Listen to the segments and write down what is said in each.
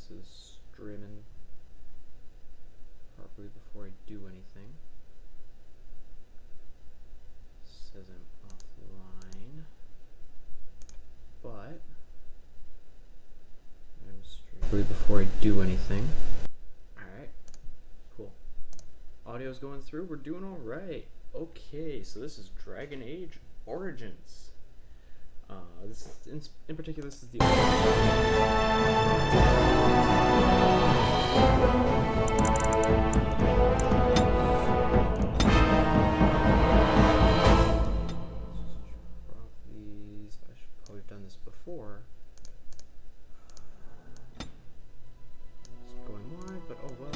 this is streaming properly before I do anything. Says I'm offline, but I'm streaming before I do anything. Alright, cool. Audio's going through, we're doing alright. Okay, so this is Dragon Age Origins. This is in particular, this is the these. I should probably have done this before. It's going wide, but oh well.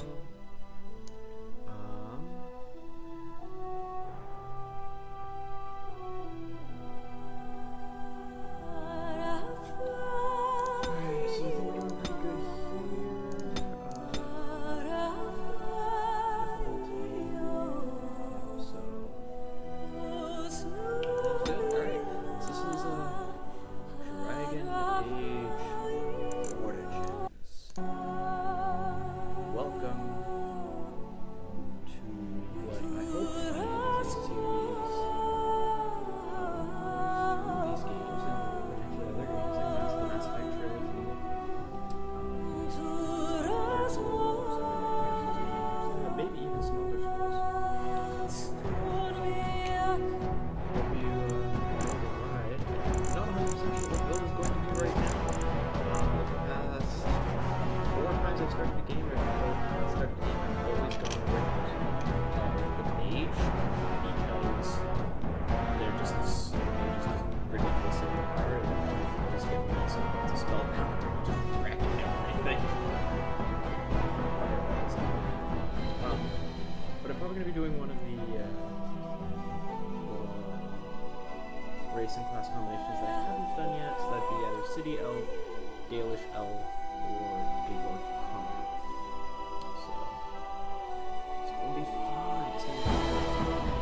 Racing class combinations that I haven't done yet, so that'd be either City Elf, Dalish Elf, or Gaylord Combat. So it's gonna be fun. It's gonna be fun.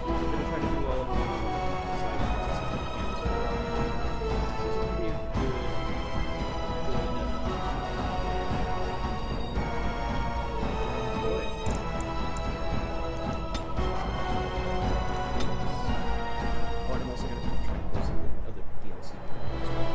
I'm gonna try to do all of the side quests as I can as well. So it's gonna be a good boy. Oh, and I'm also gonna try to do some other DLC as well.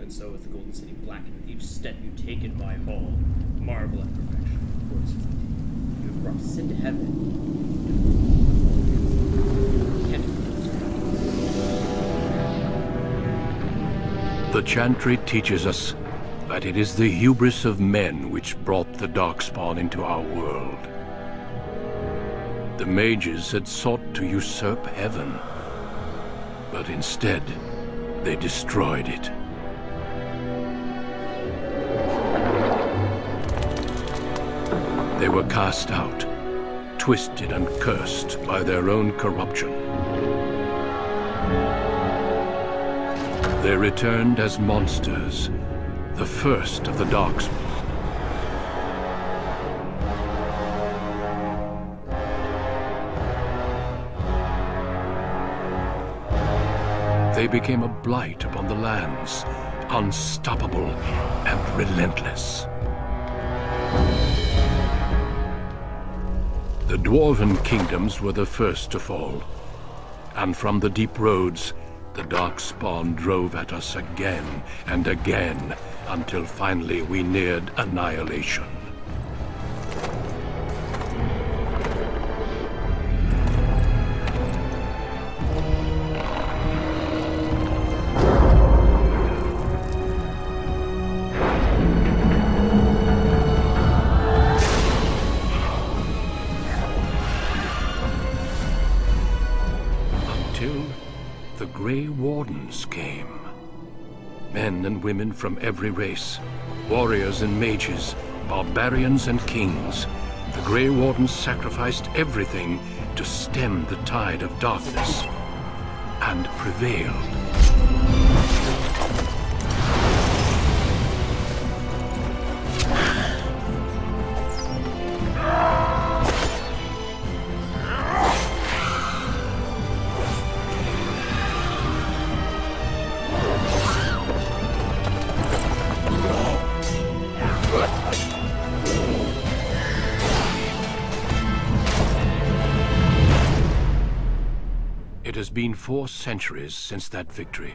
And so with the Golden City blackened, each step you take in my hall, marvel at perfection. Of course, you have brought sin to heaven. Can't The Chantry teaches us that it is the hubris of men which brought the Darkspawn into our world. The mages had sought to usurp heaven, but instead, they destroyed it. They were cast out, twisted and cursed by their own corruption. They returned as monsters, the first of the Darkspawn. They became a blight upon the lands, unstoppable and relentless. The Dwarven kingdoms were the first to fall, and from the deep roads, the Darkspawn drove at us again and again, until finally we neared annihilation. The Grey Wardens came. Men and women from every race, warriors and mages, barbarians and kings. The Grey Wardens sacrificed everything to stem the tide of darkness, and prevailed. has been 4 centuries since that victory,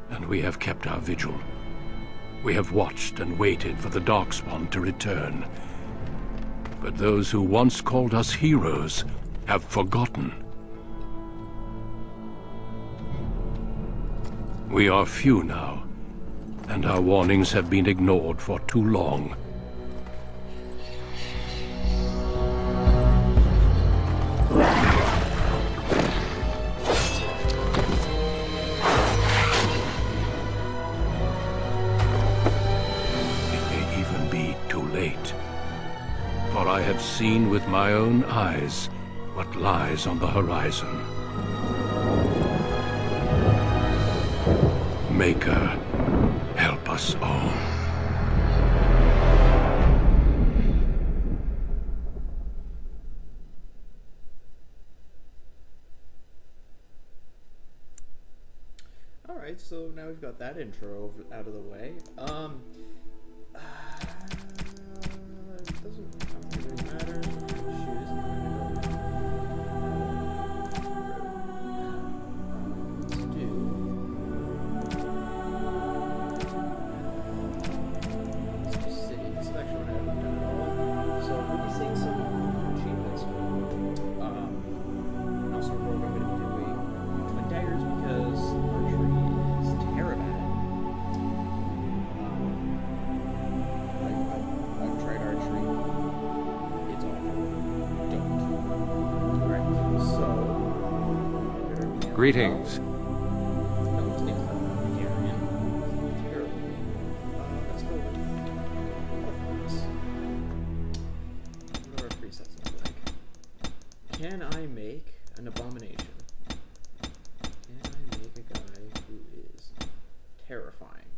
and we have kept our vigil. We have watched and waited for the Darkspawn to return. But those who once called us heroes have forgotten. We are few now, and our warnings have been ignored for too long. For I have seen with my own eyes what lies on the horizon. Maker, help us all. Alright, so now we've got that intro out of the way. It doesn't really matter. Shoot, isn't let's do. Let's do city. This is actually what I haven't done at all. So we'll be seeing some achievements. And also we're going to be doing Twin Daggers because archery is terrible. I've tried archery. It's awful. Don't. Alright, so... Greetings. No, his name's not Garion. Terrible. Let's go with... What do our presets look like? Can I make an abomination? Can I make a guy who is terrifying?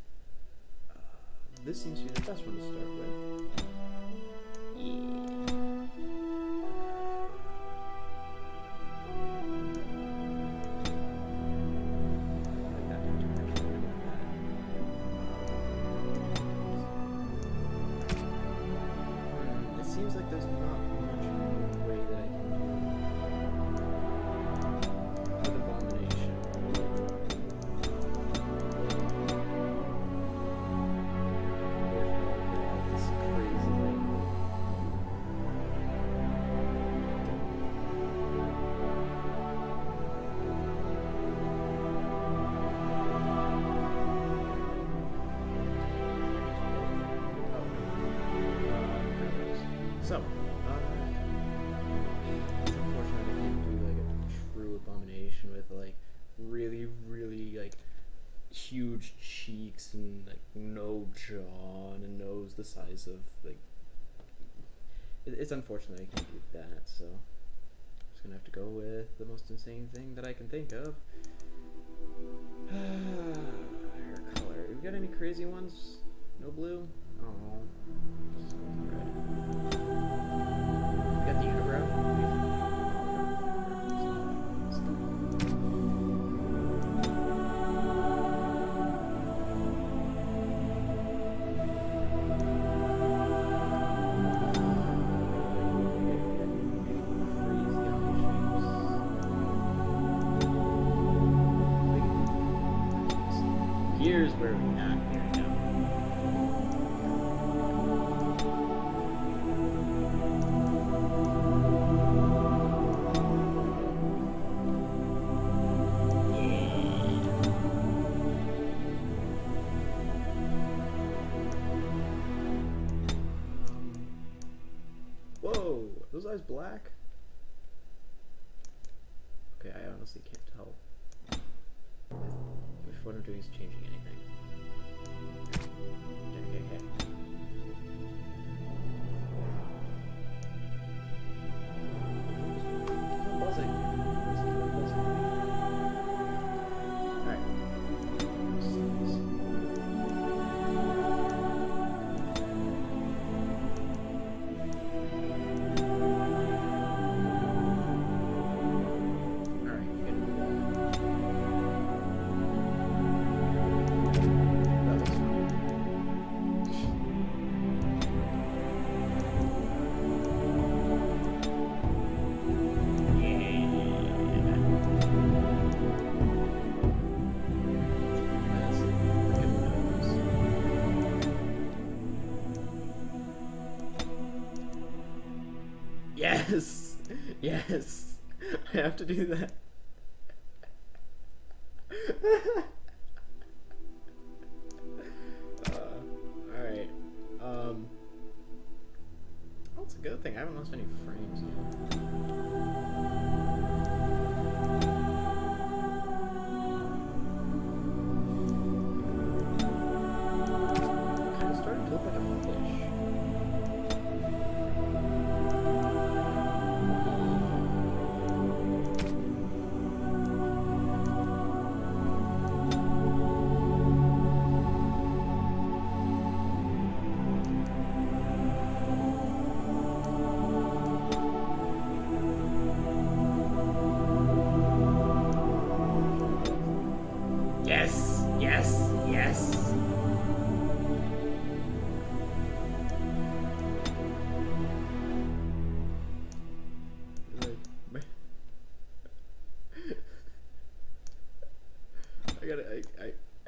This seems to be the best one to start with. Yeah. Like that, don't you actually like that? It seems like there's not much way that I can do an abomination. This crazy thing. So, it's unfortunate I can't do like a true abomination with like really, really like huge cheeks and like no jaw and a nose the size of like. It's unfortunate I can't do that, so I'm just gonna have to go with the most insane thing that I can think of. Hair color. We got any crazy ones? No blue? Oh, just go with red. We got the unibrow. Here's where we at. Here we go. Whoa, are those eyes black? Okay, I honestly can't tell if what I'm doing is changing anything. Okay. I'm buzzing. Alright. Alright, you can do that. That looks fine. Yes! Yes! I have to do that. Alright. Well, it's a good thing. I haven't lost any frames yet. Kind of starting to look like a fish. Yes! Yes! Yes!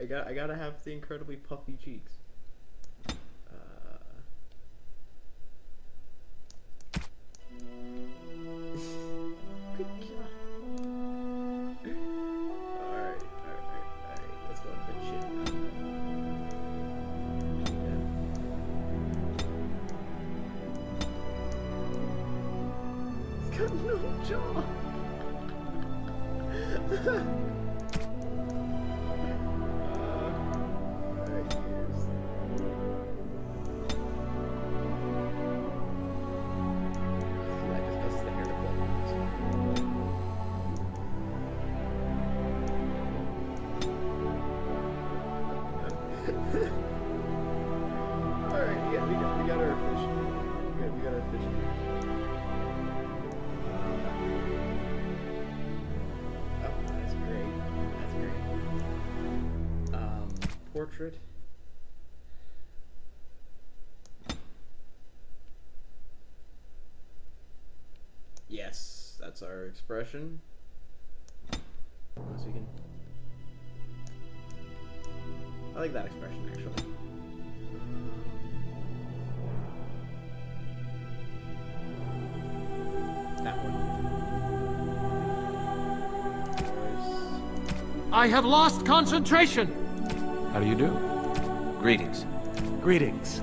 I gotta have the incredibly puffy cheeks. Good God. Alright. Let's go into the chin. He's got no jaw. Alright, ears. I just causes the hair to blow. Alright, we got our fish. We got our fish. Oh, that's great. That's great. Portrait. Yes, that's our expression. Unless we can. I like that expression actually. That one. I have lost concentration! How do you do? Greetings. Greetings.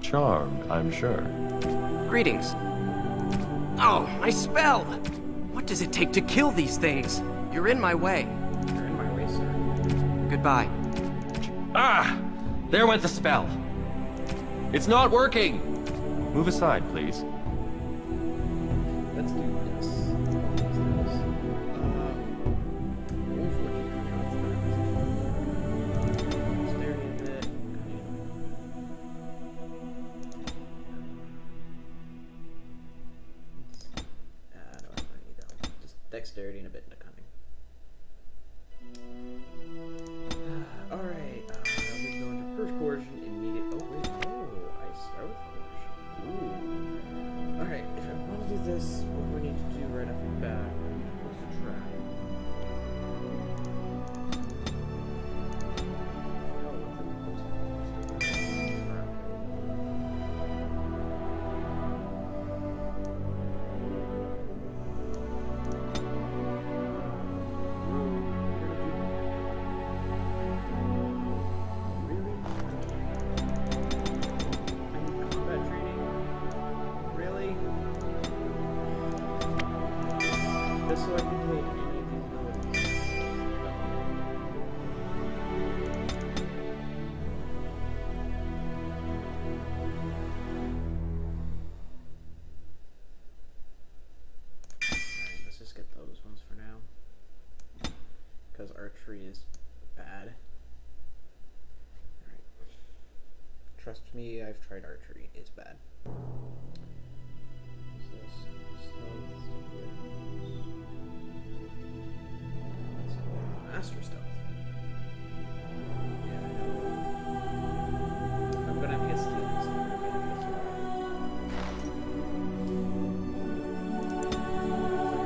Charmed, I'm sure. Greetings. Oh, my spell! What does it take to kill these things? You're in my way. You're in my way, sir. Goodbye. Ah! There went the spell. It's not working! Move aside, please. Let's do this. Dexterity and a bit into cunning. Alright, we go into first coercion immediate. Oh, wait, I start with coercion. Ooh. Alright, if I want to do this, what we need to do right off the bat is a trap. Just so I can take any of these abilities. Alright, let's just get those ones for now. Because archery is bad. Alright. Trust me, I've tried archery. It's bad. Master stealth. Yeah, I know. I'm gonna have to get stealing somewhere.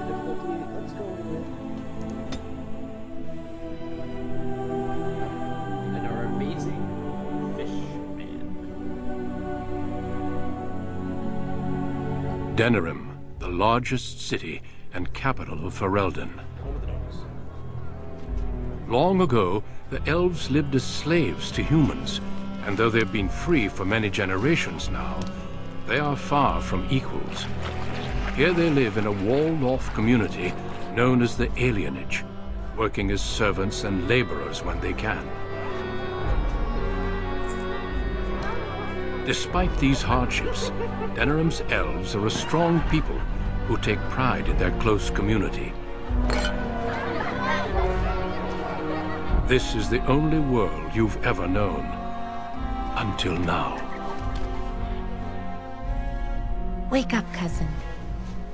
Difficulty. Let's go with. And our amazing fish man. Denerim, the largest city and capital of Ferelden. Home of the dogs. Long ago, the elves lived as slaves to humans, and though they've been free for many generations now, they are far from equals. Here they live in a walled-off community known as the Alienage, working as servants and laborers when they can. Despite these hardships, Denerim's elves are a strong people who take pride in their close community. This is the only world you've ever known. Until now. Wake up, cousin.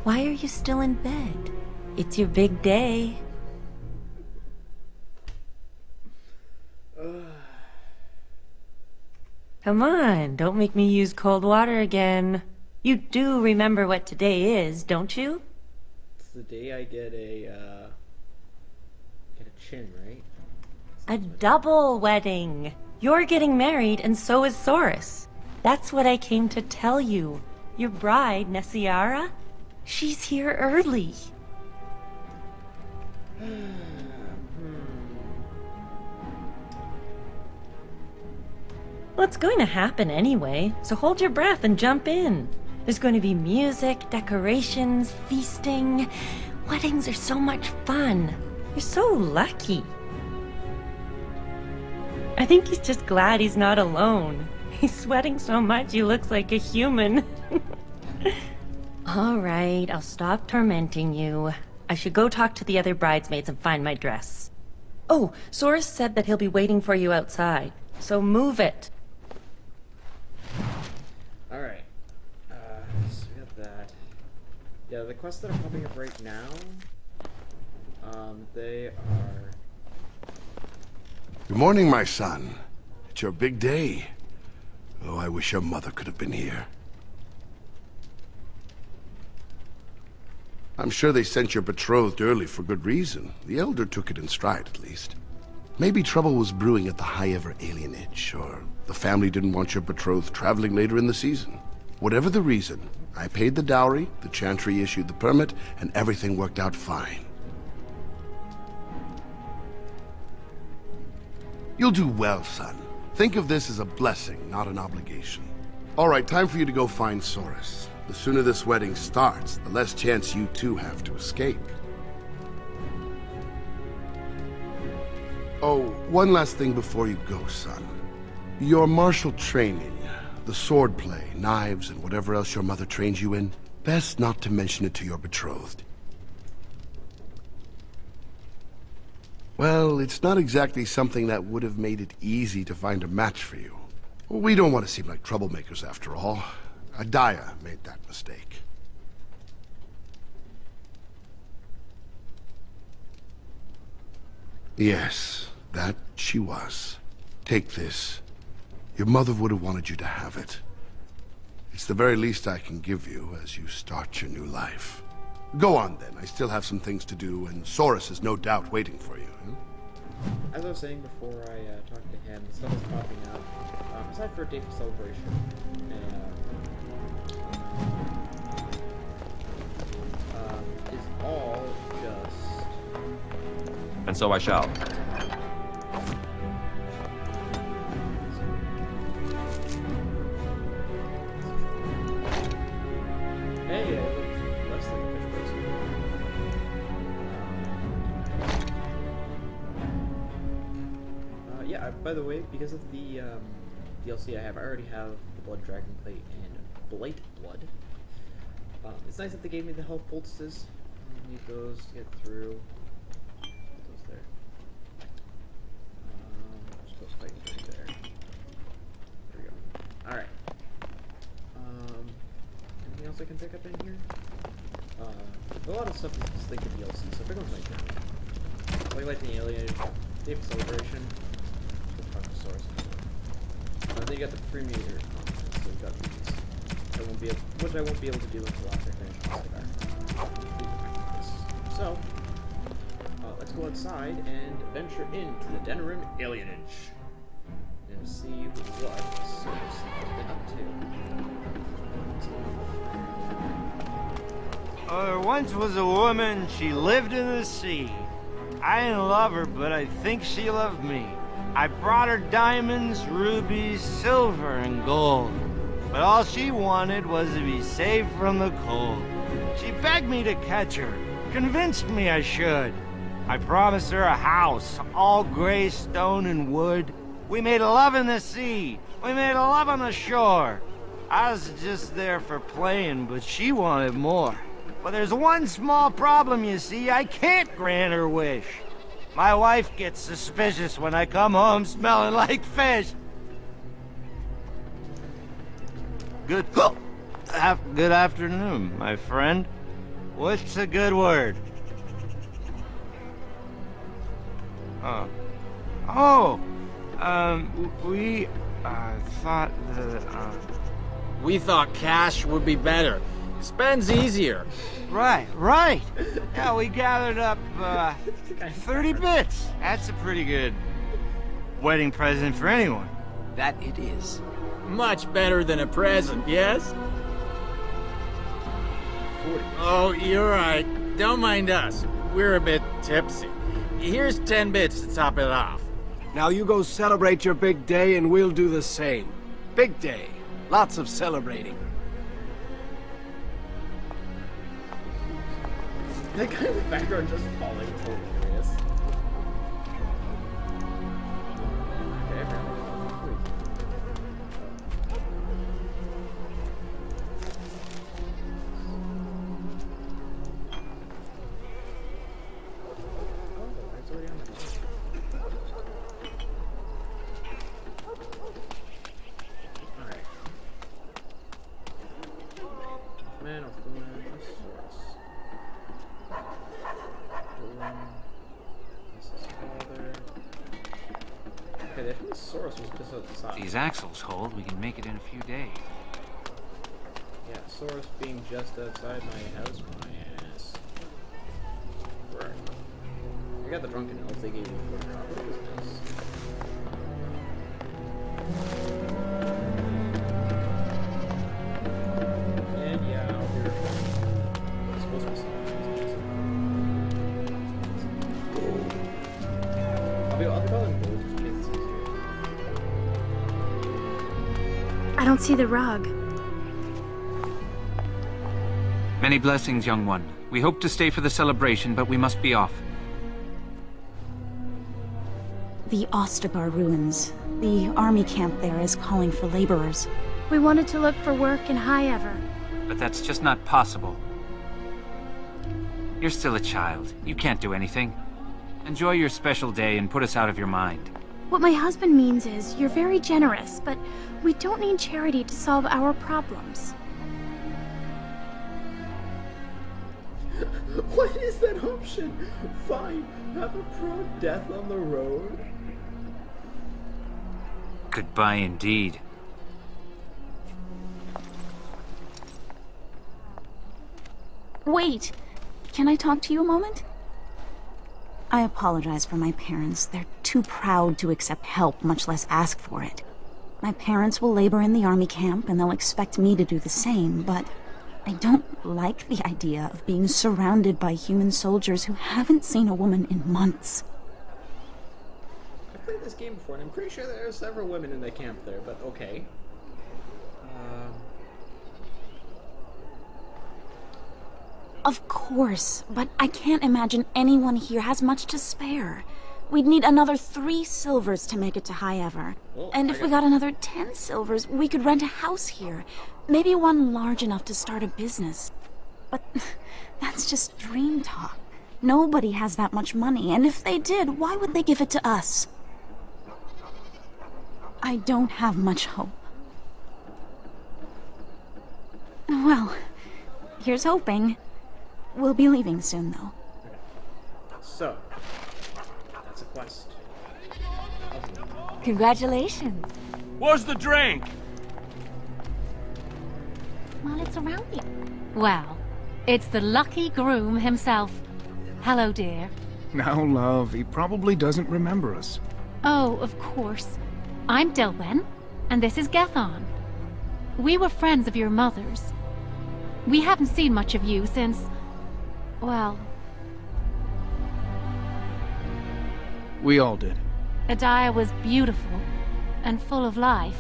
Why are you still in bed? It's your big day. Come on, don't make me use cold water again. You do remember what today is, don't you? It's the day I get a chin, right? A double wedding. You're getting married and so is Soris. That's what I came to tell you. Your bride, Nessiara, she's here early. Well, it's going to happen anyway, so hold your breath and jump in. There's going to be music, decorations, feasting. Weddings are so much fun. You're so lucky. I think he's just glad he's not alone. He's sweating so much he looks like a human. All right, I'll stop tormenting you. I should go talk to the other bridesmaids and find my dress. Oh, Soris said that he'll be waiting for you outside, so move it. Alright. So we got that. Yeah, the quests that are popping up right now, they are... Good morning, my son. It's your big day. Oh, I wish your mother could have been here. I'm sure they sent your betrothed early for good reason. The Elder took it in stride, at least. Maybe trouble was brewing at the High Ever Alienage, or the family didn't want your betrothed traveling later in the season. Whatever the reason, I paid the dowry, the Chantry issued the permit, and everything worked out fine. You'll do well, son. Think of this as a blessing, not an obligation. All right, time for you to go find Soris. The sooner this wedding starts, the less chance you two have to escape. Oh, one last thing before you go, son. Your martial training, the swordplay, knives, and whatever else your mother trains you in, best not to mention it to your betrothed. Well, it's not exactly something that would have made it easy to find a match for you. We don't want to seem like troublemakers after all. Adaya made that mistake. Yes, that she was. Take this. Your mother would have wanted you to have it. It's the very least I can give you as you start your new life. Go on then, I still have some things to do, and Soris is no doubt waiting for you. As I was saying before I talked to him, the stuff is popping up. Aside for a day for celebration, is all just... And so I shall. Hey, less like a fish person. Yeah, by the way, because of the DLC I already have the Blood Dragon Plate and Blight Blood. It's nice that they gave me the health poultices. I need those to get through. Put those there. Just those fighting right there. There we go. Alright. Anything else I can pick up in here? A lot of stuff is just like the DLC, so pick up my journal. Like the Alien, Day of Celebration. Then you got the premiere content, so you got these. Which I won't be able to do until after I finish the cigar. So, let's go outside and venture into the Denerim Alienage and see what Soris has been up to. There once was a woman, she lived in the sea. I didn't love her, but I think she loved me. I brought her diamonds, rubies, silver, and gold. But all she wanted was to be saved from the cold. She begged me to catch her, convinced me I should. I promised her a house, all gray stone and wood. We made love in the sea. We made love on the shore. I was just there for playing, but she wanted more. But there's one small problem, you see. I can't grant her wish. My wife gets suspicious when I come home smelling like fish. Good afternoon, my friend. What's a good word? We thought that, We thought cash would be better. Spend's easier. Right. Yeah, we gathered up, 30 bits. That's a pretty good wedding present for anyone. That it is. Much better than a present, yes? Oh, you're right. Don't mind us. We're a bit tipsy. Here's 10 bits to top it off. Now you go celebrate your big day and we'll do the same. Big day. Lots of celebrating. That guy in the background just falling hilarious. Okay, apparently. Oh, it's already on the list. Alright. Man of woman, source. This is father. Okay, I think the source was just outside. If these axles hold, we can make it in a few days. Yeah, source being just outside my house, my ass. Right. I got the drunken elf they gave me for the property. It was nice. And yeah, out here. It's supposed to be I'll be calling gold just because it's easier. I don't see the rug. Many blessings, young one. We hope to stay for the celebration, but we must be off. The Ostagar ruins. The army camp there is calling for laborers. We wanted to look for work in High Ever. But that's just not possible. You're still a child. You can't do anything. Enjoy your special day and put us out of your mind. What my husband means is, you're very generous, but we don't need charity to solve our problems. What is that option? Fine, have a pro death on the road. Goodbye indeed. Wait! Can I talk to you a moment? I apologize for my parents. They're too proud to accept help, much less ask for it. My parents will labor in the army camp, and they'll expect me to do the same, but I don't like the idea of being surrounded by human soldiers who haven't seen a woman in months. I've played this game before, and I'm pretty sure there are several women in the camp there, but okay. Of course, but I can't imagine anyone here has much to spare. We'd need another 3 silvers to make it to High Ever. Well, and if we got another 10 silvers, we could rent a house here. Maybe one large enough to start a business. But that's just dream talk. Nobody has that much money, and if they did, why would they give it to us? I don't have much hope. Well, here's hoping. We'll be leaving soon, though. So, that's a quest. Congratulations. Where's the drink? Well, it's around you. Well, it's the lucky groom himself. Hello, dear. Now, love, he probably doesn't remember us. Oh, of course. I'm Dilwen, and this is Gethon. We were friends of your mother's. We haven't seen much of you since, Well, We all did. Edaya was beautiful and full of life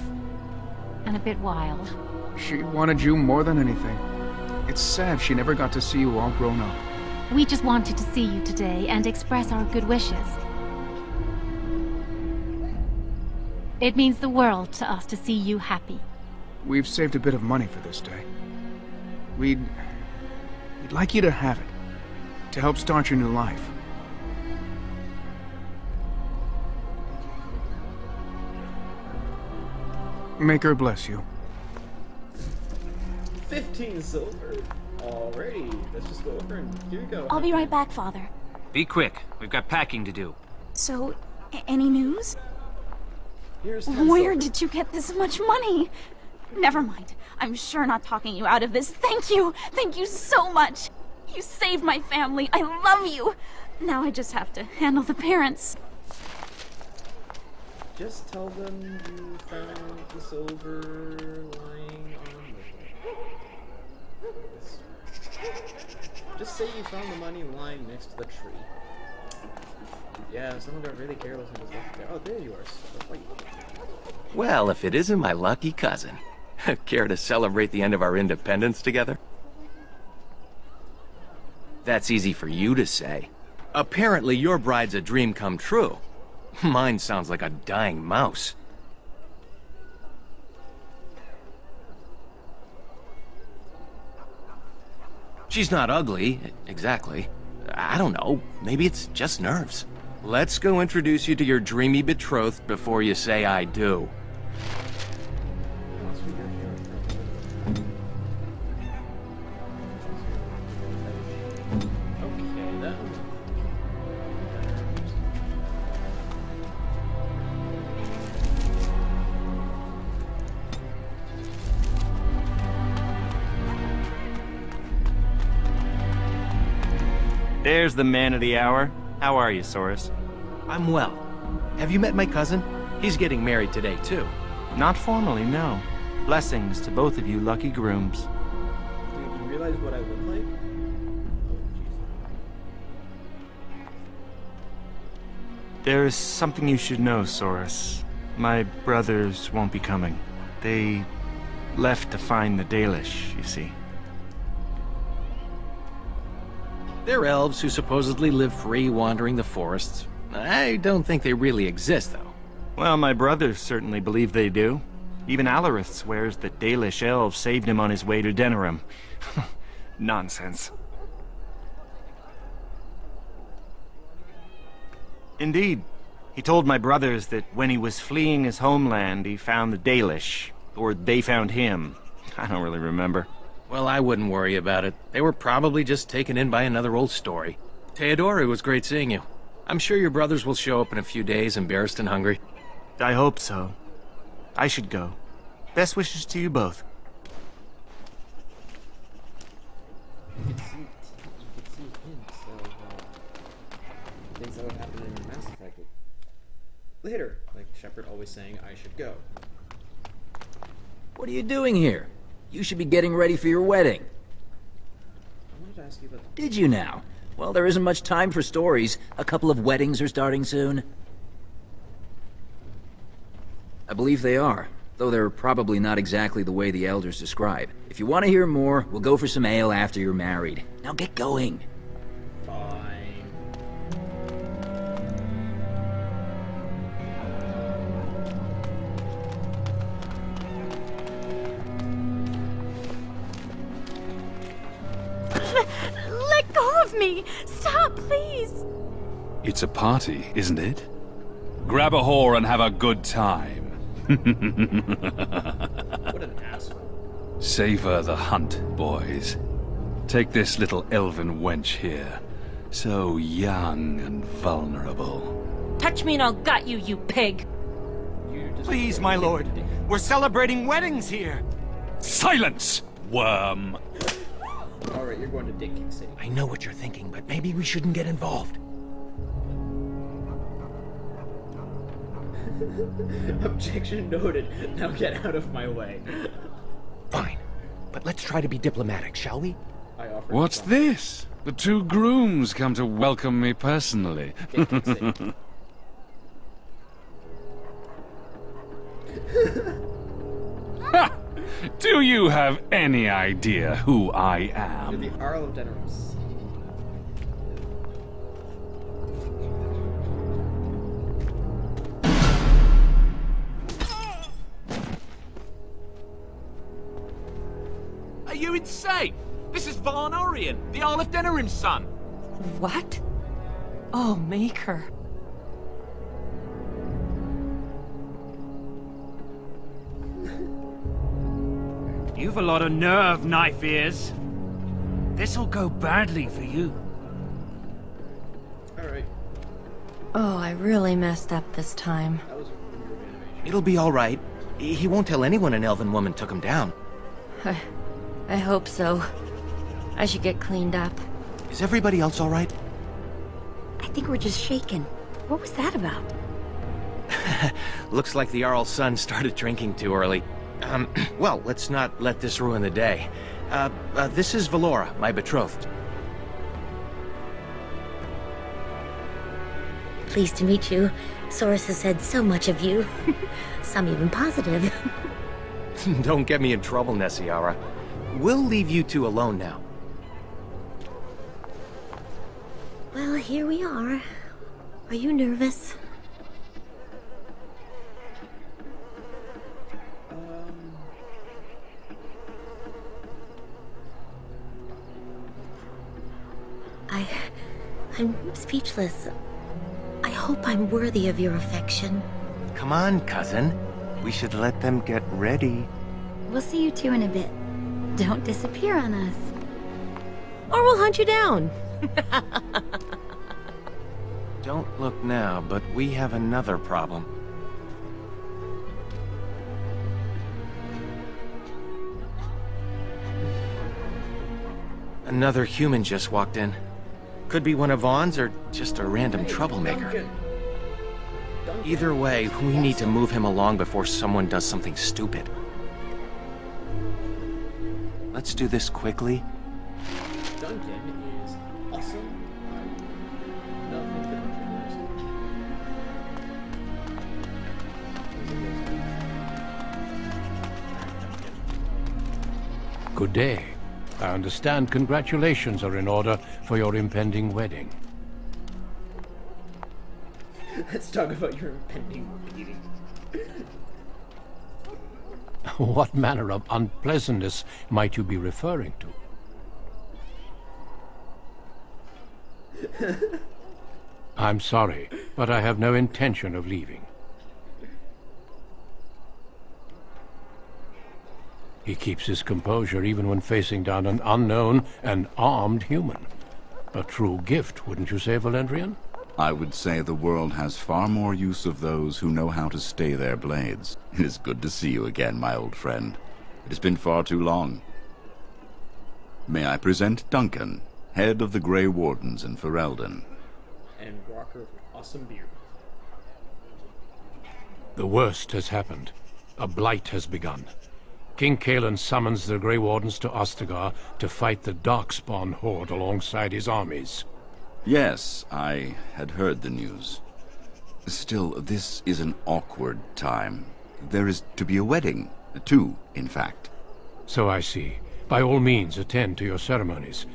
and a bit wild. She wanted you more than anything. It's sad she never got to see you all grown up. We just wanted to see you today and express our good wishes. It means the world to us to see you happy. We've saved a bit of money for this day. We'd like you to have it, to help start your new life. Make her bless you. 15 silver. Alrighty, let's just go over and here you go. I'll be right back, Father. Be quick. We've got packing to do. So, any news? Here's 10 Where silver. did you get this much money? Never mind. I'm sure not talking you out of this. Thank you. Thank you so much. You saved my family. I love you. Now I just have to handle the parents. Just tell them you found the silver lying on the... Just say you found the money lying next to the tree. Yeah, someone got really careless and just left it there. Oh, there you are. So, wait. Well, if it isn't my lucky cousin. Care to celebrate the end of our independence together? That's easy for you to say. Apparently your bride's a dream come true. Mine sounds like a dying mouse. She's not ugly, exactly. I don't know, maybe it's just nerves. Let's go introduce you to your dreamy betrothed before you say I do. Okay, that one. There's the man of the hour. How are you, Soris? I'm well. Have you met my cousin? He's getting married today, too. Not formally, no. Blessings to both of you lucky grooms. Dude, you realize what I look like? Oh, jeez. There is something you should know, Soris. My brothers won't be coming. They left to find the Dalish, you see. They're elves who supposedly live free wandering the forests. I don't think they really exist, though. Well, my brothers certainly believe they do. Even Alarith swears that Dalish elves saved him on his way to Denerim. Nonsense. Indeed. He told my brothers that when he was fleeing his homeland, he found the Dalish. Or they found him. I don't really remember. Well, I wouldn't worry about it. They were probably just taken in by another old story. Theodore, it was great seeing you. I'm sure your brothers will show up in a few days, embarrassed and hungry. I hope so. I should go. Best wishes to you both. You could see hints of things that would happen in Mass Effect later, like Shepard always saying I should go. What are you doing here? You should be getting ready for your wedding. I wanted to ask you about... Did you now? Well, there isn't much time for stories. A couple of weddings are starting soon. I believe they are, though they're probably not exactly the way the elders describe. If you want to hear more, we'll go for some ale after you're married. Now get going. Fine. Let go of me! Stop, please! It's a party, isn't it? Grab a whore and have a good time. What an asshole. Savor the hunt, boys. Take this little elven wench here. So young and vulnerable. Touch me and I'll gut you, you pig! Please, my lord. We're celebrating weddings here. Silence, worm! Alright, you're going to Dick Kick City. I know what you're thinking, but maybe we shouldn't get involved. Objection noted. Now get out of my way. Fine, but let's try to be diplomatic, shall we? I offer. What's this? The 2 grooms come to welcome me personally. Ha! Do you have any idea who I am? You're the Arl of Denerim. Are you insane? This is Varn Orien, the Arl of Denerim's son. What? Oh, Maker. You've a lot of nerve, Knife Ears. This'll go badly for you. Alright. Oh, I really messed up this time. It'll be all right. He won't tell anyone an elven woman took him down. I hope so. I should get cleaned up. Is everybody else all right? I think we're just shaken. What was that about? Looks like the Arl's son started drinking too early. Well, let's not let this ruin the day. This is Valora, my betrothed. Pleased to meet you. Soros has said so much of you. Some even positive. Don't get me in trouble, Nessiara. We'll leave you two alone now. Well, here we are. Are you nervous? I'm speechless. I hope I'm worthy of your affection. Come on, cousin. We should let them get ready. We'll see you two in a bit. Don't disappear on us. Or we'll hunt you down. Don't look now, but we have another problem. Another human just walked in. Could be one of Vaughn's or just a random troublemaker. Either way, we need to move him along before someone does something stupid. Let's do this quickly. Duncan is awesome. Nothing but Good day. I understand congratulations are in order for your impending wedding. Let's talk about your impending meeting. What manner of unpleasantness might you be referring to? I'm sorry, but I have no intention of leaving. He keeps his composure even when facing down an unknown and armed human. A true gift, wouldn't you say, Valendrian? I would say the world has far more use of those who know how to stay their blades. It is good to see you again, my old friend. It has been far too long. May I present Duncan, head of the Grey Wardens in Ferelden. And rocker with an awesome beard. The worst has happened. A blight has begun. King Cailan summons the Grey Wardens to Ostagar to fight the Darkspawn horde alongside his armies. Yes, I had heard the news. Still, this is an awkward time. There is to be a wedding. 2, in fact. So I see. By all means, attend to your ceremonies.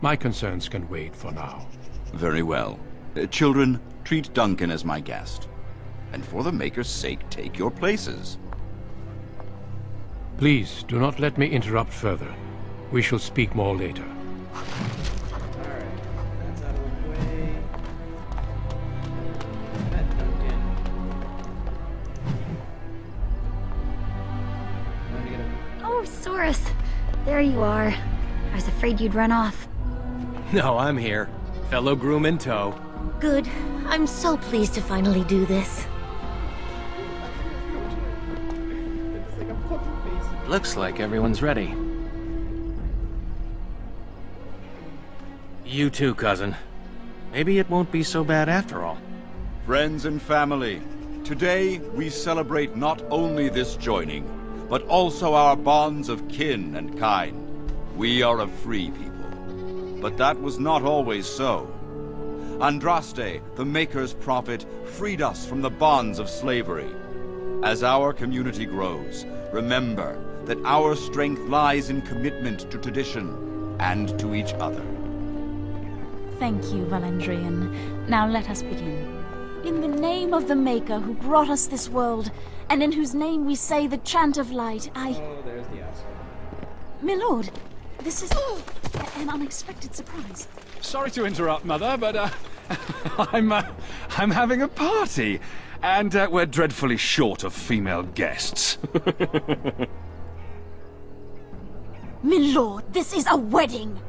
My concerns can wait for now. Very well. Children, treat Duncan as my guest. And for the Maker's sake, take your places. Please, do not let me interrupt further. We shall speak more later. Oh, Soros. There you are. I was afraid you'd run off. No, I'm here. Fellow groom in tow. Good. I'm so pleased to finally do this. Looks like everyone's ready. You too, cousin. Maybe it won't be so bad after all. Friends and family, today we celebrate not only this joining, but also our bonds of kin and kind. We are a free people. But that was not always so. Andraste, the Maker's prophet, freed us from the bonds of slavery. As our community grows, remember that our strength lies in commitment to tradition and to each other. Thank you, Valandrian. Now let us begin. In the name of the Maker who brought us this world, and in whose name we say the chant of light, Oh, there's the asshole. Milord, this is an unexpected surprise. Sorry to interrupt, Mother, but I'm having a party, and we're dreadfully short of female guests. Milord, this is a wedding!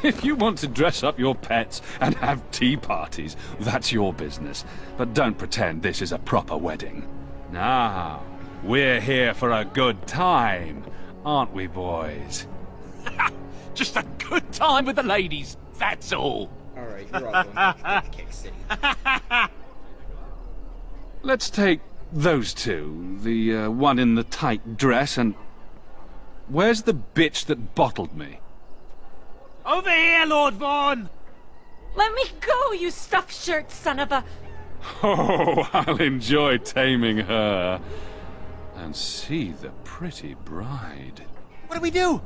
If you want to dress up your pets and have tea parties, that's your business. But don't pretend this is a proper wedding. Now, we're here for a good time, aren't we, boys? Just a good time with the ladies, that's all. Alright, you're all going to Kick City. Let's take those two. The one in the tight dress and... Where's the bitch that bottled me? Over here, Lord Vaughn! Let me go, you stuffed shirt son of a... Oh, I'll enjoy taming her. And see the pretty bride. What do we do?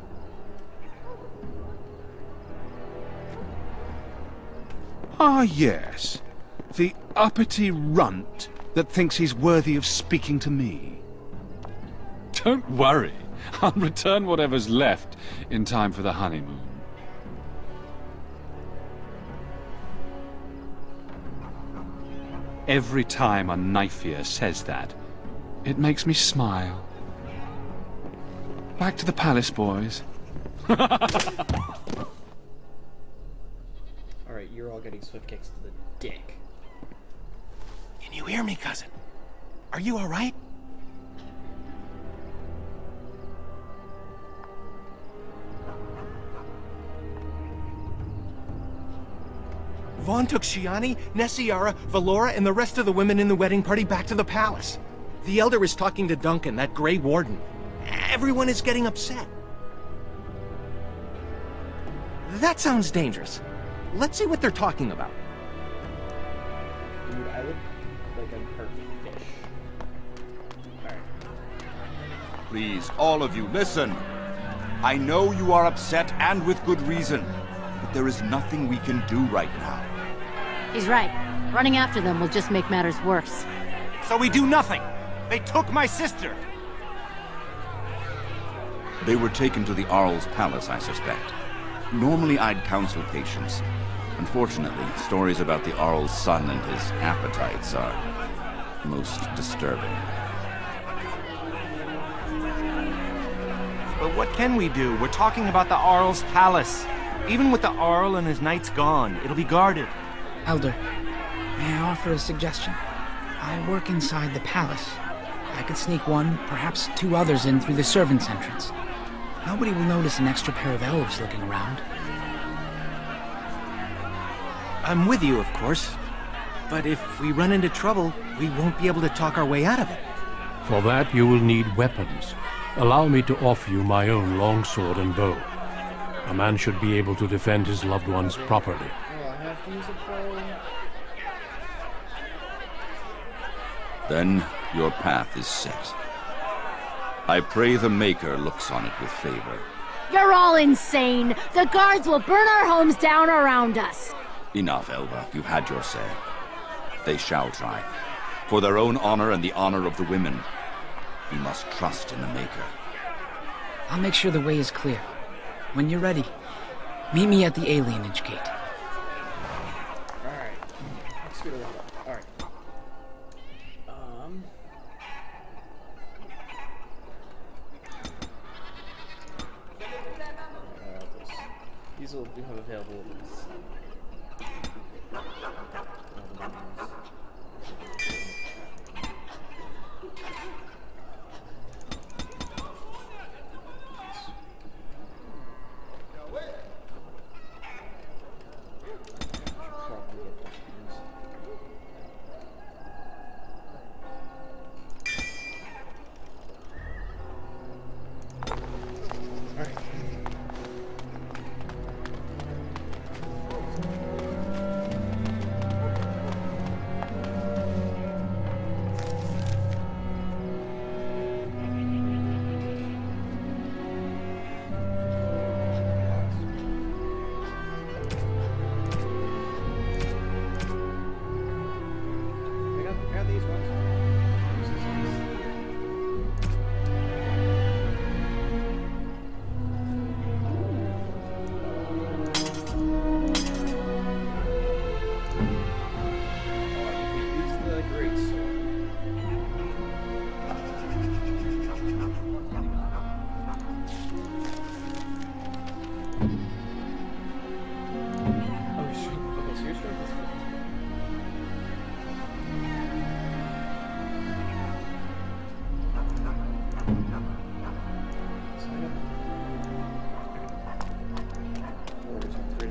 Ah, yes. The uppity runt that thinks he's worthy of speaking to me. Don't worry. I'll return whatever's left in time for the honeymoon. Every time a knife-ear says that, it makes me smile. Back to the palace, boys. Alright, you're all getting swift kicks to the dick. Can you hear me, cousin? Are you alright? Vaughn took Shiani, Nessiara, Valora, and the rest of the women in the wedding party back to the palace. The Elder is talking to Duncan, that Grey Warden. Everyone is getting upset. That sounds dangerous. Let's see what they're talking about. Dude, I look like I'm hurt fish. Alright. Please, all of you, listen. I know you are upset and with good reason, but there is nothing we can do right now. He's right. Running after them will just make matters worse. So we do nothing. They took my sister. They were taken to the Arl's palace, I suspect. Normally I'd counsel patience. Unfortunately, stories about the Arl's son and his appetites are most disturbing. But what can we do? We're talking about the Arl's palace. Even with the Arl and his knights gone, it'll be guarded. Elder, may I offer a suggestion? I work inside the palace. I could sneak one, perhaps two others in through the servants' entrance. Nobody will notice an extra pair of elves looking around. I'm with you, of course. But if we run into trouble, we won't be able to talk our way out of it. For that, you will need weapons. Allow me to offer you my own longsword and bow. A man should be able to defend his loved ones properly. Oh, I have to use a bow. Then your path is set. I pray the Maker looks on it with favor. You're all insane! The guards will burn our homes down around us! Enough, Elva. You've had your say. They shall try. For their own honor and the honor of the women, we must trust in the Maker. I'll make sure the way is clear. When you're ready, meet me at the alienage gate. Alright. Let's get around. Alright. These will become available.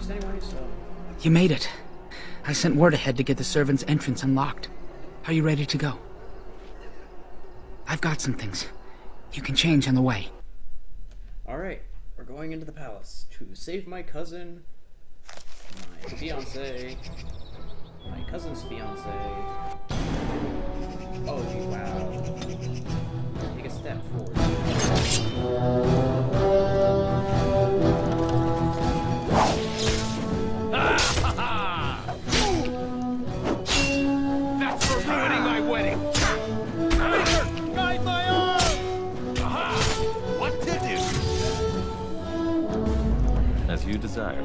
next anyway, so... You made it. I sent word ahead to get the servants' entrance unlocked. Are you ready to go? I've got some things. You can change on the way. Alright, we're going into the palace to save my cousin, my fiancé, my cousin's fiancé. Oh, gee, wow. Take a step forward. That's for ruining my wedding! Guide my arm! Aha! What to do? As you desire.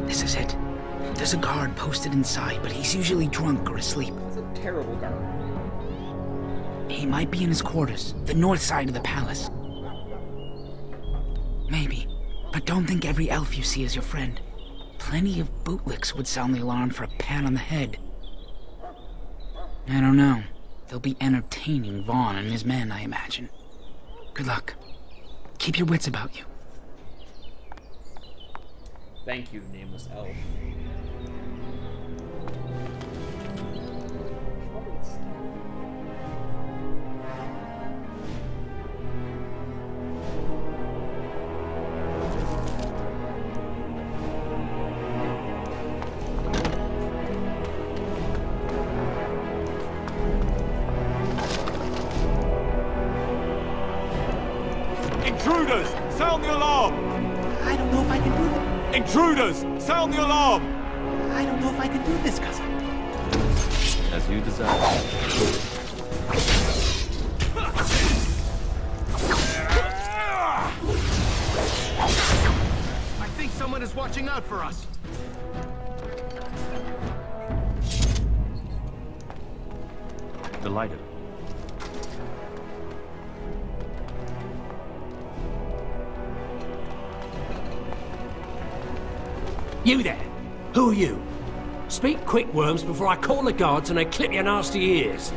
This is it. There's a guard posted inside, but he's usually drunk or asleep. That's a terrible guard. He might be in his quarters, the north side of the palace. Maybe, but don't think every elf you see is your friend. Plenty of bootlicks would sound the alarm for a pat on the head. I don't know. They'll be entertaining Vaughn and his men, I imagine. Good luck. Keep your wits about you. Thank you, nameless elf. Intruders! Sound the alarm! I don't know if I can do that. Intruders! Sound the alarm! I don't know if I can do this, cousin. As you desire. is watching out for us. Delighted. You there! Who are you? Speak quick, Worms, before I call the guards and they clip your nasty ears.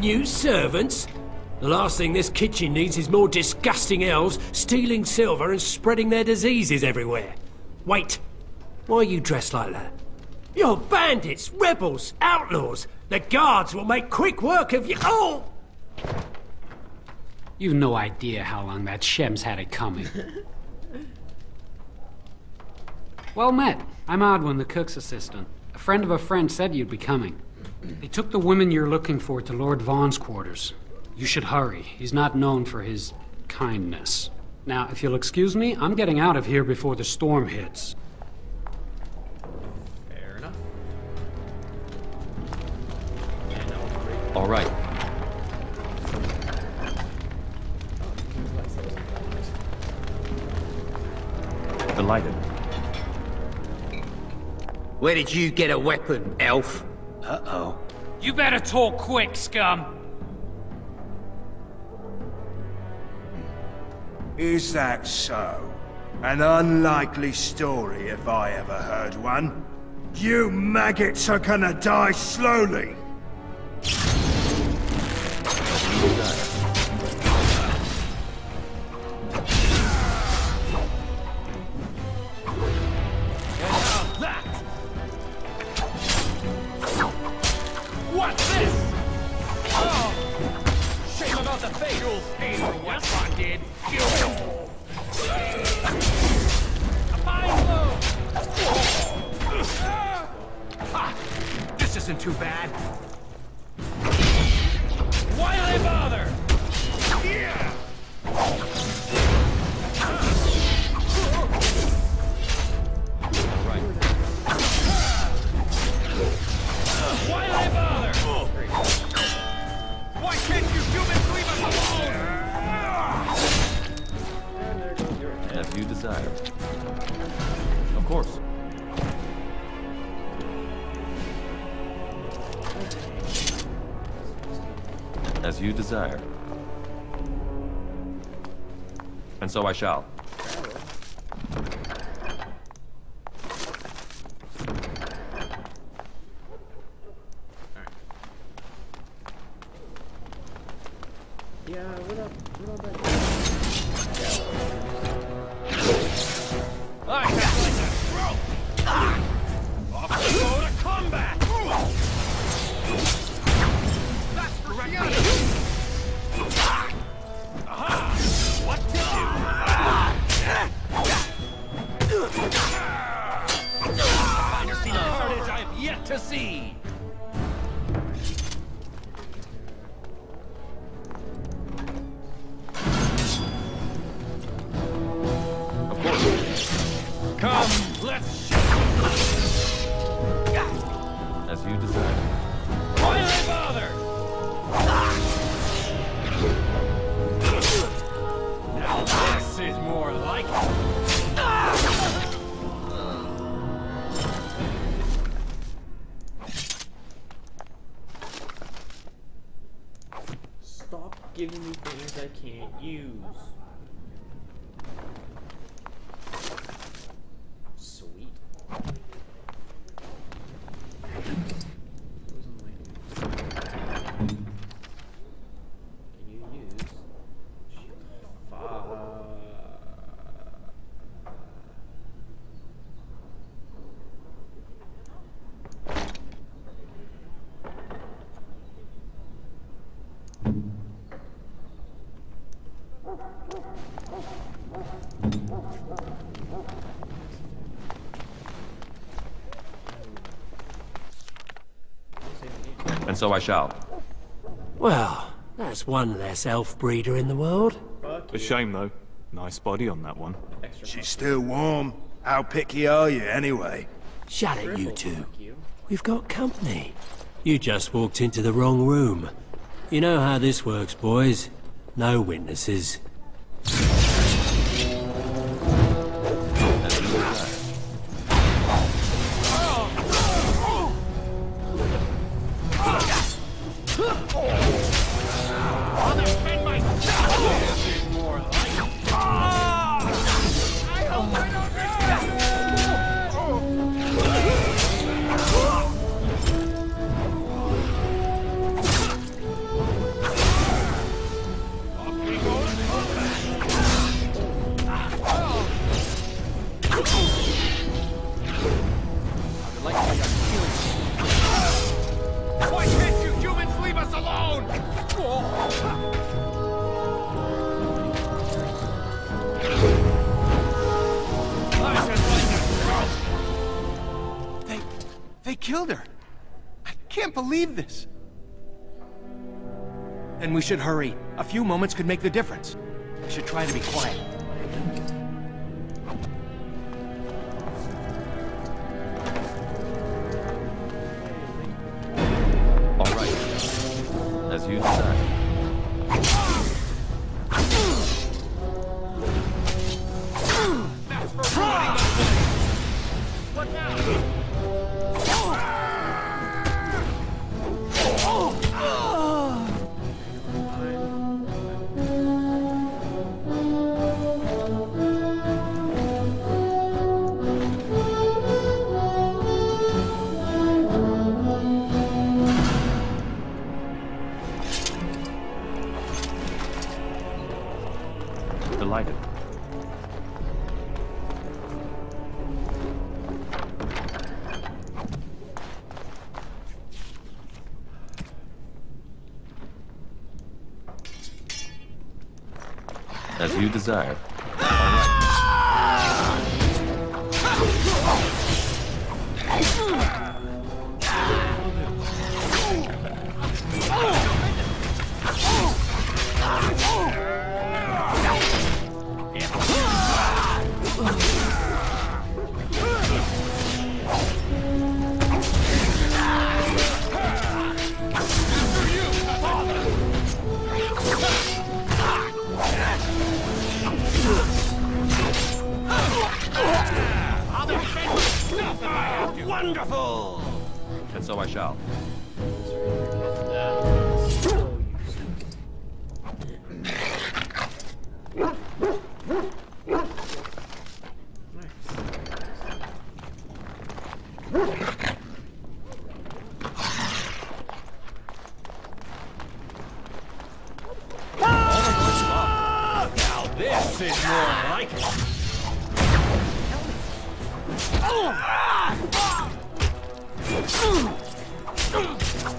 New servants? The last thing this kitchen needs is more disgusting elves stealing silver and spreading their diseases everywhere. Wait, why are you dressed like that? You're bandits, rebels, outlaws. The guards will make quick work of you. Oh! You've no idea how long that Shem's had it coming. Well met. I'm Odwin, the cook's assistant. A friend of a friend said you'd be coming. They took the women you're looking for to Lord Vaughn's quarters. You should hurry. He's not known for his kindness. Now, if you'll excuse me, I'm getting out of here before the storm hits. Fair enough. All right. Delighted. Where did you get a weapon, elf? Uh-oh. You better talk quick, scum! Is that so? An unlikely story if I ever heard one. You maggots are gonna die slowly! What's this? Oh! Shame about the fate. You'll pay for what I did. A fine blow! Ha! This isn't too bad. Why they bother? Yeah! Why they bother? Why can't you humans leave us alone? As you desire. Of course. As you desire. And so I shall. Yeah, what up? I have like a throat! Off we go to combat! That's the aha! What to do? Find or see the carnage I've yet to see! Come, let's shoot! As you desire. Why they bother? Now this is more like it. Stop giving me things I can't use. Sweet. Can you use? And so I shall. Well, that's one less elf breeder in the world. A shame, though. Nice body on that one. She's still warm. How picky are you, anyway? Shut it, you two. We've got company. You just walked into the wrong room. You know how this works, boys. No witnesses. killed her. I can't believe this. Then we should hurry. A few moments could make the difference. I should try to be quiet. All right. As you decide. What now? Delighted. As you desire. Wonderful! And so I shall. Now this is more like it.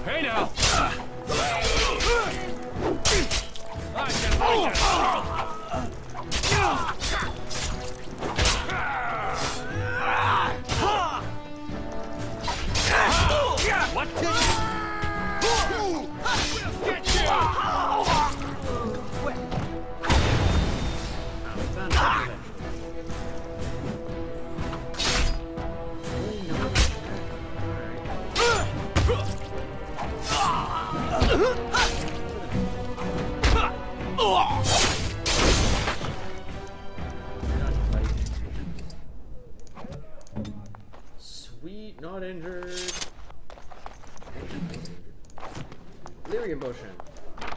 Hey now! What did you... Get you! Sweet, not injured. Lyrium potion.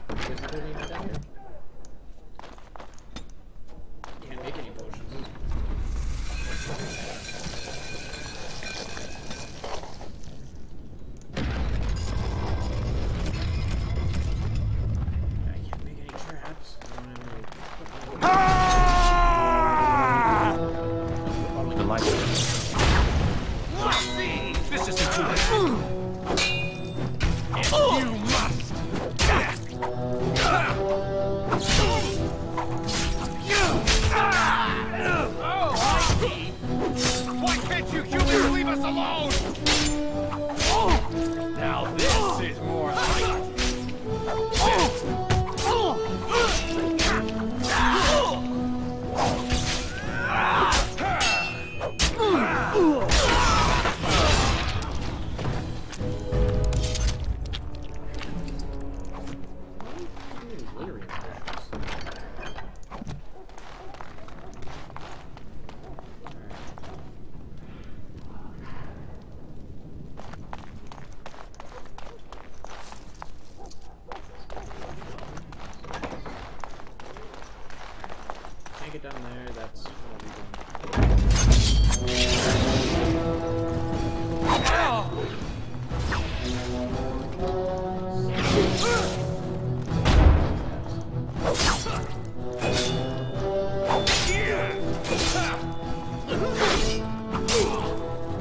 You guys have any down here? Can't make any potions. I can't make any traps. Delighted. This isn't too much. You must. Why can't you humans leave us alone? Now this is more like it. Can't get down there, that's what I'll be doing.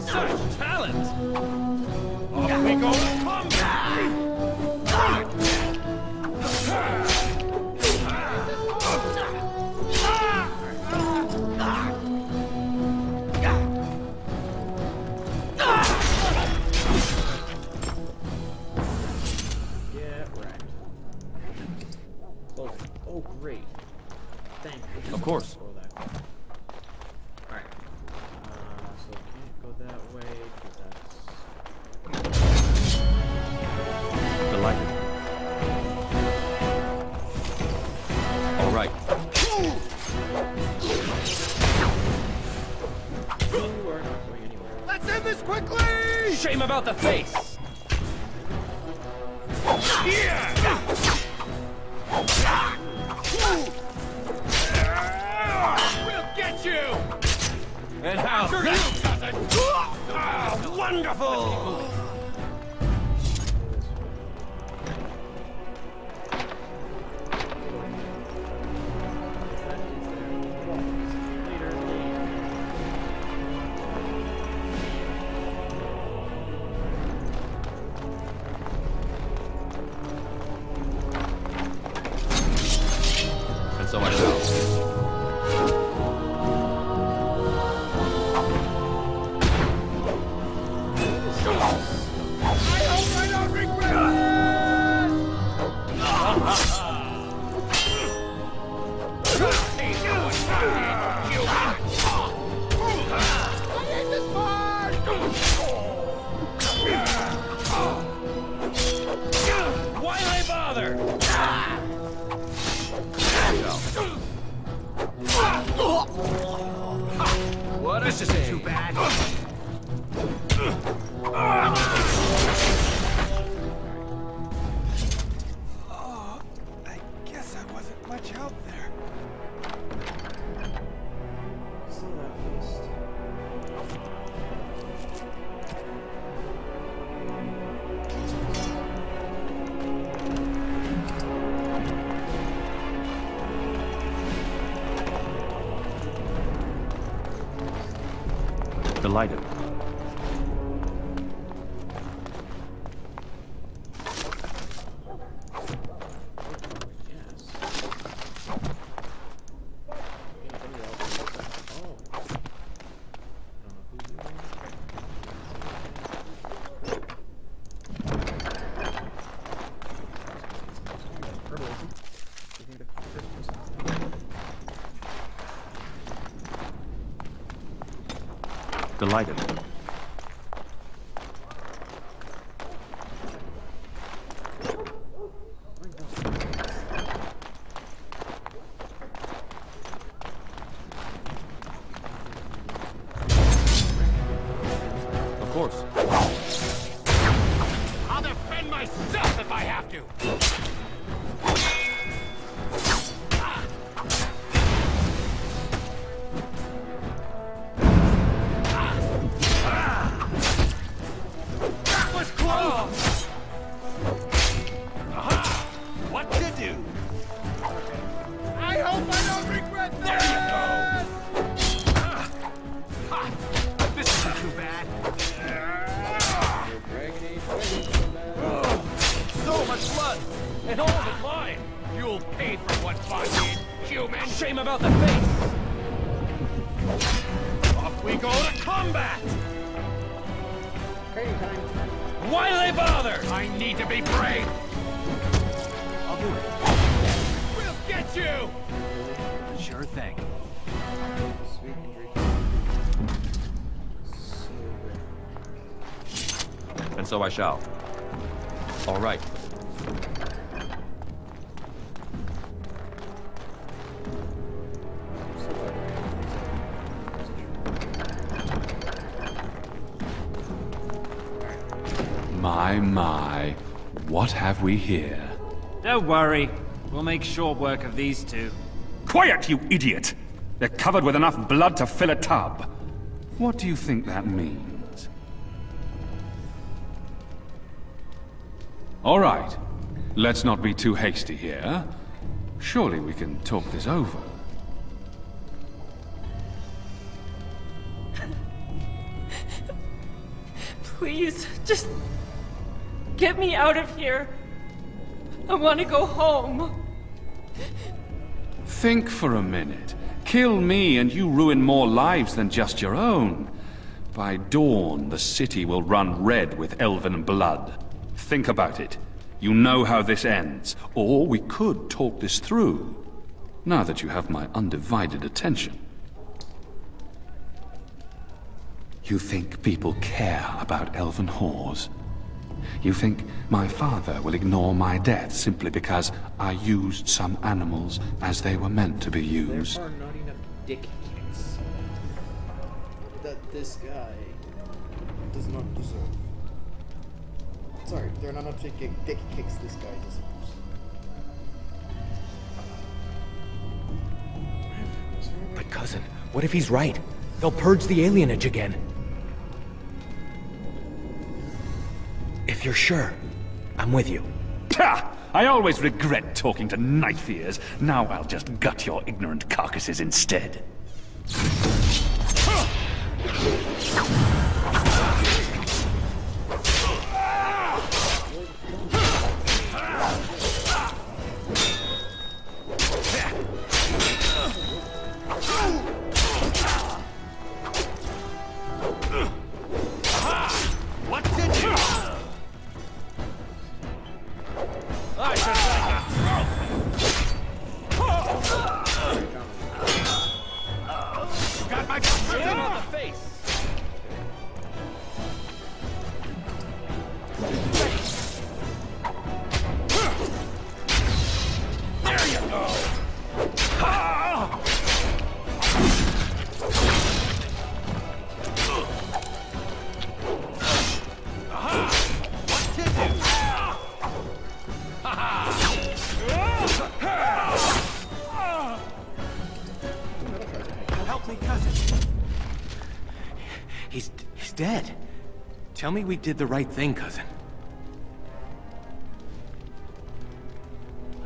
Such talent! Off we go to combat! got wrecked. Close it. Oh, great. Thank you. Of course. Alright. So it can't go that way, because that's... Delighted. All right. You are not going anywhere. Let's end this quickly! Shame about the face! We'll get you! And how that does it? Wonderful! And so I shall. Why I bother? What? This isn't too bad. I guess I wasn't much help there. Delighted. Delighted. Of course. I'll defend myself if I have to. What to do? I hope I don't regret that! There you go! This isn't too bad. So much blood! And all of it mine! You'll pay for what I did, human! Shame about the face! Off we go to combat! Why they bother? I need to be brave! I'll do it. We'll get you! Sure thing. And so I shall. All right. My, what have we here? Don't worry. We'll make short work of these two. Quiet, you idiot! They're covered with enough blood to fill a tub. What do you think that means? All right. Let's not be too hasty here. Surely we can talk this over. Please, just get me out of here. I want to go home. Think for a minute. Kill me and you ruin more lives than just your own. By dawn, the city will run red with elven blood. Think about it. You know how this ends. Or we could talk this through, now that you have my undivided attention. You think people care about elven whores? You think my father will ignore my death simply because I used some animals as they were meant to be used? There are not enough dick kicks that this guy does not deserve. Sorry, there are not enough dick kicks this guy deserves. But cousin, what if he's right? They'll purge the alienage again. If you're sure, I'm with you. Pah! I always regret talking to knife ears. Now I'll just gut your ignorant carcasses instead. He's dead. Tell me we did the right thing, cousin.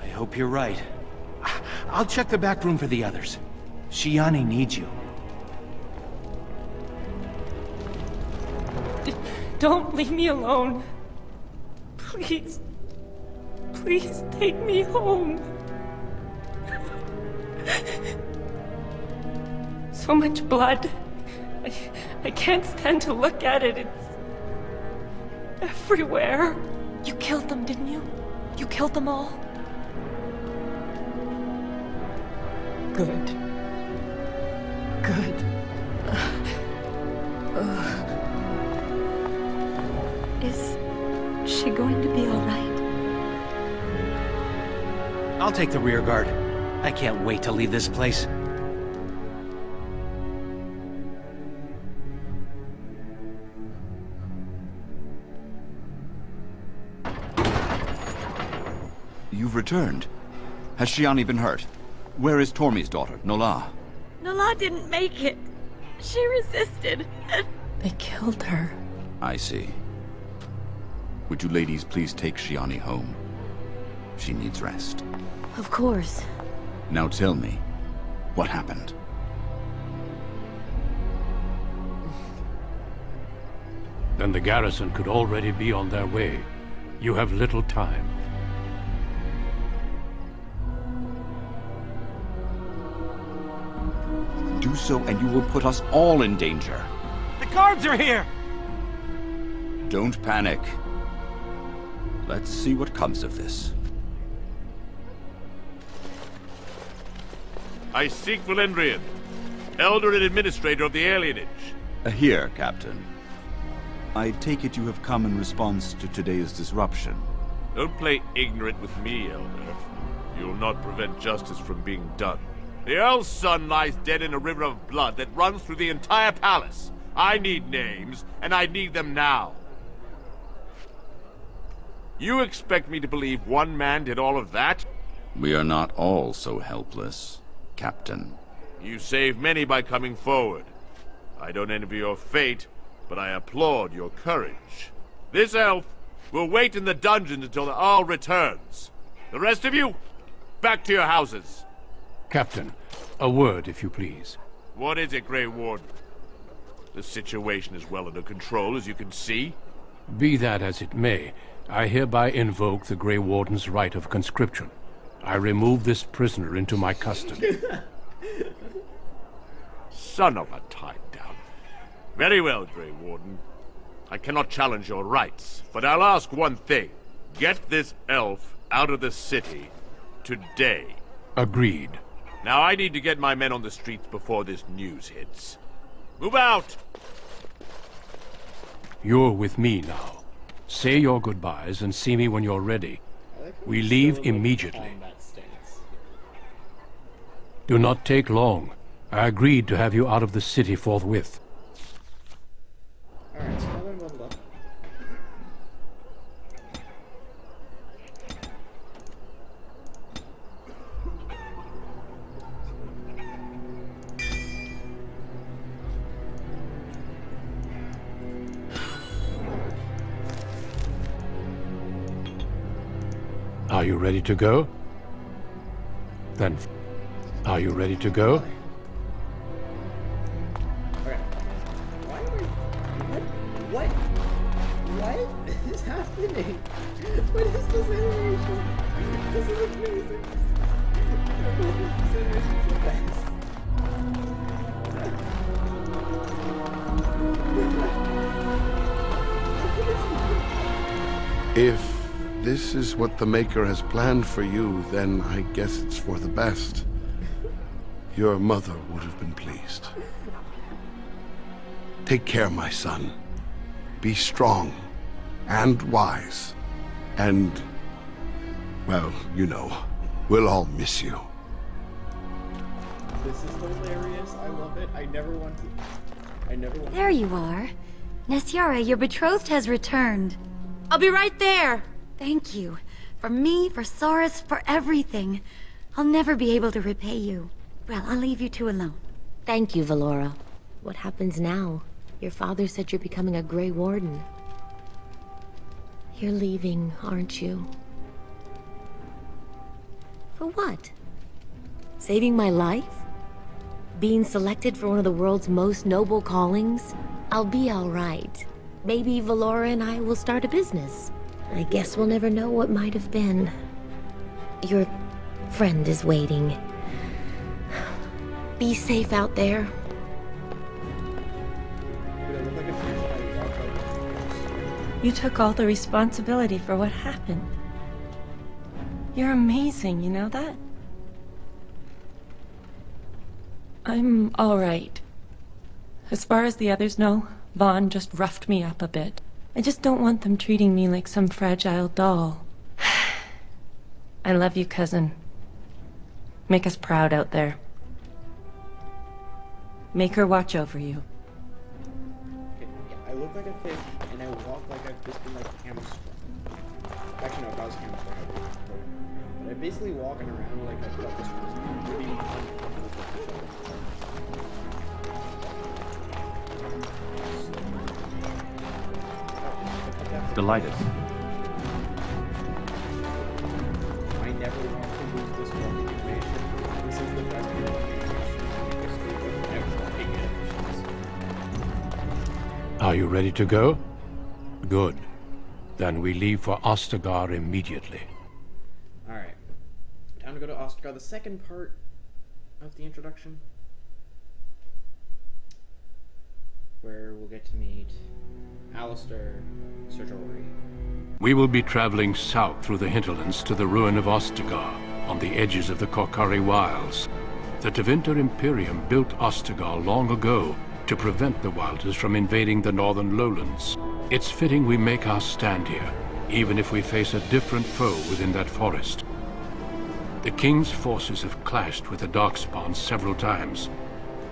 I hope you're right. I'll check the back room for the others. Shiani needs you. Don't leave me alone. Please. Please take me home. So much blood. I can't stand to look at it. It's everywhere. You killed them, didn't you? You killed them all? Good. Good. Is she going to be all right? I'll take the rear guard. I can't wait to leave this place. You've returned. Has Shiani been hurt? Where is Tormi's daughter, Nola? Nola didn't make it. She resisted. They killed her. I see. Would you ladies please take Shiani home? She needs rest. Of course. Now tell me, what happened? Then the garrison could already be on their way. You have little time. Do so and you will put us all in danger. The guards are here! Don't panic. Let's see what comes of this. I seek Valendrian, Elder and Administrator of the Alienage. Here, Captain. I take it you have come in response to today's disruption. Don't play ignorant with me, Elder. You'll not prevent justice from being done. The Earl's son lies dead in a river of blood that runs through the entire palace. I need names, and I need them now. You expect me to believe one man did all of that? We are not all so helpless, Captain. You saved many by coming forward. I don't envy your fate, but I applaud your courage. This elf will wait in the dungeons until the Earl returns. The rest of you, back to your houses. Captain, a word, if you please. What is it, Grey Warden? The situation is well under control, as you can see. Be that as it may, I hereby invoke the Grey Warden's right of conscription. I remove this prisoner into my custody. Son of a tie-down. Very well, Grey Warden. I cannot challenge your rights, but I'll ask one thing. Get this elf out of the city today. Agreed. Now I need to get my men on the streets before this news hits. Move out! You're with me now. Say your goodbyes and see me when you're ready. We leave immediately. Do not take long. I agreed to have you out of the city forthwith. Alright, so now I'm leveled up. Are you ready to go? Then, are you ready to go? Okay. Why are we... What is happening? What is this animation? This is amazing. This animation's the best. If this is what the Maker has planned for you, then I guess it's for the best. Your mother would have been pleased. Take care, my son. Be strong and wise. And, well, you know, we'll all miss you. This is hilarious. I love it. I never want to... There you are. Nessiara, your betrothed has returned. I'll be right there. Thank you. For me, for Soris, for everything. I'll never be able to repay you. Well, I'll leave you two alone. Thank you, Valora. What happens now? Your father said you're becoming a Grey Warden. You're leaving, aren't you? For what? Saving my life? Being selected for one of the world's most noble callings? I'll be all right. Maybe Valora and I will start a business. I guess we'll never know what might have been. Your friend is waiting. Be safe out there. You took all the responsibility for what happened. You're amazing, you know that? I'm all right. As far as the others know, Vaughn just roughed me up a bit. I just don't want them treating me like some fragile doll. I love you, cousin. Make us proud out there. Make her watch over you. Okay, yeah, I look like a fish, and I walk like I've just been like hamstrung. Actually, no, if I was hamstrung, I would be but I'm basically walking around like I've got this really uncomfortable position. Delighted. I never want to lose this walking animation. This is the best walking animation. Are you ready to go? Good. Then we leave for Ostagar immediately. Alright. Time to go to Ostagar, the second part of the introduction. Where we'll get to meet Alistair, Ser Jorri. We will be traveling south through the hinterlands to the ruin of Ostagar, on the edges of the Korcari Wilds. The Tevinter Imperium built Ostagar long ago to prevent the Wilders from invading the northern lowlands. It's fitting we make our stand here, even if we face a different foe within that forest. The King's forces have clashed with the Darkspawn several times,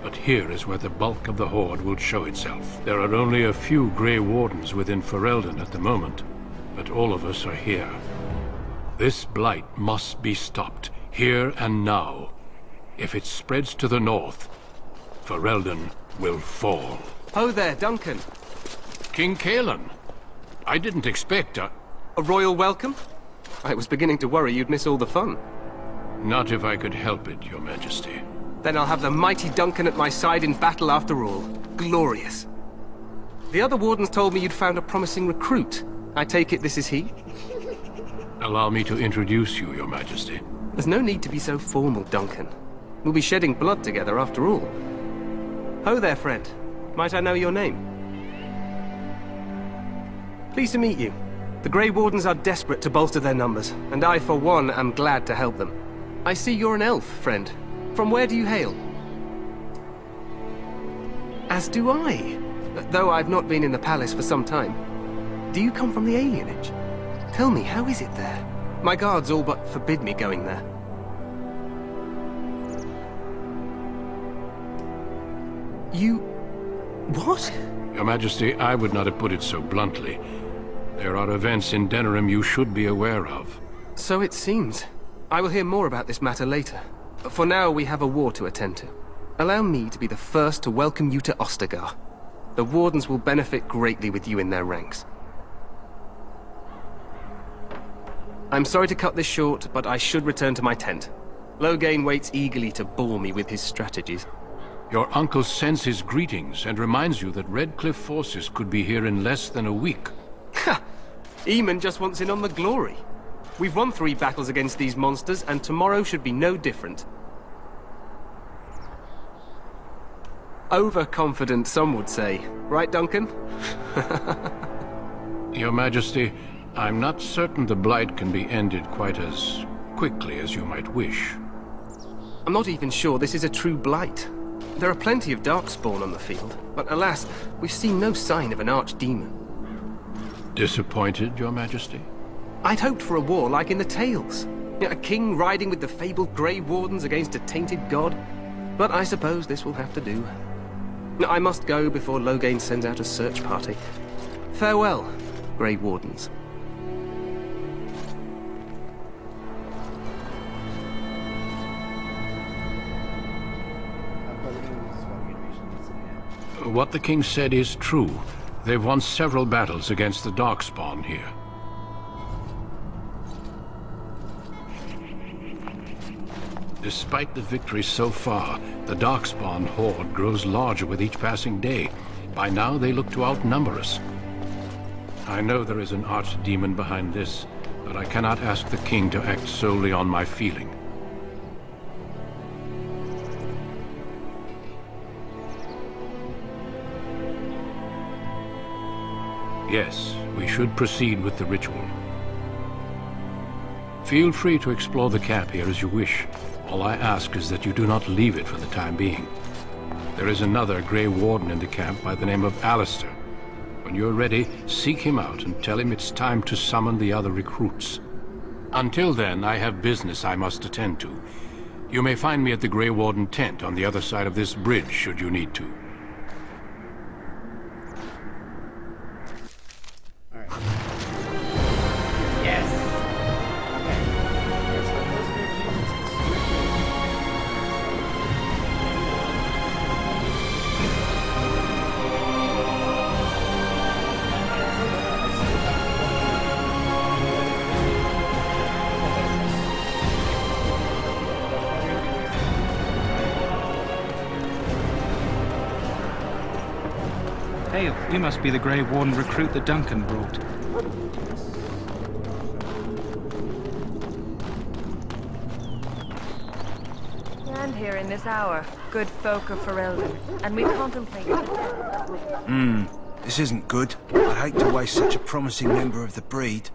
but here is where the bulk of the Horde will show itself. There are only a few Grey Wardens within Ferelden at the moment, but all of us are here. This blight must be stopped, here and now. If it spreads to the north, Ferelden will fall. Ho there, Duncan. King Cailan. I didn't expect a royal welcome? I was beginning to worry you'd miss all the fun. Not if I could help it, Your Majesty. Then I'll have the mighty Duncan at my side in battle after all. Glorious. The other wardens told me you'd found a promising recruit. I take it this is he? Allow me to introduce you, Your Majesty. There's no need to be so formal, Duncan. We'll be shedding blood together after all. Ho there, friend. Might I know your name? Pleased to meet you. The Grey Wardens are desperate to bolster their numbers, and I, for one, am glad to help them. I see you're an elf, friend. From where do you hail? As do I, though I've not been in the palace for some time. Do you come from the alienage? Tell me, how is it there? My guards all but forbid me going there. You... what? Your Majesty, I would not have put it so bluntly. There are events in Denerim you should be aware of. So it seems. I will hear more about this matter later. For now, we have a war to attend to. Allow me to be the first to welcome you to Ostagar. The Wardens will benefit greatly with you in their ranks. I'm sorry to cut this short, but I should return to my tent. Loghain waits eagerly to bore me with his strategies. Your uncle sends his greetings and reminds you that Redcliffe forces could be here in less than a week. Ha! Eamon just wants in on the glory. We've won 3 battles against these monsters, and tomorrow should be no different. Overconfident, some would say. Right, Duncan? Your Majesty, I'm not certain the Blight can be ended quite as quickly as you might wish. I'm not even sure this is a true Blight. There are plenty of Darkspawn on the field, but alas, we've seen no sign of an archdemon. Disappointed, Your Majesty? I'd hoped for a war like in the Tales. A king riding with the fabled Grey Wardens against a tainted god. But I suppose this will have to do. I must go before Loghain sends out a search party. Farewell, Grey Wardens. What the king said is true. They've won several battles against the Darkspawn here. Despite the victories so far, the Darkspawn horde grows larger with each passing day. By now, they look to outnumber us. I know there is an archdemon behind this, but I cannot ask the king to act solely on my feeling. Yes, we should proceed with the ritual. Feel free to explore the camp here as you wish. All I ask is that you do not leave it for the time being. There is another Grey Warden in the camp by the name of Alistair. When you're ready, seek him out and tell him it's time to summon the other recruits. Until then, I have business I must attend to. You may find me at the Grey Warden tent on the other side of this bridge, should you need to. Hey, you must be the Grey Warden recruit that Duncan brought. Stand here in this hour, good folk of Ferelden, and we contemplate... This isn't good. I'd hate to waste such a promising member of the breed.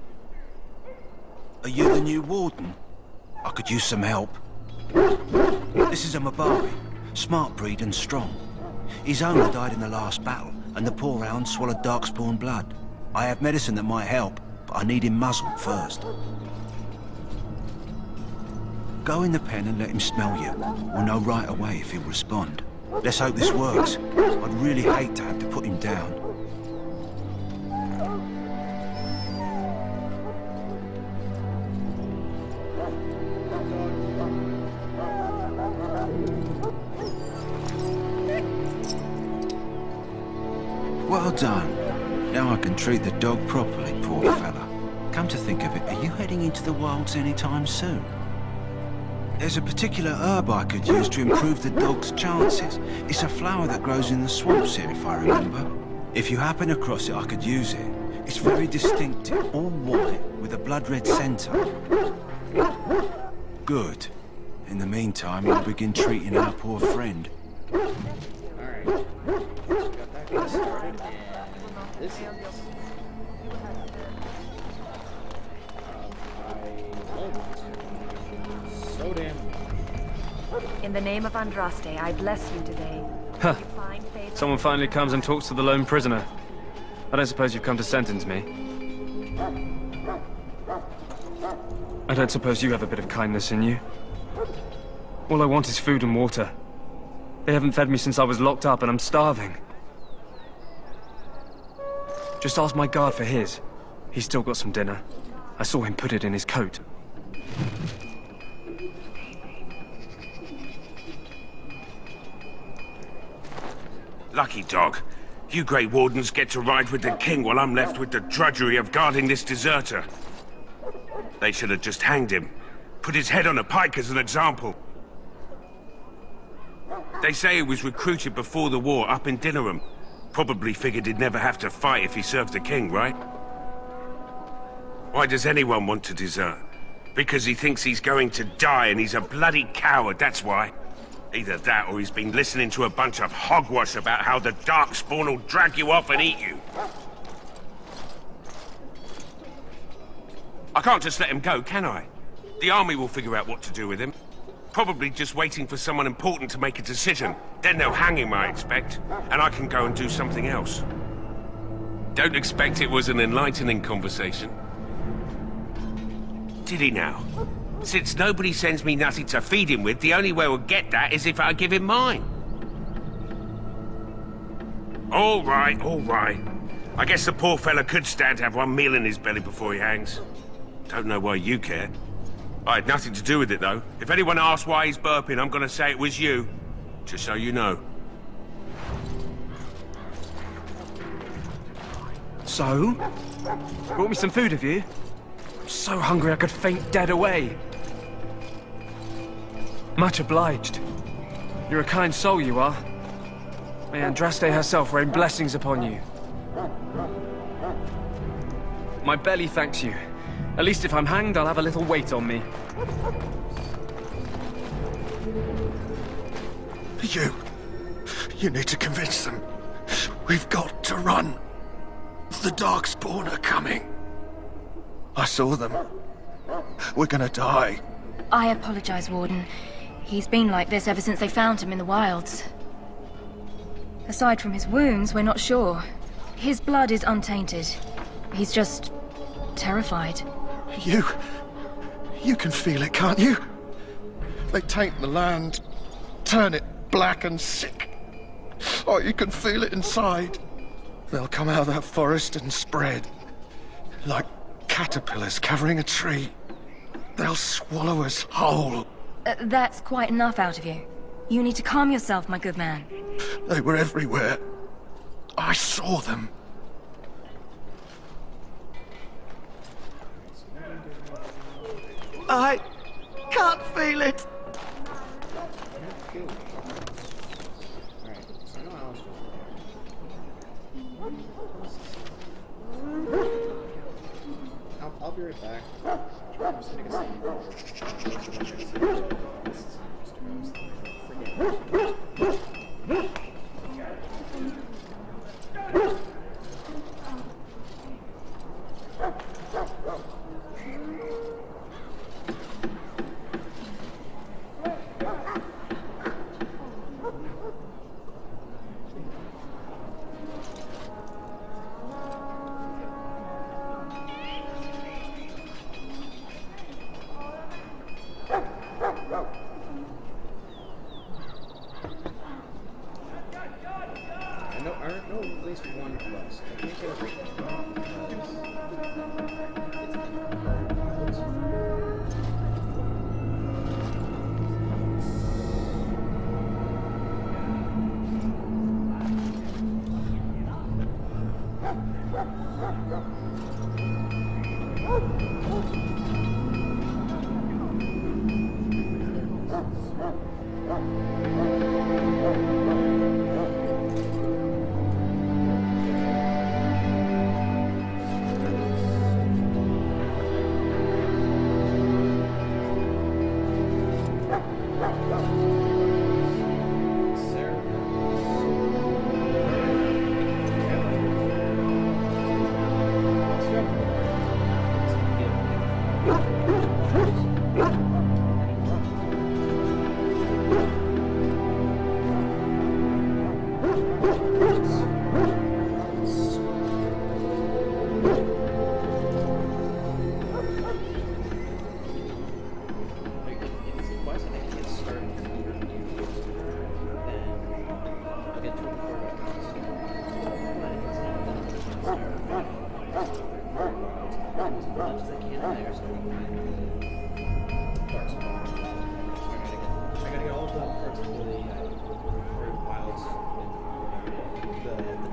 Are you the new Warden? I could use some help. This is a Mabari, smart breed and strong. His owner died in the last battle, and the poor hound swallowed Darkspawn blood. I have medicine that might help, but I need him muzzled first. Go in the pen and let him smell you. We'll know right away if he'll respond. Let's hope this works. I'd really hate to have to put him down. Well done. Now I can treat the dog properly, poor fella. Come to think of it, are you heading into the wilds anytime soon? There's a particular herb I could use to improve the dog's chances. It's a flower that grows in the swamps here, if I remember. If you happen across it, I could use it. It's very distinctive, all white, with a blood-red centre. Good. In the meantime, I'll begin treating our poor friend. Alright. So we got that guy started, and this is... In the name of Andraste, I bless you today. Huh. You find faith. Someone finally comes and talks to the lone prisoner. I don't suppose you've come to sentence me. I don't suppose you have a bit of kindness in you. All I want is food and water. They haven't fed me since I was locked up and I'm starving. Just ask my guard for his. He's still got some dinner. I saw him put it in his coat. Lucky dog. You Grey Wardens get to ride with the king while I'm left with the drudgery of guarding this deserter. They should have just hanged him. Put his head on a pike as an example. They say he was recruited before the war up in Dinnerham. Probably figured he'd never have to fight if he served the king, right? Why does anyone want to desert? Because he thinks he's going to die and he's a bloody coward, that's why. Either that or he's been listening to a bunch of hogwash about how the Darkspawn will drag you off and eat you. I can't just let him go, can I? The army will figure out what to do with him. Probably just waiting for someone important to make a decision. Then they'll hang him, I expect. And I can go and do something else. Don't expect it was an enlightening conversation. Did he now? Since nobody sends me nothing to feed him with, the only way we'll get that is if I give him mine. All right, all right. I guess the poor fella could stand to have one meal in his belly before he hangs. Don't know why you care. I had nothing to do with it, though. If anyone asks why he's burping, I'm gonna say it was you. Just so you know. So? Brought me some food, have you? I'm so hungry I could faint dead away. Much obliged. You're a kind soul, you are. May Andraste herself rain blessings upon you. My belly thanks you. At least if I'm hanged, I'll have a little weight on me. You need to convince them. We've got to run. The Darkspawn are coming. I saw them. We're gonna die. I apologize, Warden. He's been like this ever since they found him in the wilds. Aside from his wounds, we're not sure. His blood is untainted. He's just terrified. You can feel it, can't you? They taint the land, turn it black and sick. Oh, you can feel it inside. They'll come out of that forest and spread. Like caterpillars covering a tree. They'll swallow us whole. That's quite enough out of you. You need to calm yourself, my good man. They were everywhere. I saw them. I can't feel it. I'll be right back. I'm just gonna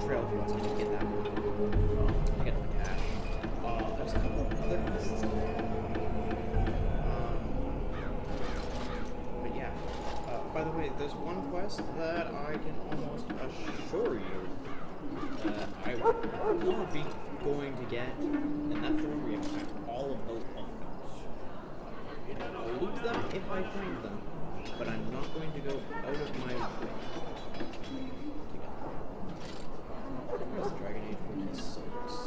trail quest. I didn't get that one. I got the cash. There's a couple of other quests. But yeah. By the way, there's one quest that I can almost assure you that I will be going to get, and that's the one where you have all of those buffaloes. I'll loot them if I find them, but I'm not going to go out of my way. Where's the Dragon Age which sucks?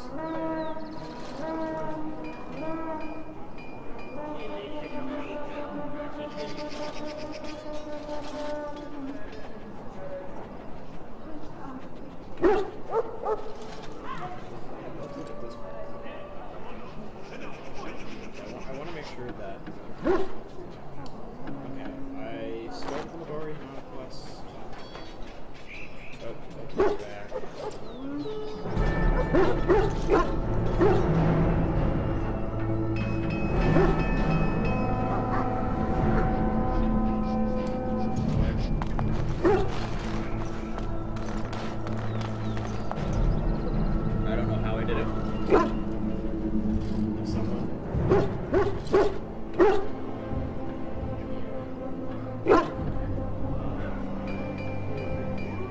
I want to make sure that. Okay, I start the Midori Hana quest. Oh, back. I don't know how I did it.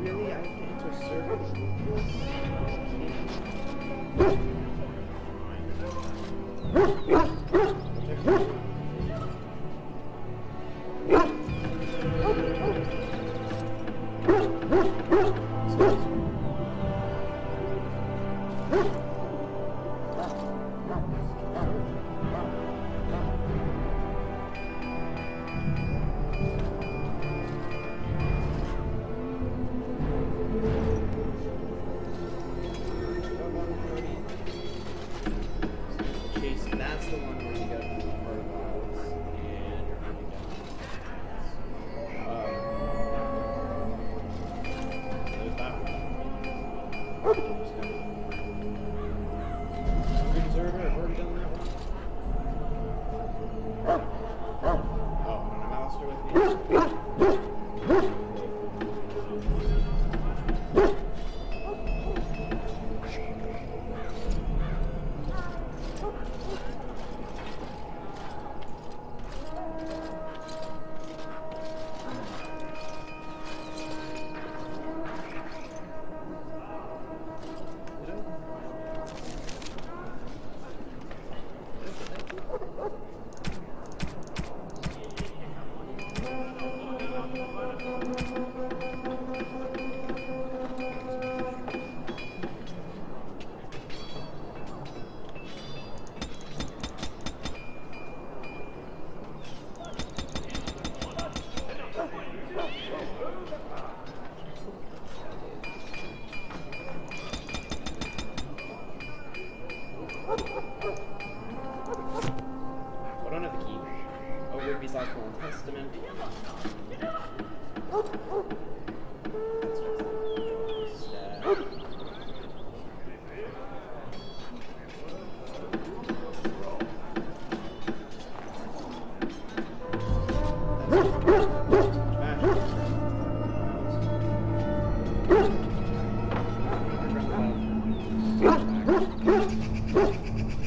Really? I have to enter server? That's the one where you go to the part of wilds and you're hunting down. There's that one. Green Zerber, I've already done that one. Oh, and I'm Alistair with me. I don't have the key. Oh, weird besides Old Testament. That's just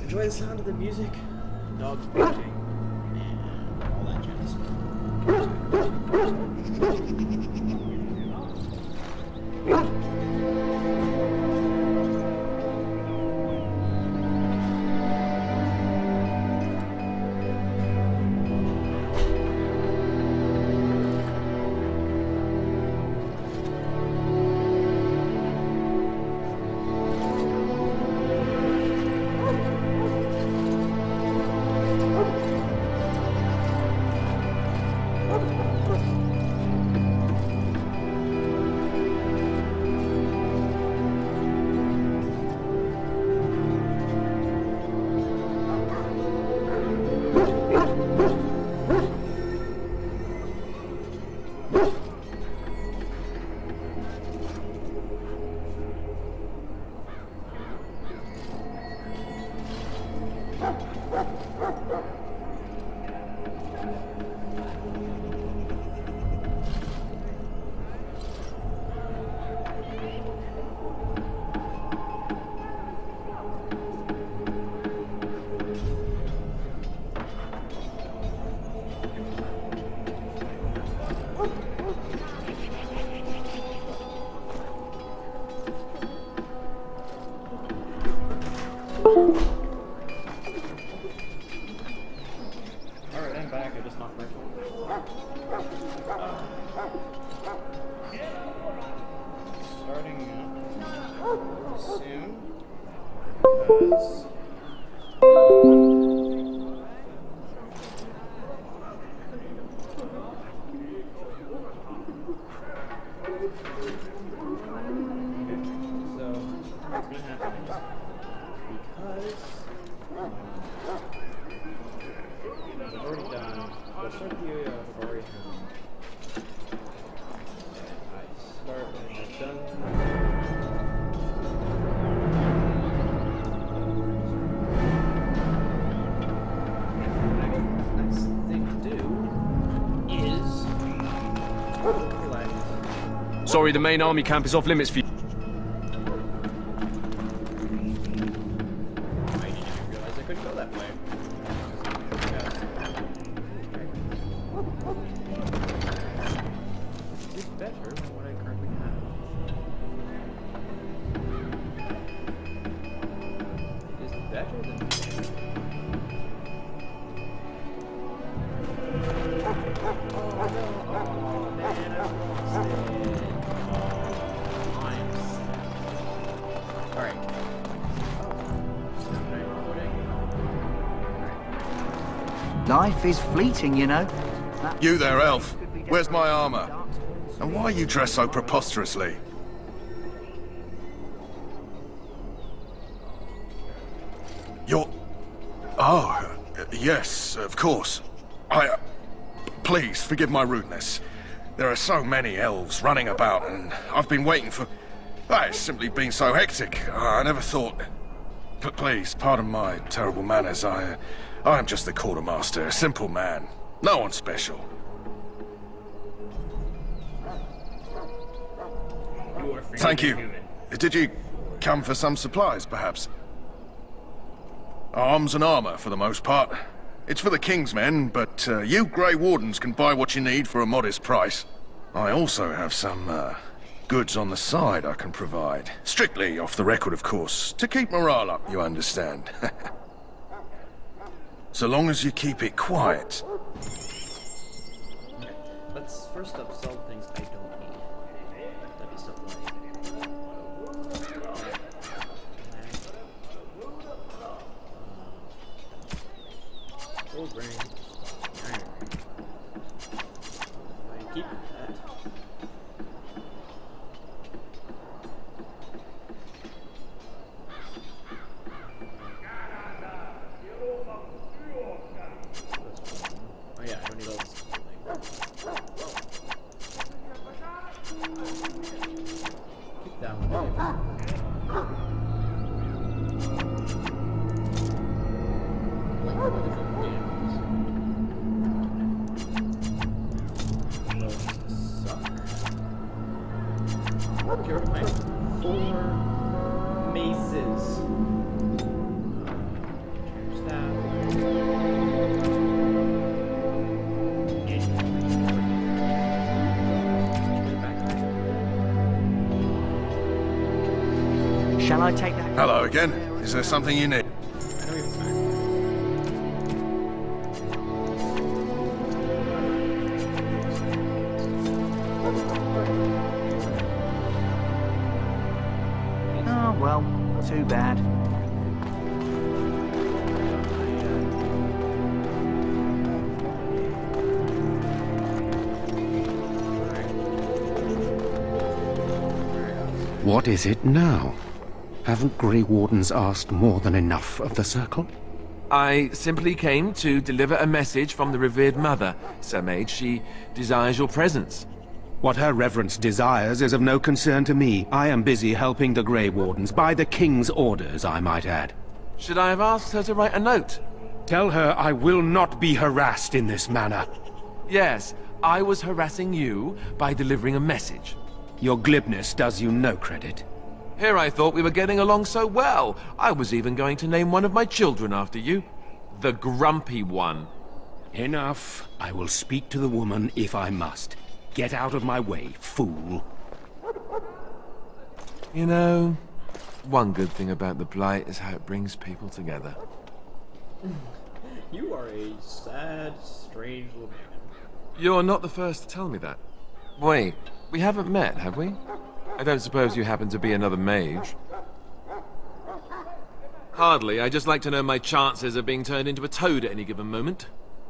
enjoy the sound of the music, dogs barking, and all that jazz. knocked my phone. Starting soon because I've already done. I'll start the I've already done. I start when I've done. Next thing to do is relax. Sorry, the main army camp is off limits for you. Life is fleeting, you know. You there, elf. Where's my armor? And why are you dressed so preposterously? You're... Oh, yes, of course. Please, forgive my rudeness. There are so many elves running about, and I've been waiting for... It's simply been so hectic. I never thought... But please, pardon my terrible manners. I am just the quartermaster, a simple man. No one special. Thank you. Did you come for some supplies, perhaps? Arms and armor, for the most part. It's for the King's men, but you Grey Wardens can buy what you need for a modest price. I also have some goods on the side I can provide. Strictly off the record, of course, to keep morale up, you understand. So long as you keep it quiet. Okay. Let's first up sell things I don't need. That'd be stuff like... Gold ring. Iron ring. I keep that. Oh yeah, I don't need all this thing. Keep that one. Get rid of my 4 maces. Staff. Shall I take that? Hello again. Is there something you need? Oh, well, too bad. What is it now? Haven't Grey Wardens asked more than enough of the Circle? I simply came to deliver a message from the revered mother, Sir Mage. She desires your presence. What her reverence desires is of no concern to me. I am busy helping the Grey Wardens, by the King's orders, I might add. Should I have asked her to write a note? Tell her I will not be harassed in this manner. Yes, I was harassing you by delivering a message. Your glibness does you no credit. Here I thought we were getting along so well. I was even going to name one of my children after you. The Grumpy One. Enough. I will speak to the woman if I must. Get out of my way, fool. You know, one good thing about the Blight is how it brings people together. You are a sad, strange little man. You're not the first to tell me that. Wait, we haven't met, have we? I don't suppose you happen to be another mage? Hardly. I just like to know my chances of being turned into a toad at any given moment.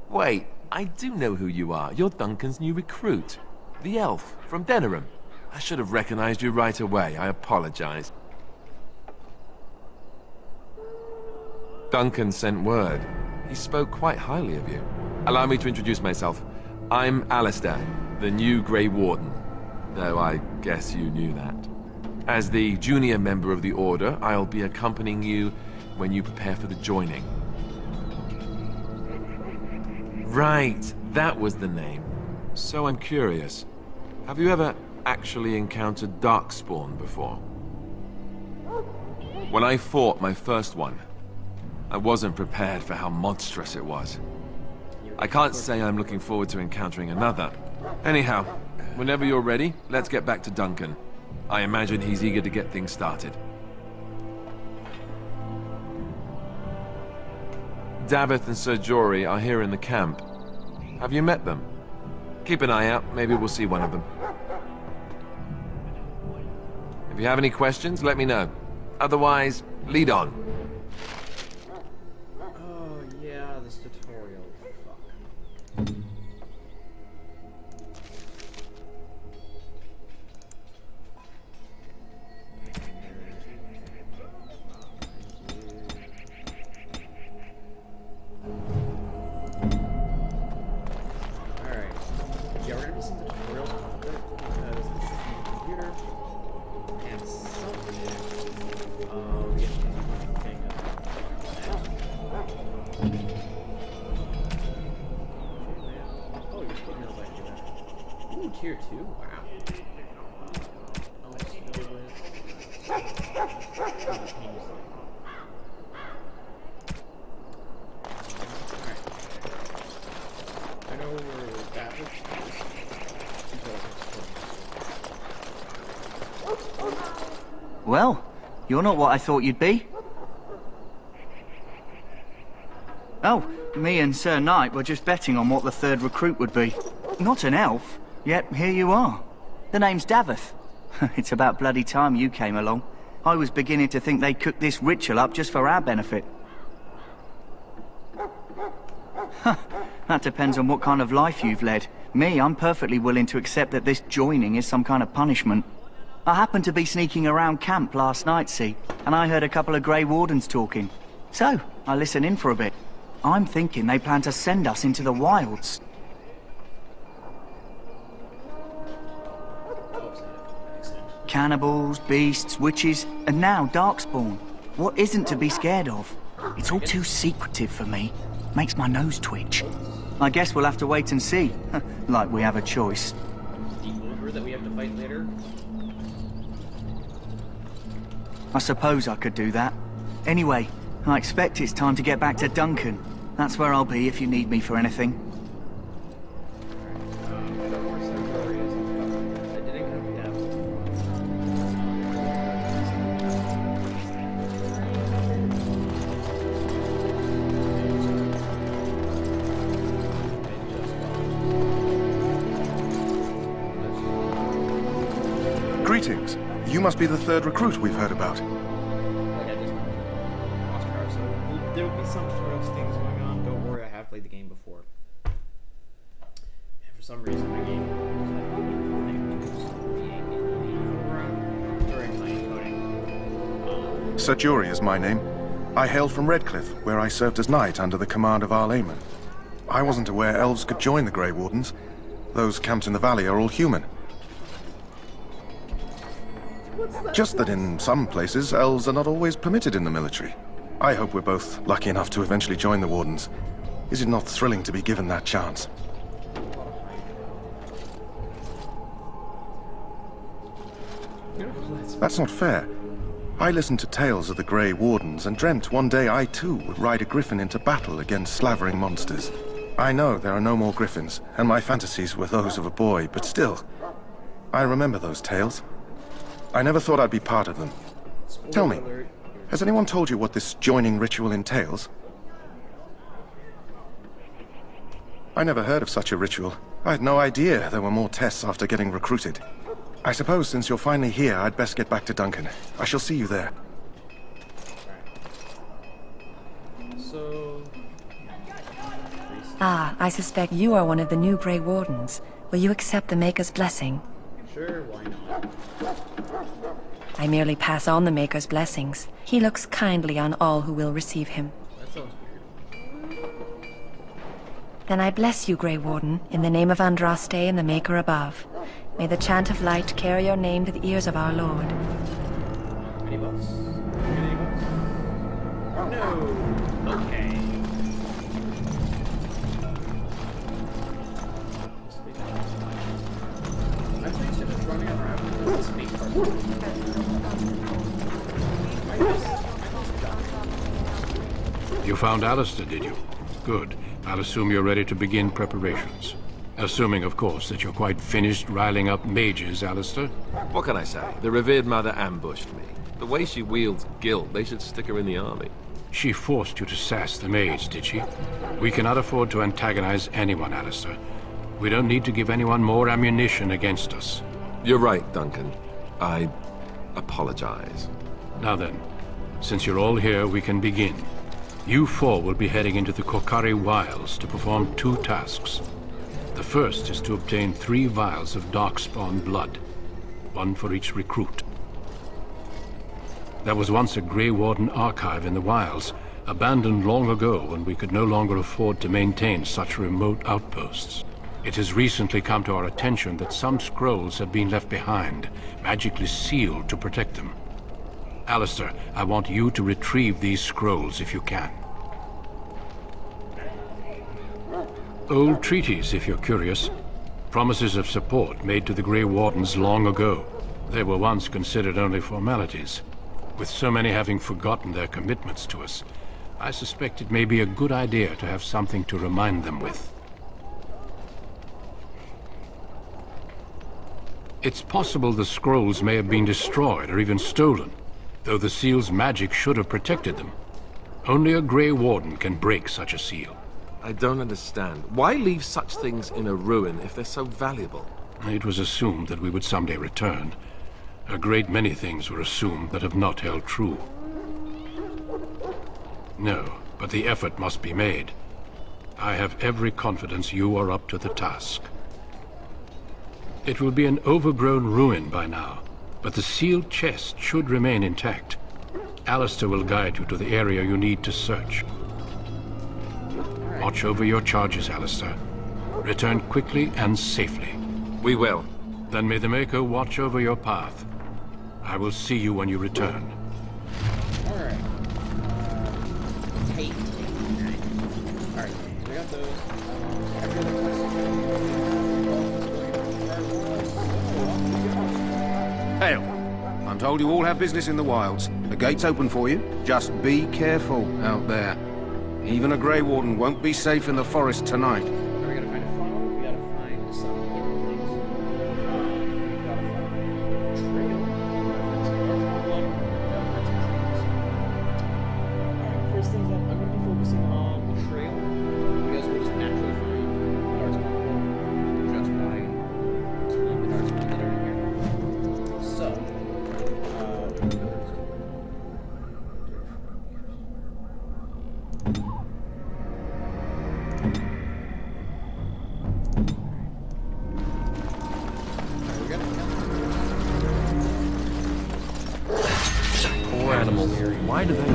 Wait, I do know who you are. You're Duncan's new recruit. The elf from Denerim. I should have recognized you right away. I apologize. Duncan sent word. He spoke quite highly of you. Allow me to introduce myself. I'm Alistair, the new Grey Warden. Though I guess you knew that. As the junior member of the Order, I'll be accompanying you when you prepare for the joining. Right, that was the name. So I'm curious. Have you ever actually encountered Darkspawn before? When I fought my first one, I wasn't prepared for how monstrous it was. I can't say I'm looking forward to encountering another. Anyhow, whenever you're ready, let's get back to Duncan. I imagine he's eager to get things started. Davith and Sir Jory are here in the camp. Have you met them? Keep an eye out, maybe we'll see one of them. If you have any questions, let me know. Otherwise, lead on. Oh, yeah, this tutorial. Fuck. Alright. Yeah, we're gonna be seeing the tutorials off of it because this is the computer. And something we have to do thing oh, you're putting those like that. Ooh, tier 2? Wow. Oh, it's still with... I know where that was. Well, you're not what I thought you'd be. Oh, me and Sir Knight were just betting on what the third recruit would be. Not an elf, yet here you are. The name's Davith. It's about bloody time you came along. I was beginning to think they cooked this ritual up just for our benefit. That depends on what kind of life you've led. Me, I'm perfectly willing to accept that this joining is some kind of punishment. I happened to be sneaking around camp last night, see, and I heard a couple of Grey Wardens talking. So, I listened in for a bit. I'm thinking they plan to send us into the wilds. Cannibals, beasts, witches, and now Darkspawn. What isn't to be scared of? It's all too secretive for me. Makes my nose twitch. I guess we'll have to wait and see. Like we have a choice. The ogre that we have to fight later? I suppose I could do that. Anyway, I expect it's time to get back to Duncan. That's where I'll be if you need me for anything. Greetings. You must be the third recruit we've heard about. There will be some tutorial things going on. Don't worry, I have played the game before. And for some reason, my game during my encoding. Sir Jory is my name. I hail from Redcliffe, where I served as knight under the command of Arl Eamon. I wasn't aware elves could join the Grey Wardens. Those camped in the valley are all human. Just that in some places, elves are not always permitted in the military. I hope we're both lucky enough to eventually join the Wardens. Is it not thrilling to be given that chance? That's not fair. I listened to tales of the Grey Wardens and dreamt one day I too would ride a griffin into battle against slavering monsters. I know there are no more griffins, and my fantasies were those of a boy, but still, I remember those tales. I never thought I'd be part of them. Tell me, has anyone told you what this joining ritual entails? I never heard of such a ritual. I had no idea there were more tests after getting recruited. I suppose since you're finally here, I'd best get back to Duncan. I shall see you there. So... Ah, I suspect you are one of the new Grey Wardens. Will you accept the Maker's blessing? Sure, why not? I merely pass on the Maker's blessings. He looks kindly on all who will receive him. That sounds weird. Then I bless you, Grey Warden, in the name of Andraste and the Maker above. May the chant of light carry your name to the ears of our Lord. Any buffs? Any buffs? No! Okay. I'm thinking of running around with this big part. You found Alistair, did you? Good. I'll assume you're ready to begin preparations. Assuming, of course, that you're quite finished riling up mages, Alistair. What can I say? The revered mother ambushed me. The way she wields guilt, they should stick her in the army. She forced you to sass the maids, did she? We cannot afford to antagonize anyone, Alistair. We don't need to give anyone more ammunition against us. You're right, Duncan. I apologize. Now then, since you're all here, we can begin. You four will be heading into the Korcari Wilds to perform 2 tasks. The first is to obtain 3 vials of Darkspawn blood, 1 for each recruit. There was once a Grey Warden archive in the wilds, abandoned long ago when we could no longer afford to maintain such remote outposts. It has recently come to our attention that some scrolls have been left behind, magically sealed to protect them. Alistair, I want you to retrieve these scrolls if you can. Old treaties, if you're curious. Promises of support made to the Grey Wardens long ago. They were once considered only formalities. With so many having forgotten their commitments to us, I suspect it may be a good idea to have something to remind them with. It's possible the scrolls may have been destroyed or even stolen, though the seal's magic should have protected them. Only a Grey Warden can break such a seal. I don't understand. Why leave such things in a ruin if they're so valuable? It was assumed that we would someday return. A great many things were assumed that have not held true. No, but the effort must be made. I have every confidence you are up to the task. It will be an overgrown ruin by now, but the sealed chest should remain intact. Alistair will guide you to the area you need to search. Watch over your charges, Alistair. Return quickly and safely. We will. Then may the Maker watch over your path. I will see you when you return. Alright. Take. Alright, we got those. Every other question. Hail. I'm told you all have business in the wilds. The gate's open for you. Just be careful out there. Even a Grey Warden won't be safe in the forest tonight. We gotta find a funnel, we gotta find some hidden things. We gotta find a trail. Alright, first things up, I'm gonna be focusing on the trail. You guys will just naturally find Darkspawn just by killing the Darkspawn that are in here. So, Poor animals. Why do they...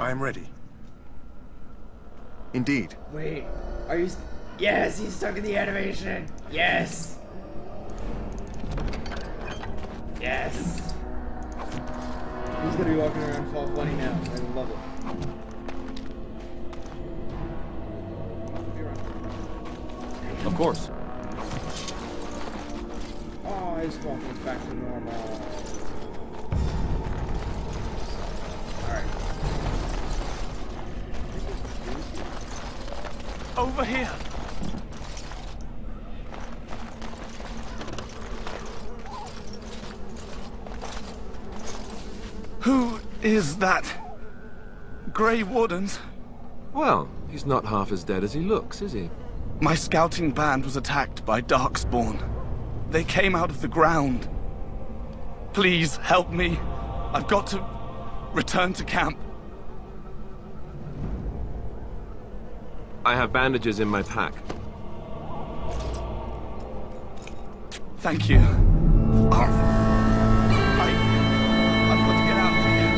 I'm ready. Indeed. wait, are you... Yes, he's stuck in the animation! Yes! Yes! He's gonna be walking around Fall Funny now. I love it. Of course. Oh, he's walking back to normal. Alright. Over here. Who is that? Grey Wardens? Well, he's not half as dead as he looks, is he? My scouting band was attacked by Darkspawn. They came out of the ground. Please help me. I've got to return to camp. I have bandages in my pack. Thank you. I've got to get out of here.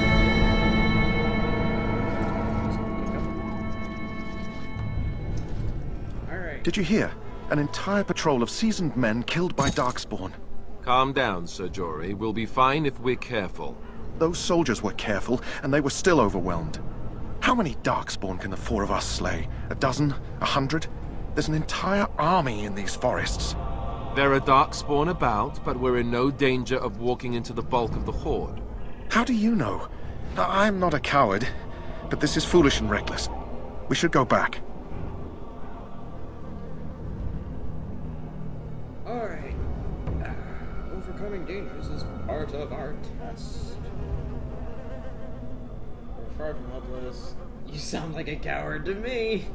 Did you hear? An entire patrol of seasoned men killed by Darkspawn. Calm down, Sir Jory. We'll be fine if we're careful. Those soldiers were careful, and they were still overwhelmed. How many Darkspawn can the four of us slay? A dozen? 100? There's an entire army in these forests. There are Darkspawn about, but we're in no danger of walking into the bulk of the Horde. How do you know? I'm not a coward, but this is foolish and reckless. We should go back. Alright. Overcoming dangers is part of our test. We're far from helpless. You sound like a coward to me.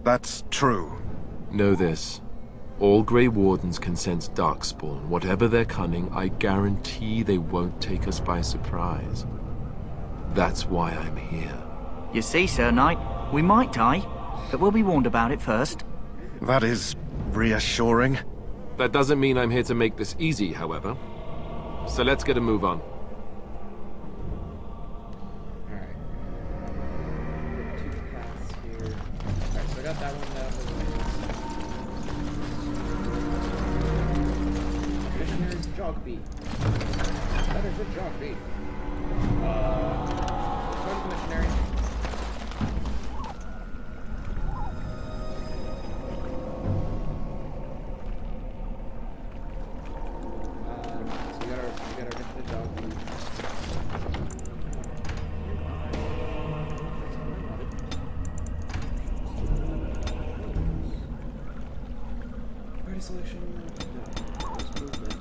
That's true. Know this. All Grey Wardens can sense Darkspawn. Whatever their cunning, I guarantee they won't take us by surprise. That's why I'm here. You see, Sir Knight, we might die, but we'll be warned about it first. That is reassuring. That doesn't mean I'm here to make this easy, however. So let's get a move on. Alright. Two paths here. Alright, so I got that one down. Missionary's Jogbeat. That is a Jogbeat. Let's go to the missionary. Selection. No. Movement.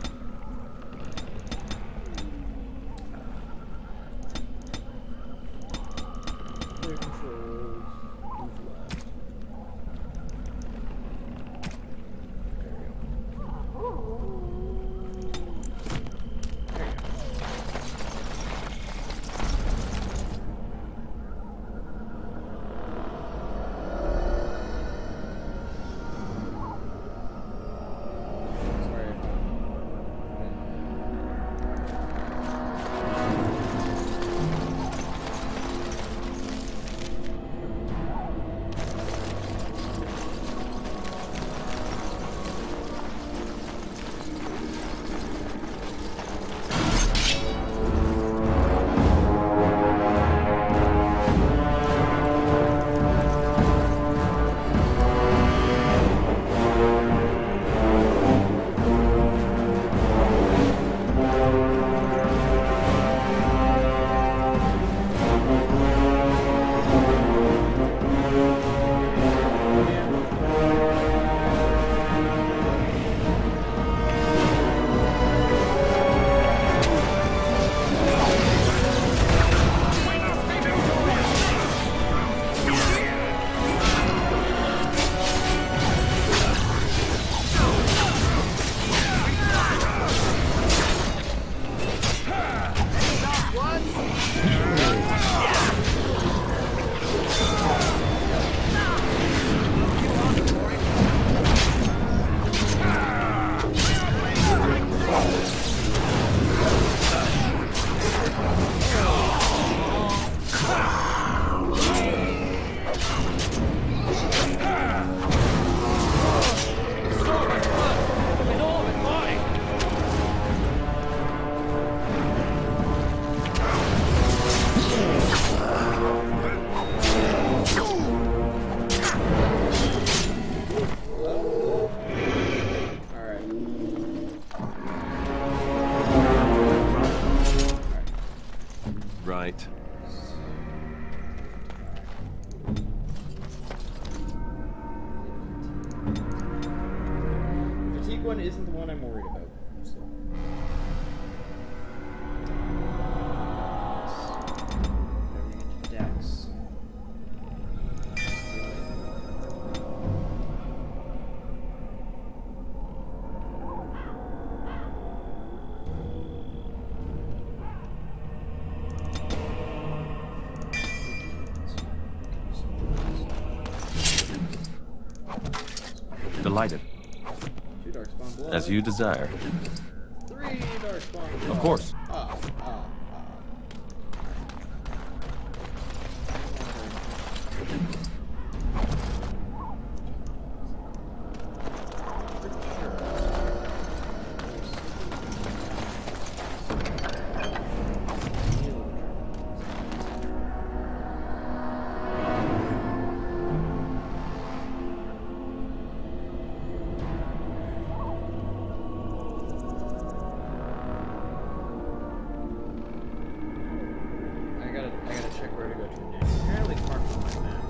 Right. Fatigue one isn't the one I'm worried about. So. Whenever you get to Dex. Delighted. 2 Darkspawn blood. As you desire. 3 Darkspawn blood. Of course. I gotta check where to go to next. Apparently it's marked on my map.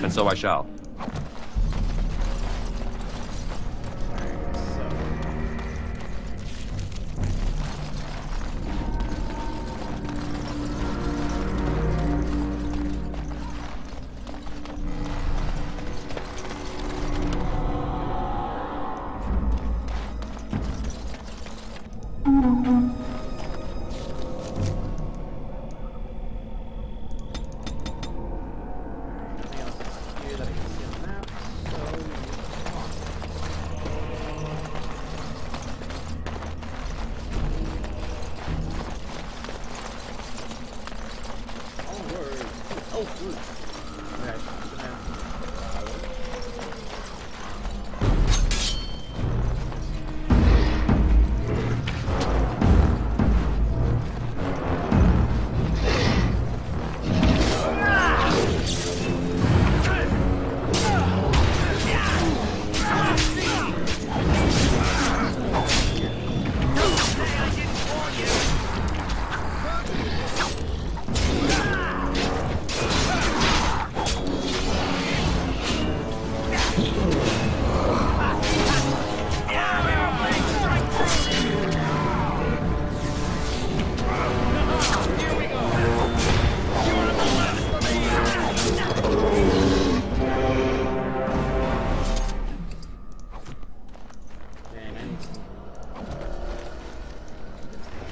And so I shall.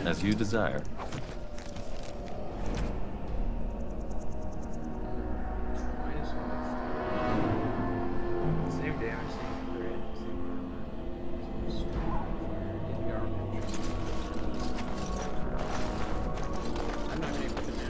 As you desire. Same damage, same crit, same I'm not gonna equip it now.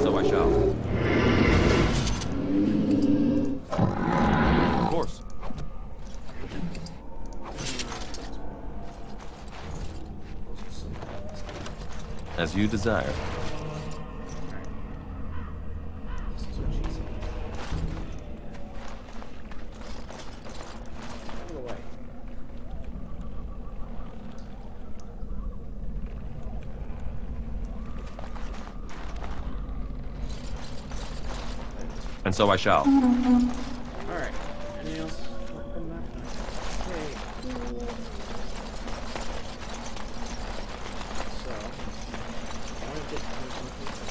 So I shall. Of course. As you desire. And so I shall. Alright. Anything else from that? Okay, cool. So, I want to get to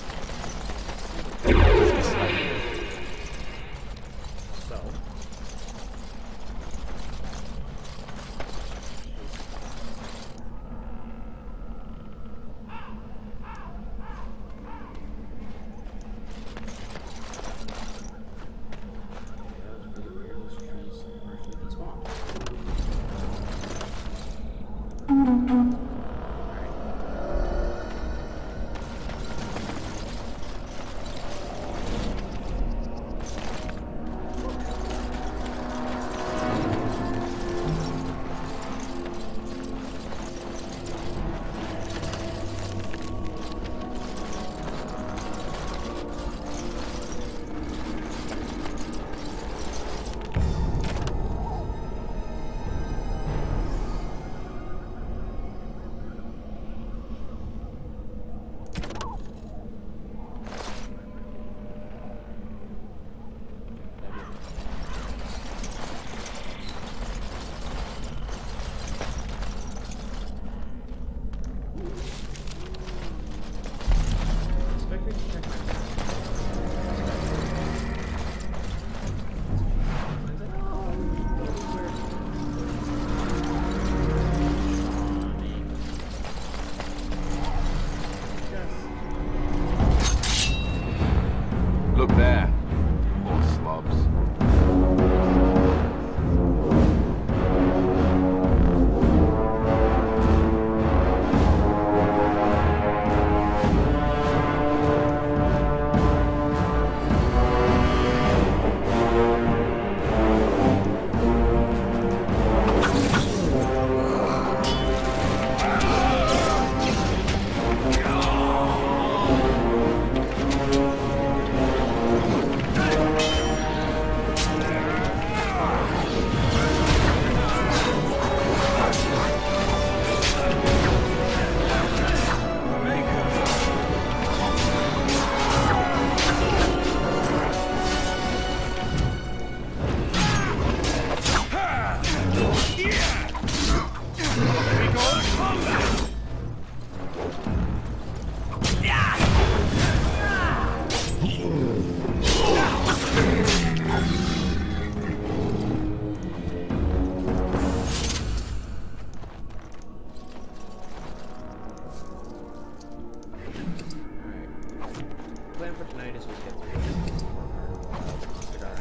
plan for tonight is just get through this monster guy.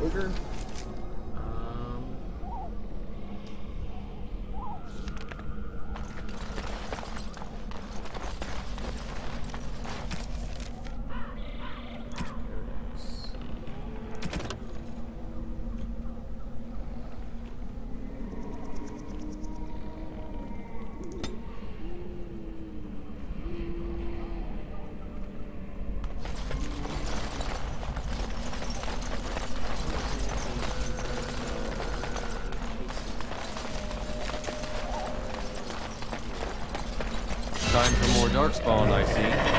Ogre. Time for more Darkspawn, I see.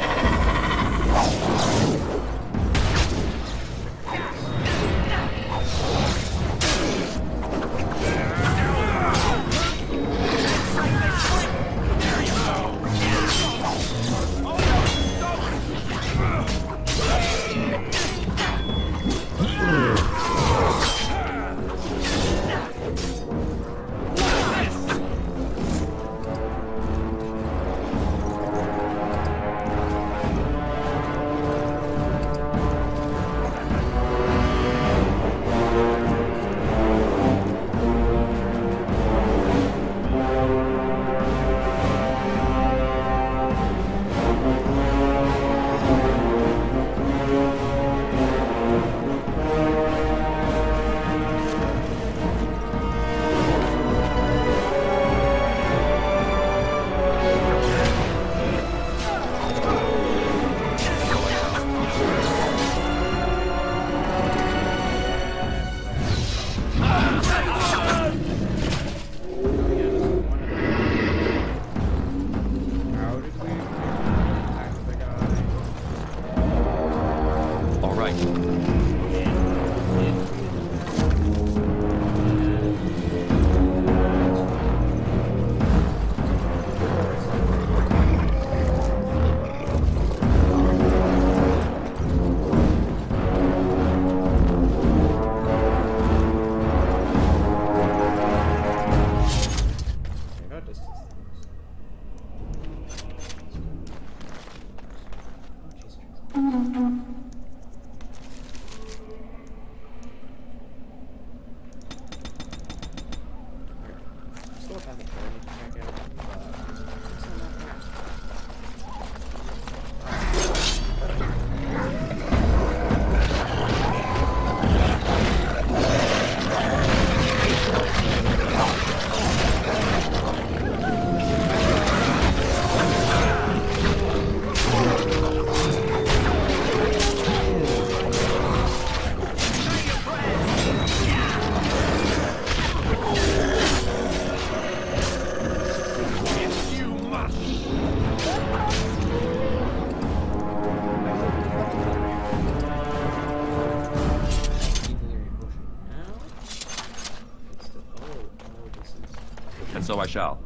So I shall.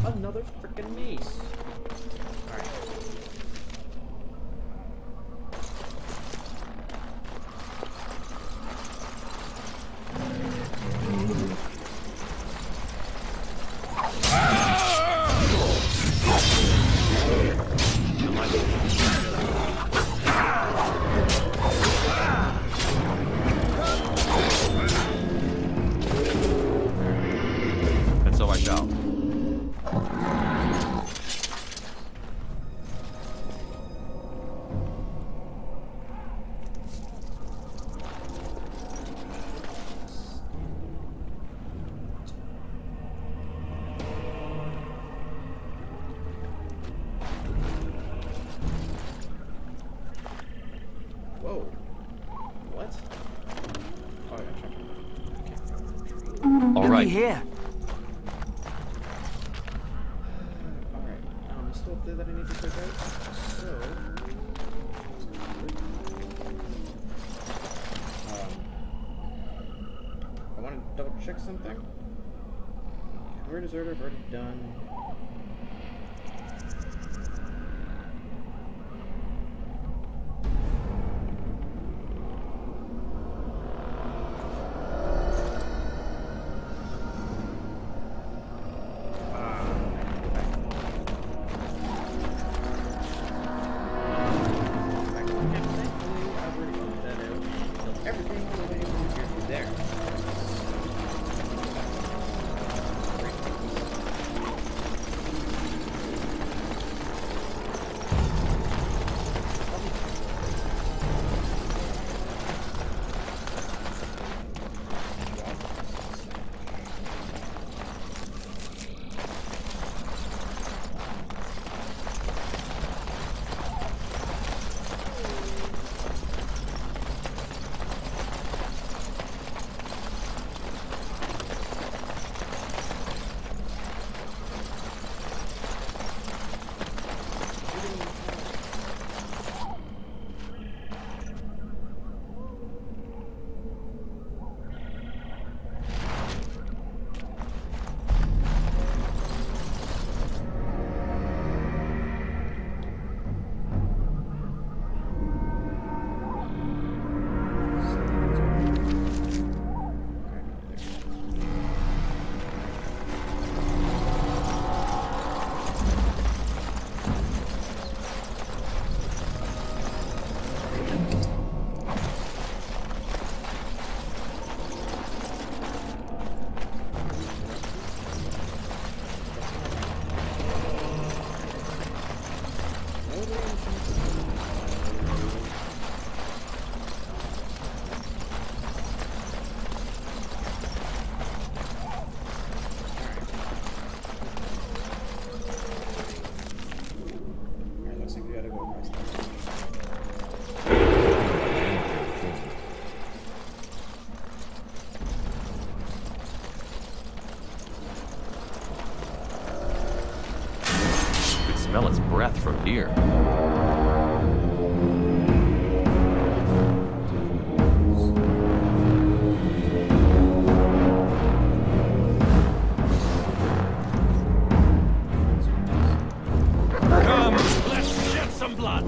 Another freaking mace. Alright. Whoa. What? Oh, yeah, All right. Here. Alright. Still up there that I need to check out. So. I want to double check something. We're deserter, I've already done. smell its breath from here. Come, let's shed some blood.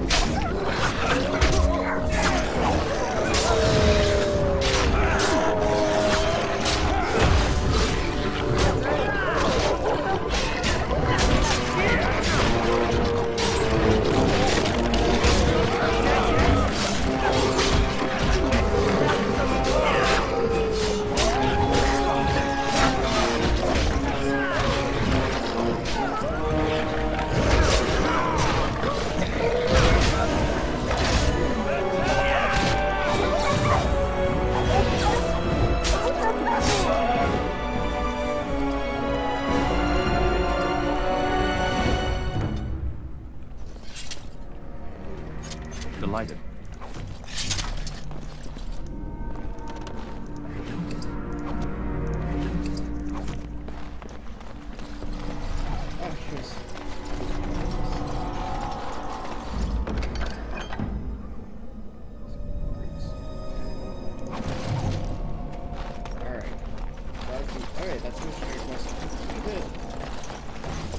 Delighted. Alright, that's missionary quest. Pretty good.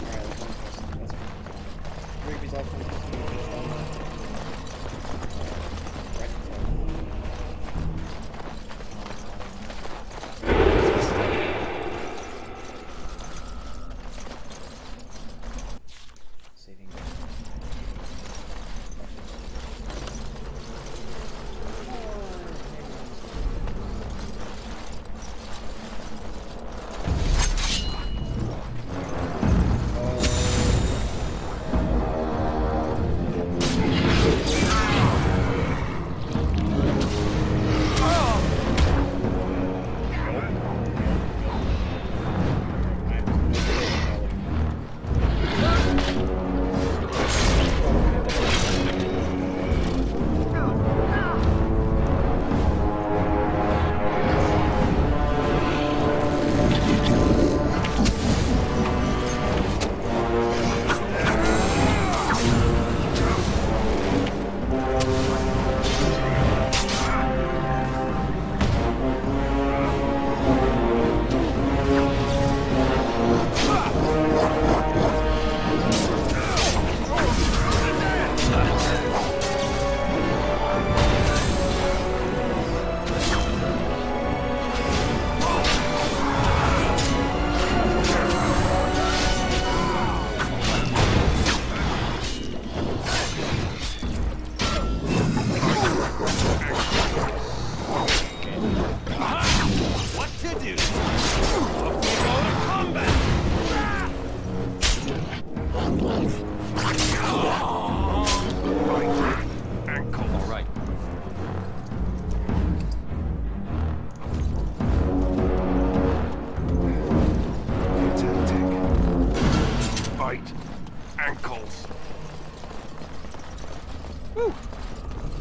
Alright, that's one quest. That's good. Great result from this. Saving.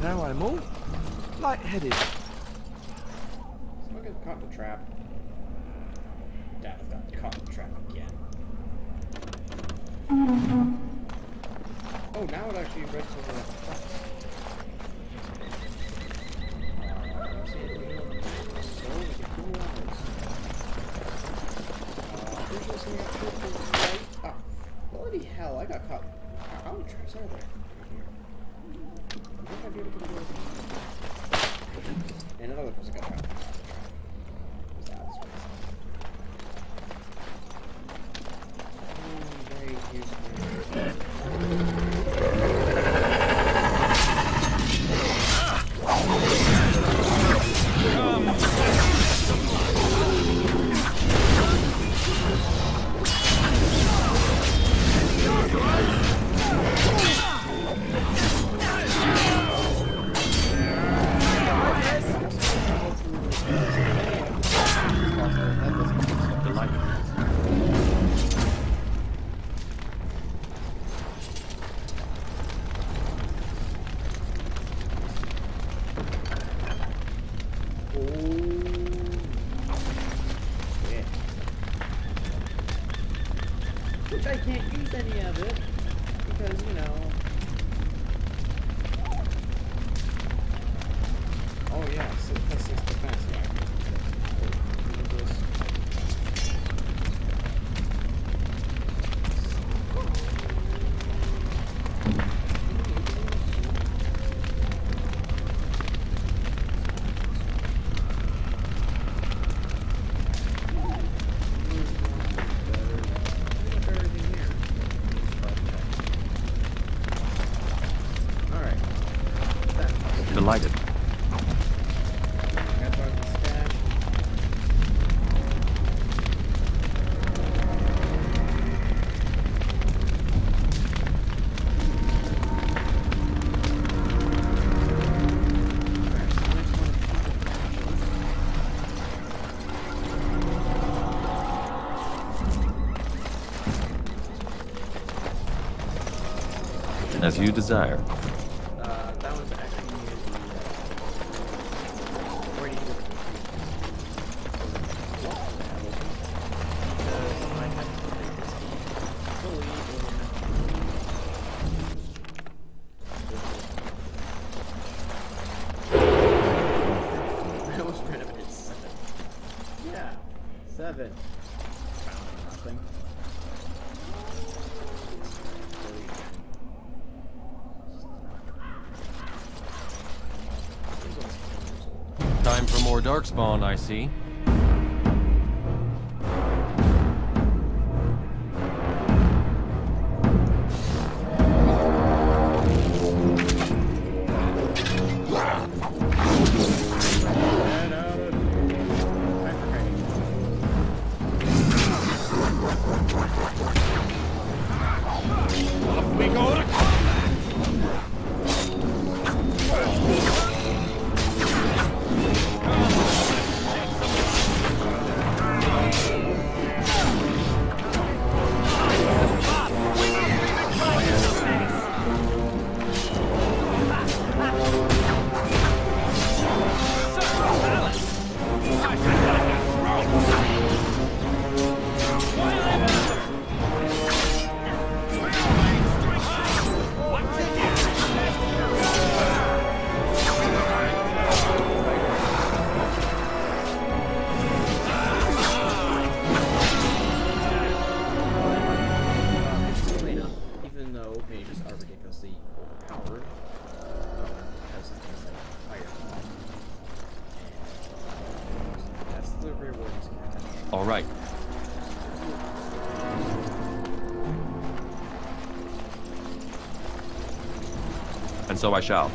Now I'm all lightheaded. Someone get caught in the trap. Dad got caught in the trap again. Oh, now it actually read some of the text. Bloody hell, I got caught. How many traps are there? I be able to do it. And another person got trapped. What's that? Very useful. Which I can't use any of it because, you know... Oh yeah, so plus 6 defense, yeah. Delighted. As you desire. That was actually near the, where do you go? Because I had to play this game fully I almost ran up and hit 7. Yeah, 7. Found nothing. Time for more Darkspawn, I see. We go to even though mages are ridiculously overpowered, because of things like fire. And that's the rewards. All right. And so I shall.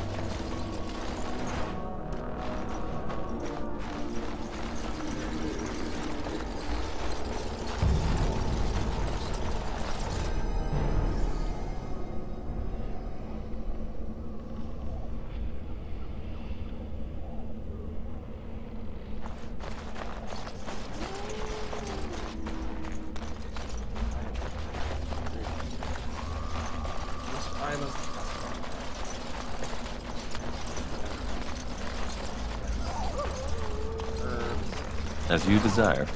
As you desire.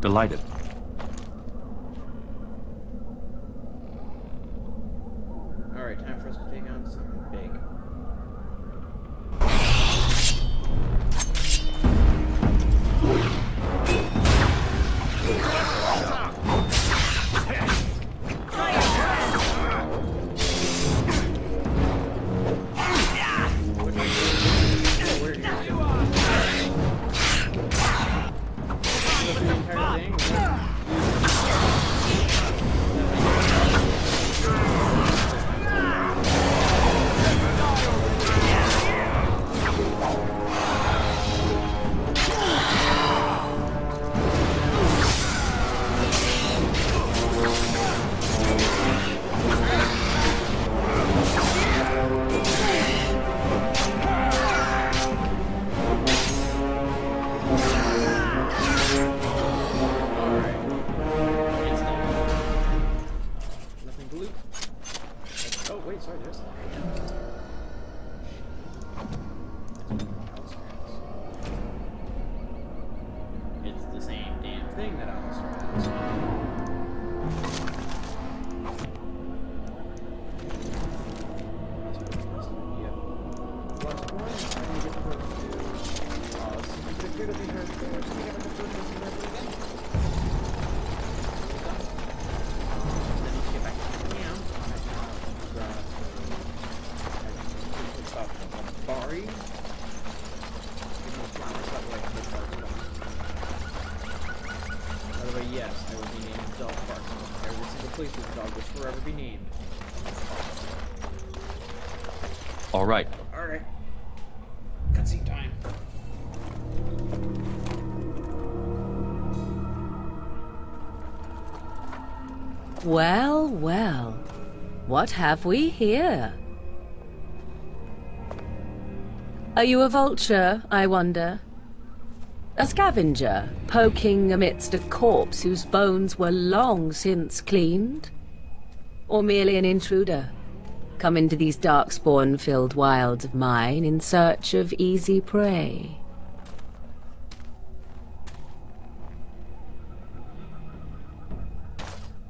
Delighted. Alright, time for us to take on something big. Where are you? thing that Alistair has. All right. All right. Cutscene time. Well, well. What have we here? Are you a vulture, I wonder? A scavenger, poking amidst a corpse whose bones were long since cleaned? Or merely an intruder, come into these darkspawn-filled wilds of mine in search of easy prey?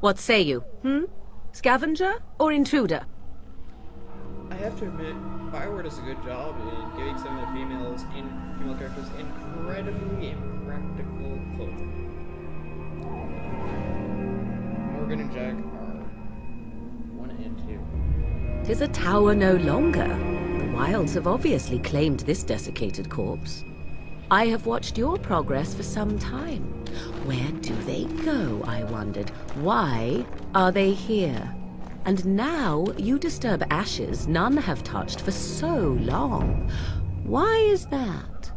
What say you, Scavenger or intruder? I have to admit, Bioware does a good job in giving some of the female characters incredibly impractical clothing. Morgan and Jack are 1 and 2. 'Tis a tower no longer. The wilds have obviously claimed this desiccated corpse. I have watched your progress for some time. Where do they go, I wondered? Why are they here? And now you disturb ashes none have touched for so long. Why is that?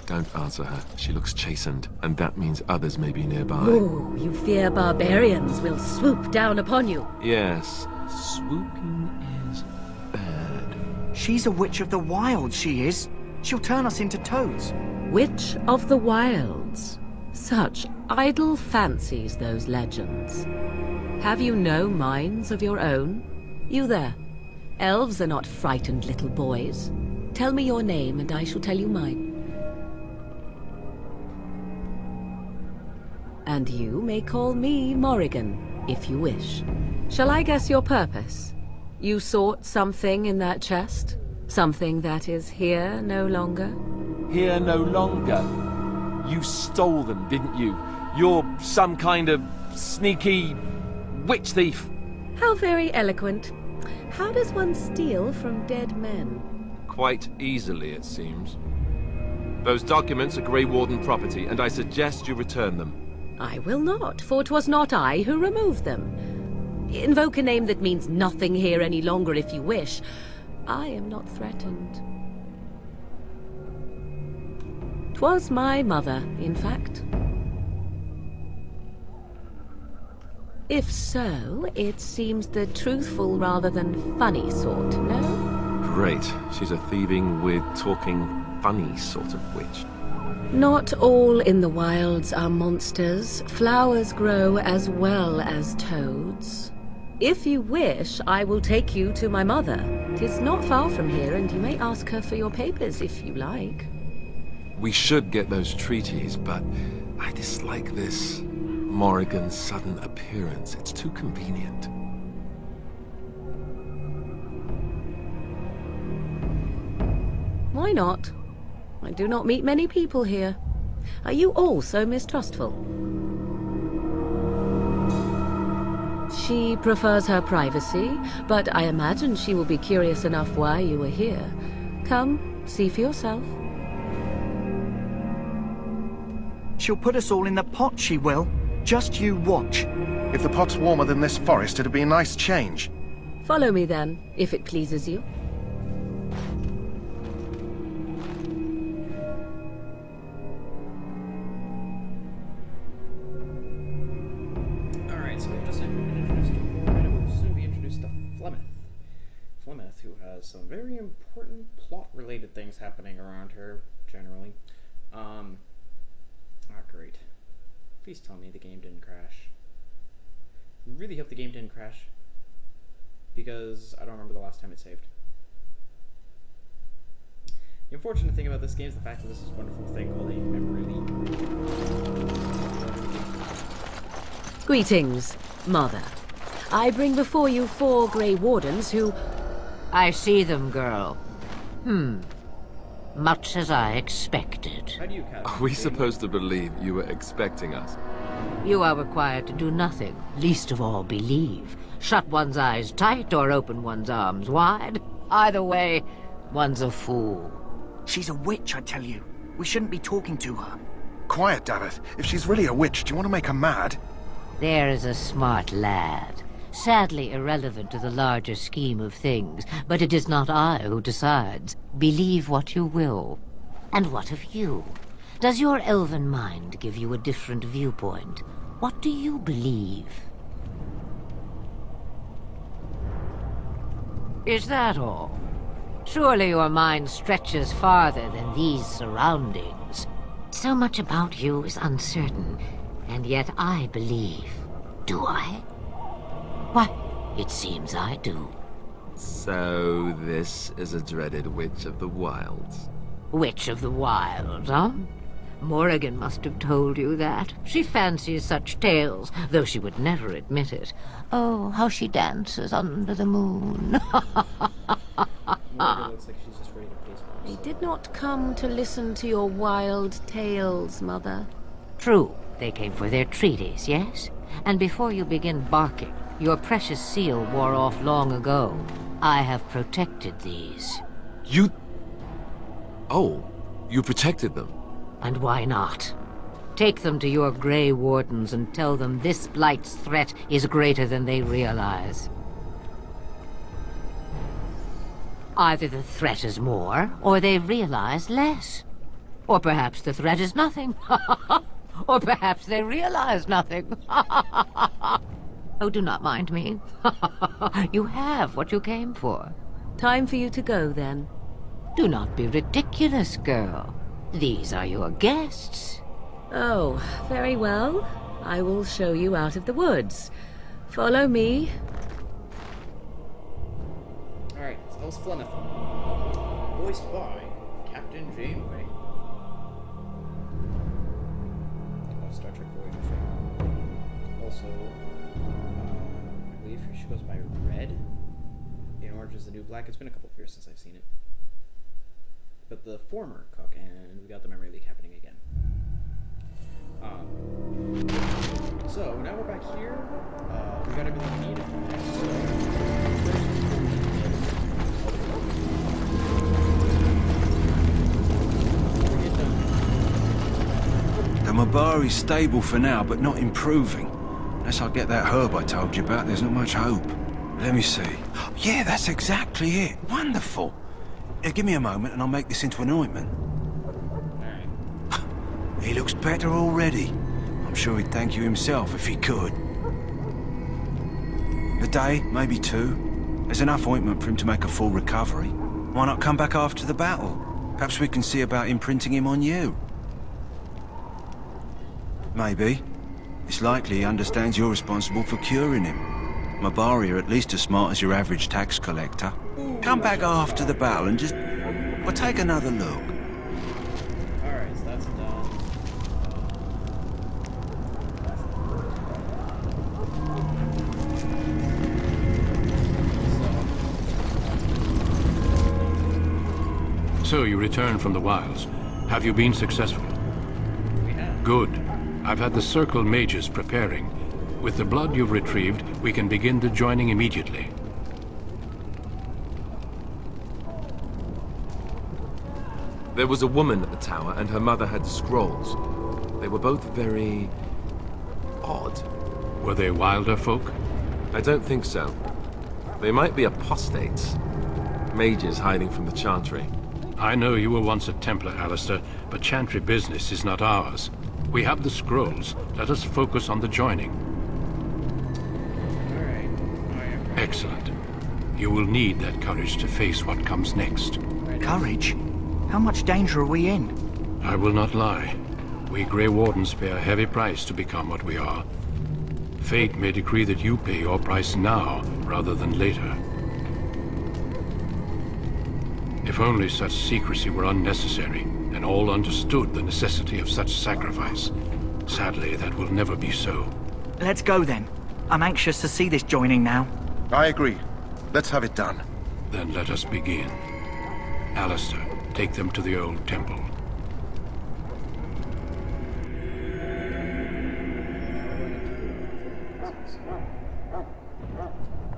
Don't answer her. She looks chastened, and that means others may be nearby. Oh, you fear barbarians will swoop down upon you. Yes, swooping is bad. She's a witch of the wilds, she is. She'll turn us into toads. Witch of the wilds. Such idle fancies, those legends. Have you no minds of your own? You there. Elves are not frightened little boys. Tell me your name and I shall tell you mine. And you may call me Morrigan, if you wish. Shall I guess your purpose? You sought something in that chest? Something that is here no longer? Here no longer? You stole them, didn't you? You're some kind of sneaky witch thief. How very eloquent. How does one steal from dead men? Quite easily, it seems. Those documents are Grey Warden property, and I suggest you return them. I will not, for 'twas not I who removed them. Invoke a name that means nothing here any longer if you wish. I am not threatened. 'Twas my mother, in fact. If so, it seems the truthful rather than funny sort, no? Great. She's a thieving, weird, talking, funny sort of witch. Not all in the wilds are monsters. Flowers grow as well as toads. If you wish, I will take you to my mother. 'Tis not far from here, and you may ask her for your papers if you like. We should get those treaties, but I dislike this Morrigan's sudden appearance. It's too convenient. Why not? I do not meet many people here. Are you all so mistrustful? She prefers her privacy, but I imagine she will be curious enough why you were here. Come, see for yourself. She'll put us all in the pot, she will. Just you watch. If the pot's warmer than this forest, it'd be a nice change. Follow me then, if it pleases you. Alright, so we've just been introduced to Morgan, we'll soon be introduced to Flemeth. Flemeth, who has some very important plot-related things happening around her, generally. Great. Please tell me the game didn't crash. I really hope the game didn't crash, because I don't remember the last time it saved. The unfortunate thing about this game is the fact that this is a wonderful thing called a memory leak. Greetings, Mother. I bring before you 4 Grey Wardens who... I see them, girl. Much as I expected. Are we supposed to believe you were expecting us? You are required to do nothing, least of all believe. Shut one's eyes tight or open one's arms wide. Either way, one's a fool. She's a witch, I tell you. We shouldn't be talking to her. Quiet, Daveth. If she's really a witch, do you want to make her mad? There is a smart lad. Sadly irrelevant to the larger scheme of things, but it is not I who decides. Believe what you will. And what of you? Does your elven mind give you a different viewpoint? What do you believe? Is that all? Surely your mind stretches farther than these surroundings. So much about you is uncertain, and yet I believe. Do I? Why, it seems I do. So this is a dreaded Witch of the Wilds. Witch of the Wilds, huh? Morrigan must have told you that. She fancies such tales, though she would never admit it. Oh, how she dances under the moon. They did not come to listen to your wild tales, Mother. True, they came for their treaties, yes? And before you begin barking, your precious seal wore off long ago. I have protected these. You... Oh, you protected them? And why not? Take them to your Grey Wardens and tell them this Blight's threat is greater than they realize. Either the threat is more, or they realize less. Or perhaps the threat is nothing. Or perhaps they realize nothing. Oh, do not mind me. You have what you came for. Time for you to go, then. Do not be ridiculous, girl. These are your guests. Oh, very well. I will show you out of the woods. Follow me. Alright, Spells Flemeth. Voiced by Captain Janeway. Star Trek Voyager fan. Also, I believe she goes by Red in Orange is the New Black. It's been a couple of years since I've seen it. But the former cook, and we got the memory leak happening again. So now we're back here. We got everything we needed. The Mabari's stable for now, but not improving. Unless I get that herb I told you about, there's not much hope. Let me see. Yeah, that's exactly it. Wonderful. Give me a moment and I'll make this into an ointment. He looks better already. I'm sure he'd thank you himself if he could. A day, maybe 2. There's enough ointment for him to make a full recovery. Why not come back after the battle? Perhaps we can see about imprinting him on you. Maybe. It's likely he understands you're responsible for curing him. Mabari are at least as smart as your average tax collector. Come back after the battle and just... well, take another look. Alright, so that's done. So you returned from the wilds. Have you been successful? We have. Good. I've had the Circle mages preparing. With the blood you've retrieved, we can begin the joining immediately. There was a woman at the tower, and her mother had scrolls. They were both very... odd. Were they wilder folk? I don't think so. They might be apostates. Mages hiding from the Chantry. I know you were once a Templar, Alistair, but Chantry business is not ours. We have the scrolls. Let us focus on the joining. Excellent. You will need that courage to face what comes next. Courage? How much danger are we in? I will not lie. We Grey Wardens pay a heavy price to become what we are. Fate may decree that you pay your price now, rather than later. If only such secrecy were unnecessary, and all understood the necessity of such sacrifice. Sadly, that will never be so. Let's go then. I'm anxious to see this joining now. I agree. Let's have it done. Then let us begin. Alistair, take them to the old temple.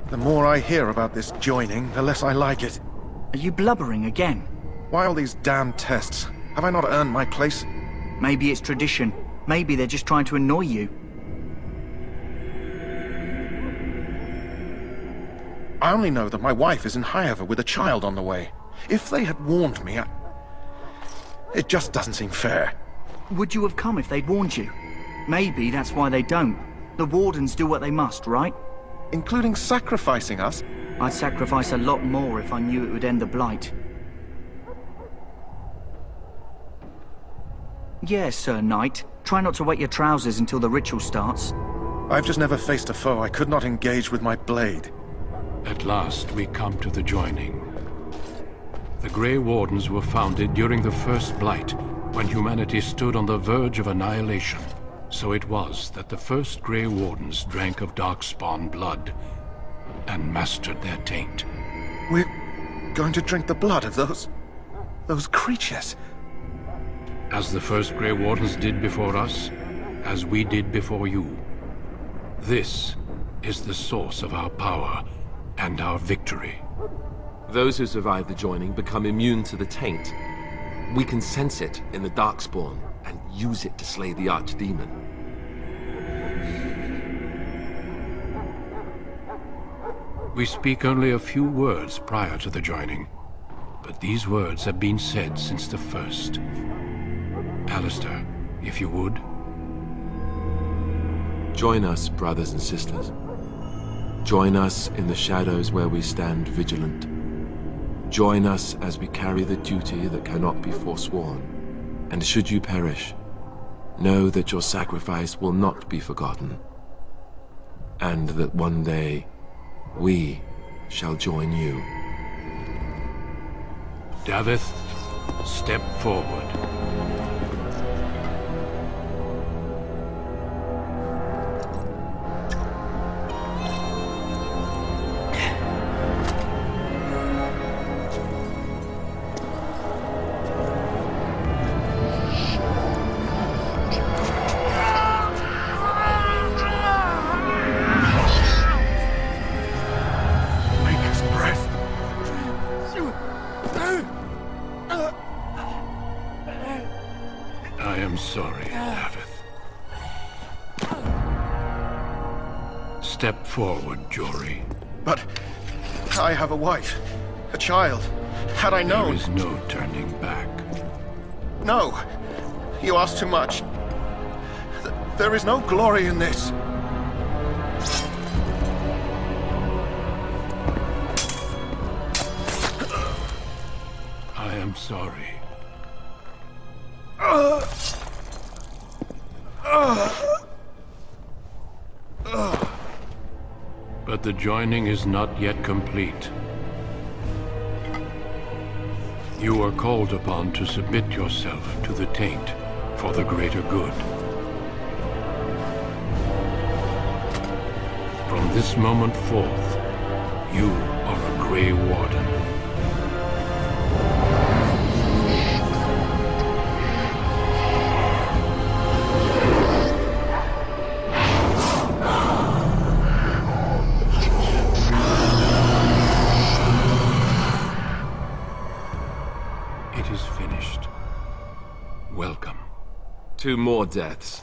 The more I hear about this joining, the less I like it. Are you blubbering again? Why all these damn tests? Have I not earned my place? Maybe it's tradition. Maybe they're just trying to annoy you. I only know that my wife is in Highever with a child on the way. If they had warned me, it just doesn't seem fair. Would you have come if they'd warned you? Maybe that's why they don't. The Wardens do what they must, right? Including sacrificing us? I'd sacrifice a lot more if I knew it would end the Blight. Yes, Sir Knight. Try not to wet your trousers until the ritual starts. I've just never faced a foe I could not engage with my blade. At last, we come to the joining. The Grey Wardens were founded during the First Blight, when humanity stood on the verge of annihilation. So it was that the first Grey Wardens drank of Darkspawn blood and mastered their taint. We're going to drink the blood of those creatures? As the first Grey Wardens did before us, as we did before you. This is the source of our power and our victory. Those who survive the joining become immune to the taint. We can sense it in the Darkspawn and use it to slay the Archdemon. We speak only a few words prior to the joining, but these words have been said since the first. Alistair, if you would. Join us, brothers and sisters. Join us in the shadows where we stand vigilant. Join us as we carry the duty that cannot be forsworn. And should you perish, know that your sacrifice will not be forgotten. And that one day, we shall join you. Davith, step forward. I am sorry, Davith. Step forward, Jory. But I have a wife, a child. Had I known... There is no turning back. No, you ask too much. There is no glory in this. I am sorry. But the joining is not yet complete. You are called upon to submit yourself to the taint for the greater good. From this moment forth, you are a Grey Warden. It is finished. Welcome. 2 more deaths.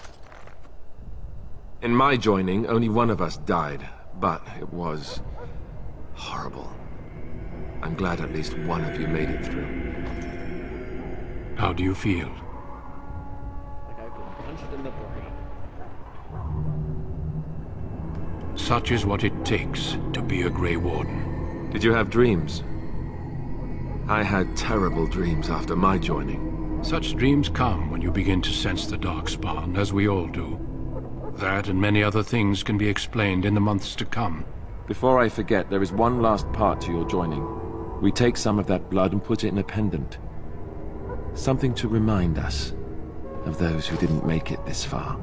In my joining, only one of us died, but it was horrible. I'm glad at least one of you made it through. How do you feel? Like I've been punched in the brain. Such is what it takes to be a Grey Warden. Did you have dreams? I had terrible dreams after my joining. Such dreams come when you begin to sense the Darkspawn, as we all do. That and many other things can be explained in the months to come. Before I forget, there is one last part to your joining. We take some of that blood and put it in a pendant. Something to remind us of those who didn't make it this far.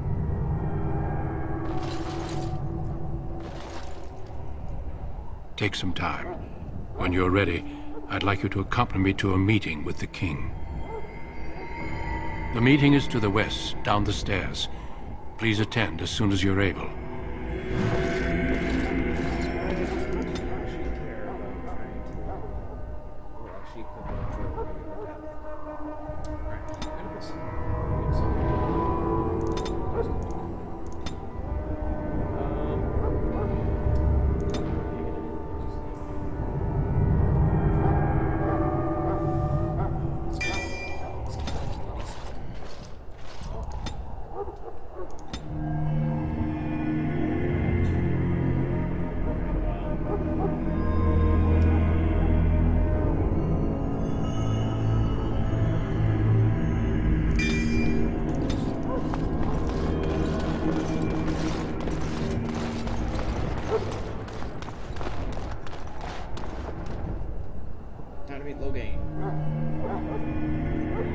Take some time. When you're ready, I'd like you to accompany me to a meeting with the king. The meeting is to the west, down the stairs. Please attend as soon as you're able.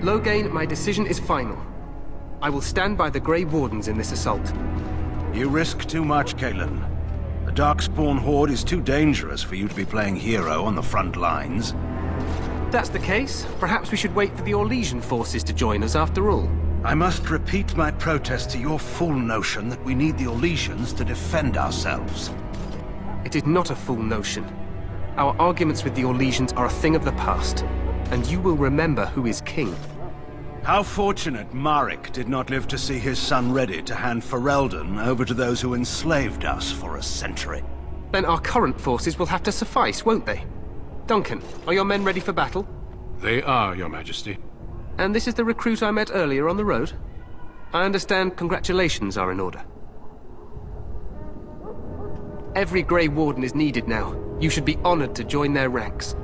Loghain, my decision is final. I will stand by the Grey Wardens in this assault. You risk too much, Cailan. The Darkspawn Horde is too dangerous for you to be playing hero on the front lines. If that's the case, perhaps we should wait for the Orlesian forces to join us after all. I must repeat my protest to your fool notion that we need the Orlesians to defend ourselves. It is not a fool notion. Our arguments with the Orlesians are a thing of the past, and you will remember who is king. How fortunate Marek did not live to see his son ready to hand Ferelden over to those who enslaved us for a century. Then our current forces will have to suffice, won't they? Duncan, are your men ready for battle? They are, Your Majesty. And this is the recruit I met earlier on the road? I understand congratulations are in order. Every Grey Warden is needed now. You should be honored to join their ranks.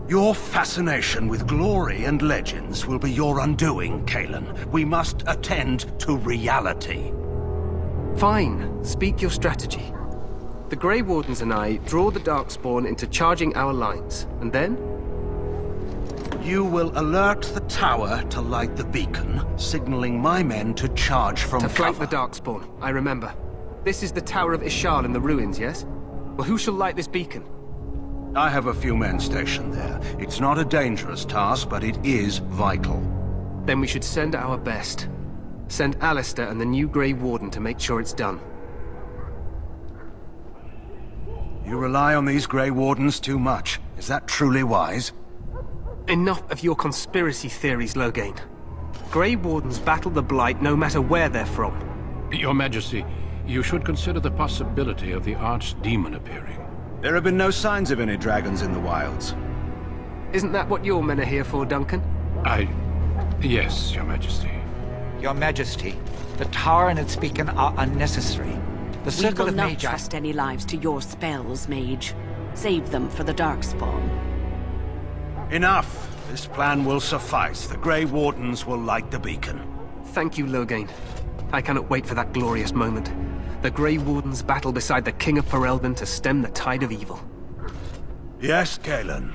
Your fascination with glory and legends will be your undoing, Cailan. We must attend to reality. Fine. Speak your strategy. The Grey Wardens and I draw the Darkspawn into charging our lines, and then? You will alert the tower to light the beacon, signaling my men to charge from cover. To flank the Darkspawn, I remember. This is the Tower of Ishal in the ruins, yes? Well, who shall light this beacon? I have a few men stationed there. It's not a dangerous task, but it is vital. Then we should send our best. Send Alistair and the new Grey Warden to make sure it's done. You rely on these Grey Wardens too much. Is that truly wise? Enough of your conspiracy theories, Loghain. Grey Wardens battle the Blight no matter where they're from. Your Majesty, you should consider the possibility of the Archdemon appearing. There have been no signs of any dragons in the wilds. Isn't that what your men are here for, Duncan? Yes, Your Majesty. Your Majesty, the tower and its beacon are unnecessary. The Circle of We will not Magi... trust any lives to your spells, Mage. Save them for the Darkspawn. Enough! This plan will suffice. The Grey Wardens will light the beacon. Thank you, Loghain. I cannot wait for that glorious moment. The Grey Wardens battle beside the King of Ferelden to stem the tide of evil. Yes, Cailan.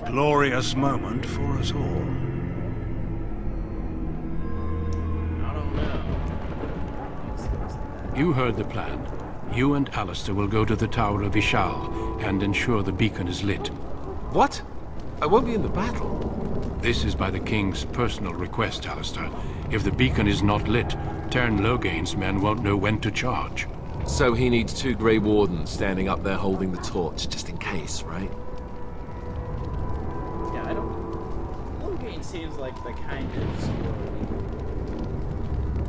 A glorious moment for us all. You heard the plan. You and Alistair will go to the Tower of Ishal and ensure the beacon is lit. What? I won't be in the battle. This is by the King's personal request, Alistair. If the beacon is not lit, Teyrn Loghain's men won't know when to charge. So he needs 2 Grey Wardens standing up there holding the torch, just in case, right? Yeah, I don't... Loghain seems like the kind of squirrely.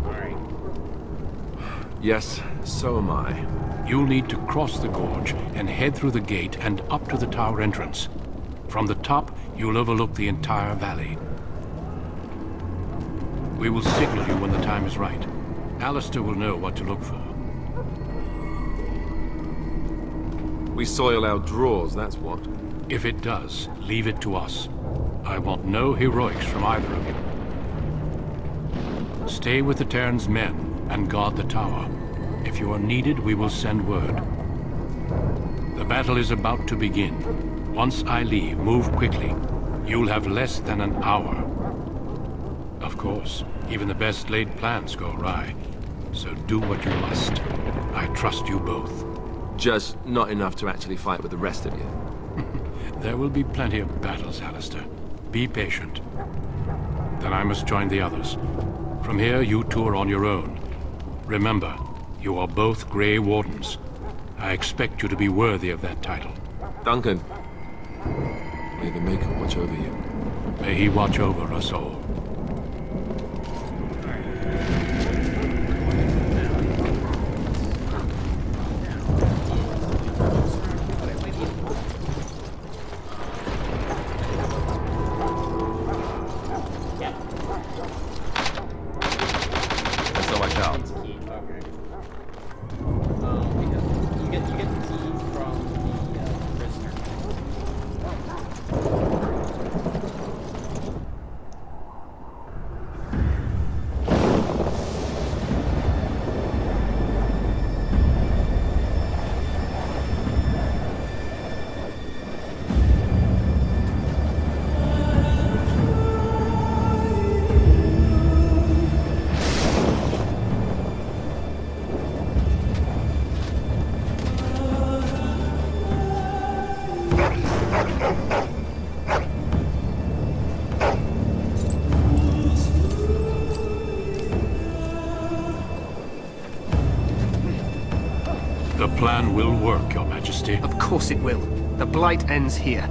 Alright. Yes, so am I. You'll need to cross the gorge and head through the gate and up to the tower entrance. From the top, you'll overlook the entire valley. We will signal you when the time is right. Alistair will know what to look for. We soil our drawers, that's what. If it does, leave it to us. I want no heroics from either of you. Stay with the Teyrn's men and guard the tower. If you are needed, we will send word. The battle is about to begin. Once I leave, move quickly. You'll have less than an hour. Of course, even the best laid plans go awry. So do what you must. I trust you both. Just not enough to actually fight with the rest of you. There will be plenty of battles, Alistair. Be patient. Then I must join the others. From here, you two are on your own. Remember, you are both Grey Wardens. I expect you to be worthy of that title. Duncan, may the Maker watch over you. May he watch over us all. The plan will work, Your Majesty. Of course it will. The Blight ends here.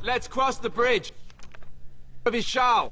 Let's cross the bridge. Of his shawl.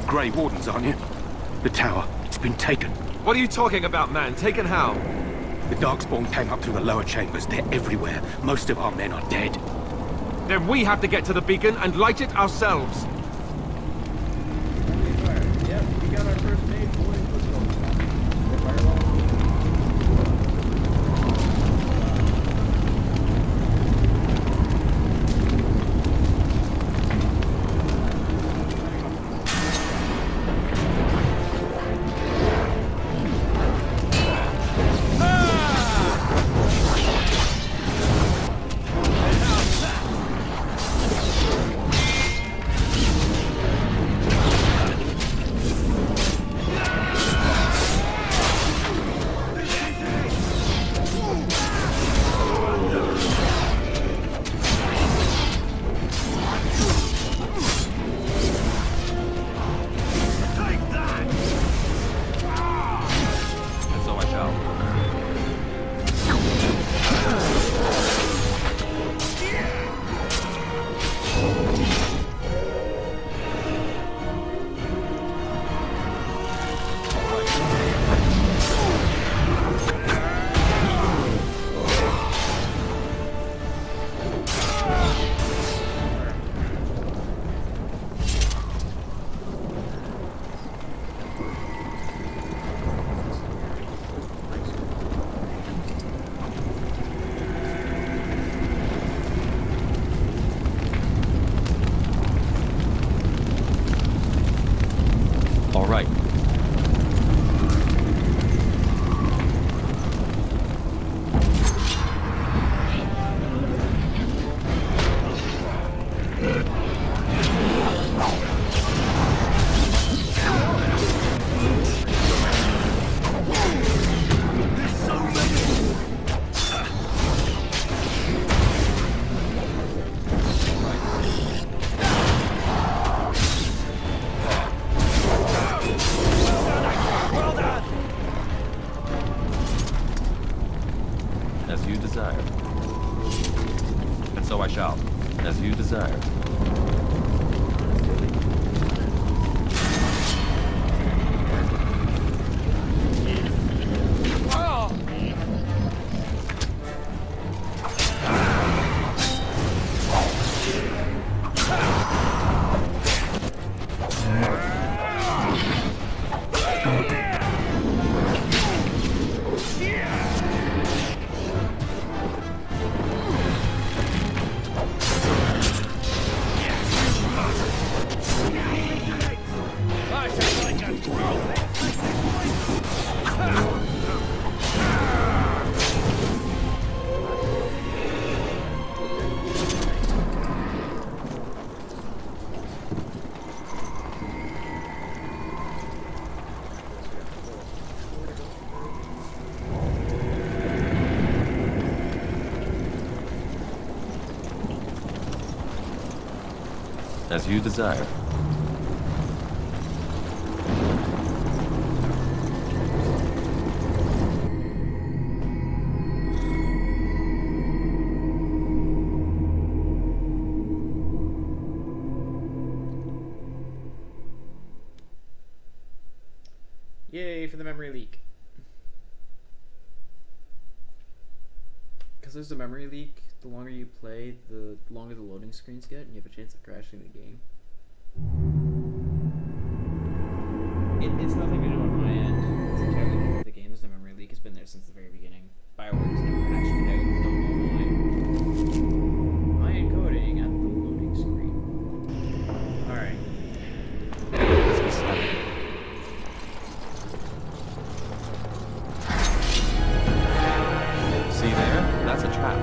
Grey Wardens, aren't you? The tower, it's been taken. What are you talking about, man? Taken how? The Darkspawn came up through the lower chambers. They're everywhere. Most of our men are dead. Then we have to get to the beacon and light it ourselves. Yeah, we got our first aid, boys. Let's go. So I shall, as you desire. As you desire. Yay for the memory leak. Because there's a memory leak, the longer you play, the longer the loading screens get, and you have a chance of crashing the game. It's nothing to do on my end. It's entirely new to the game. There's no memory leak. It's been there since the very beginning. BioWare has never patched it out. Don't know why. My encoding at the loading screen. Alright. See there? That's a trap.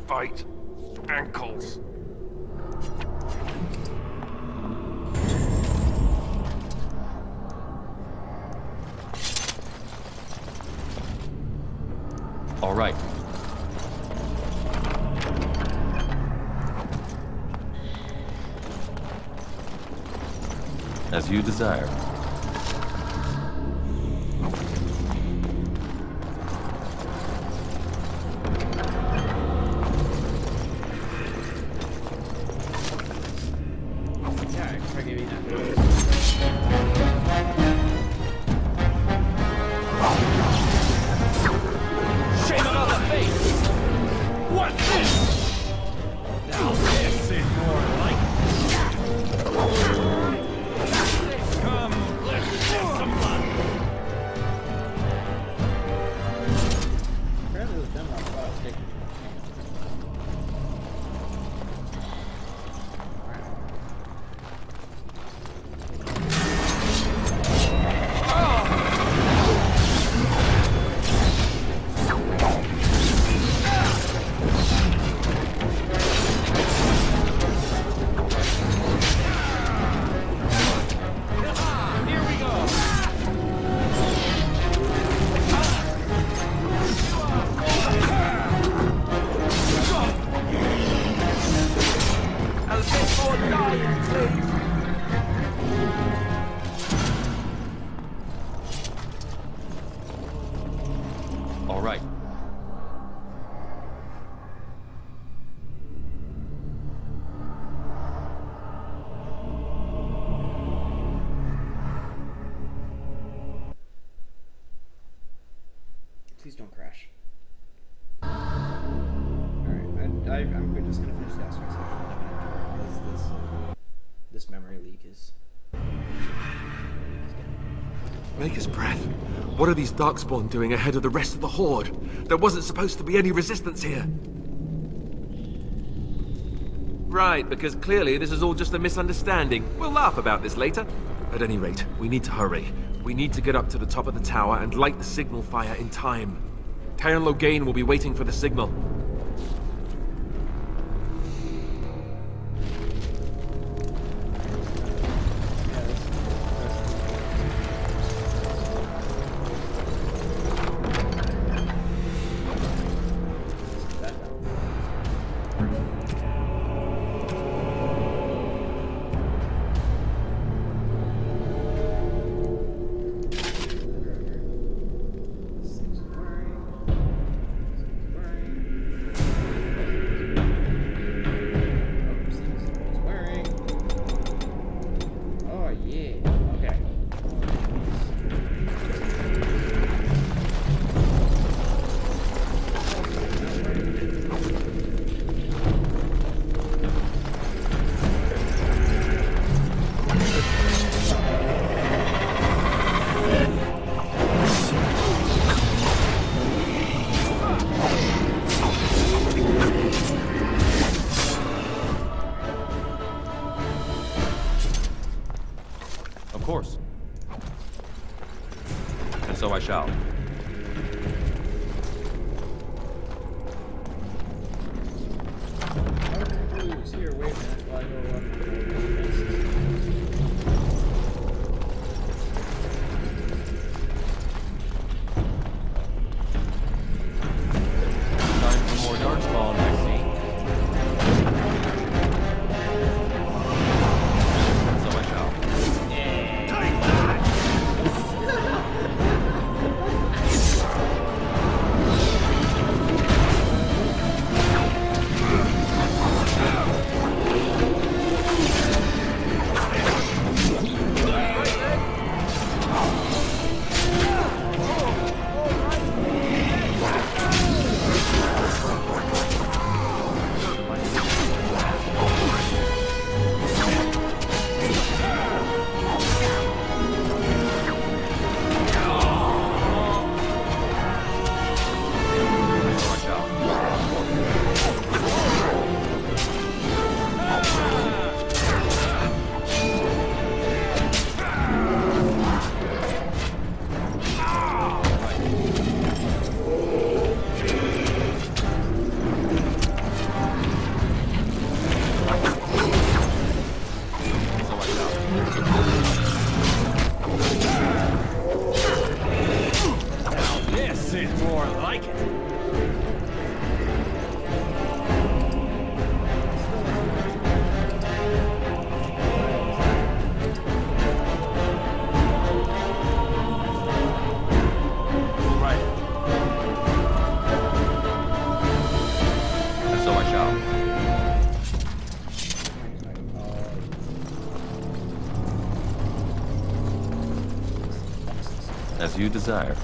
fate. Ankles. All right. As you desire. All right. Please don't crash. Alright, I'm just gonna finish the Astro section because this memory leak is... Maker's breath. What are these Darkspawn doing ahead of the rest of the Horde? There wasn't supposed to be any resistance here. Right, because clearly this is all just a misunderstanding. We'll laugh about this later. At any rate, we need to hurry. We need to get up to the top of the tower and light the signal fire in time. Teyrn Loghain will be waiting for the signal. Of course. And so I shall. Here, wait a minute while I go up. Time for more Darkspawn, I see. So I shall. As you desire.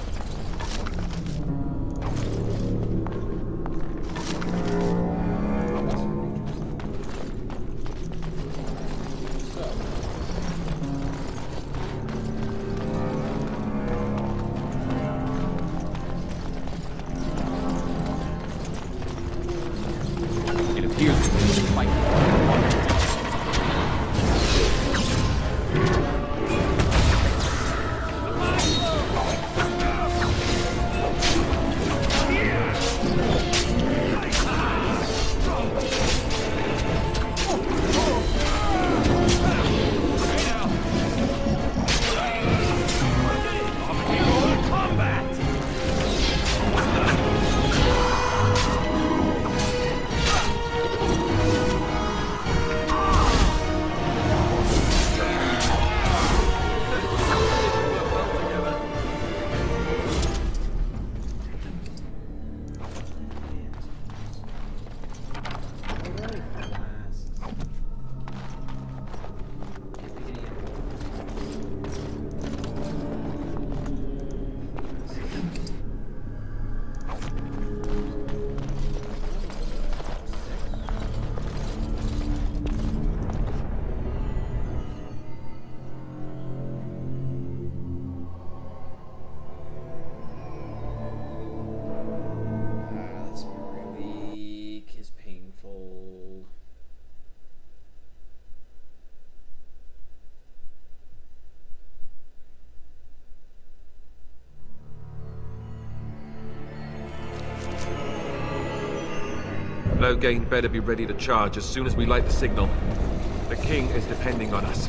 It appears that this is fight. That's really weak. Is painful. Loghain better be ready to charge as soon as we light the signal. The king is depending on us.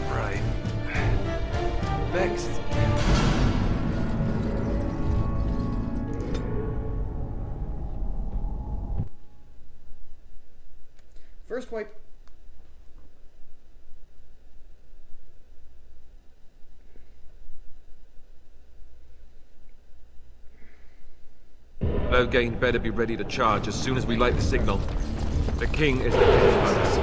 Right. Next. First wipe. Loghain better be ready to charge as soon as we light the signal. The king is depending on us.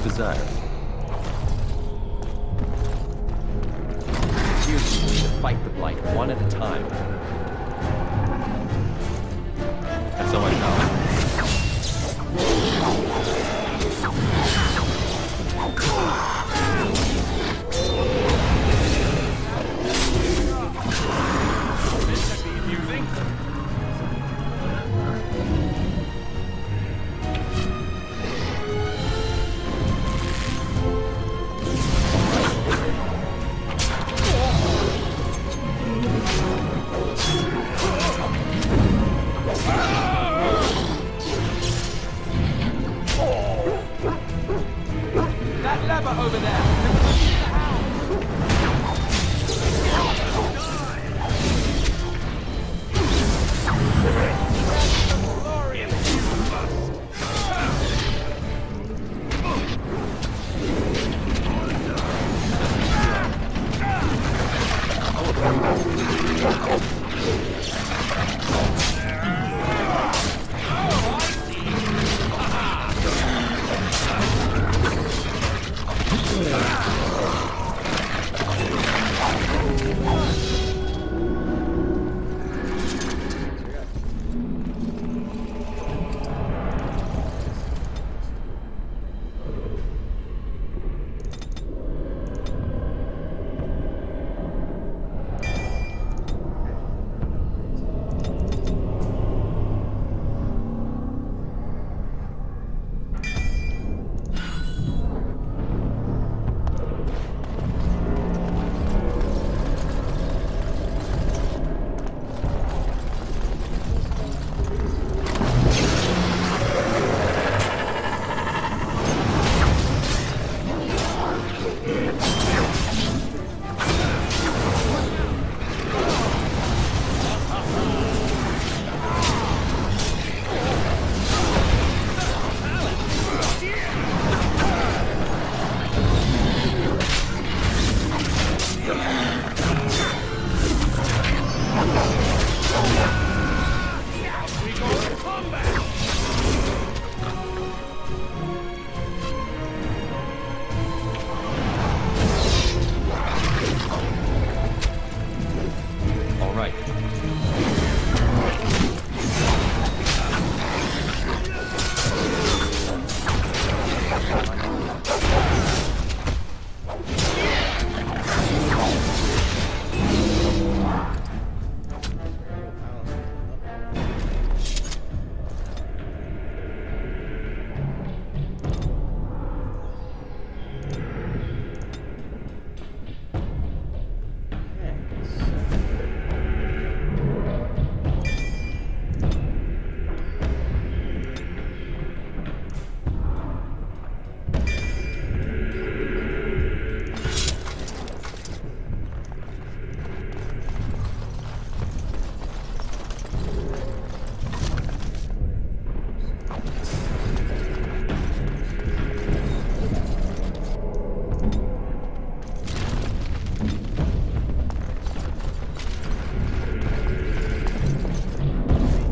desire. Here's the way to fight the Blight one at a time. And so I found. That lever over there!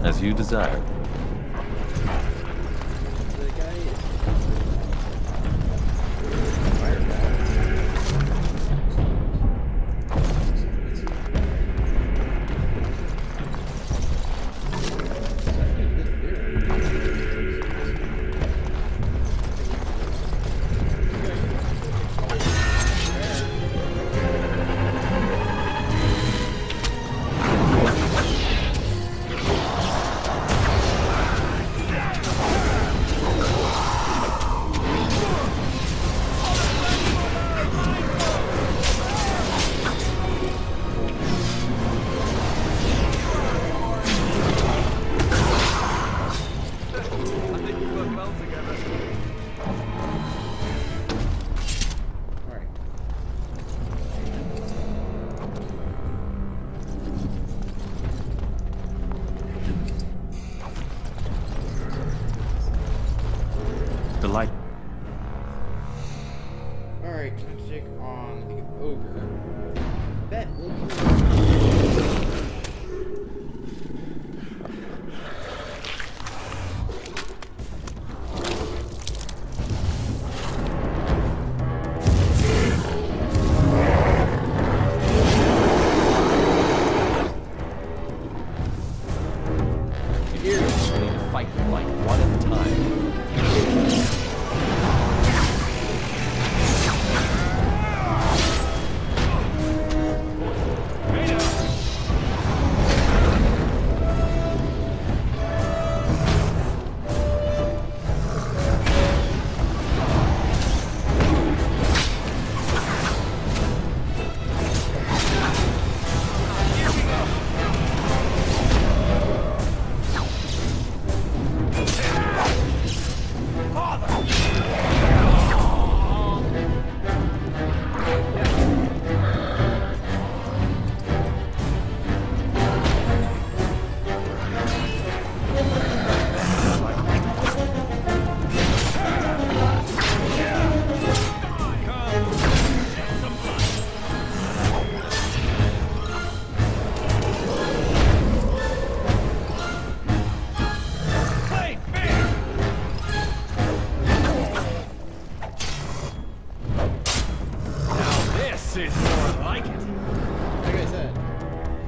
As you desire. fight the fight one at a time.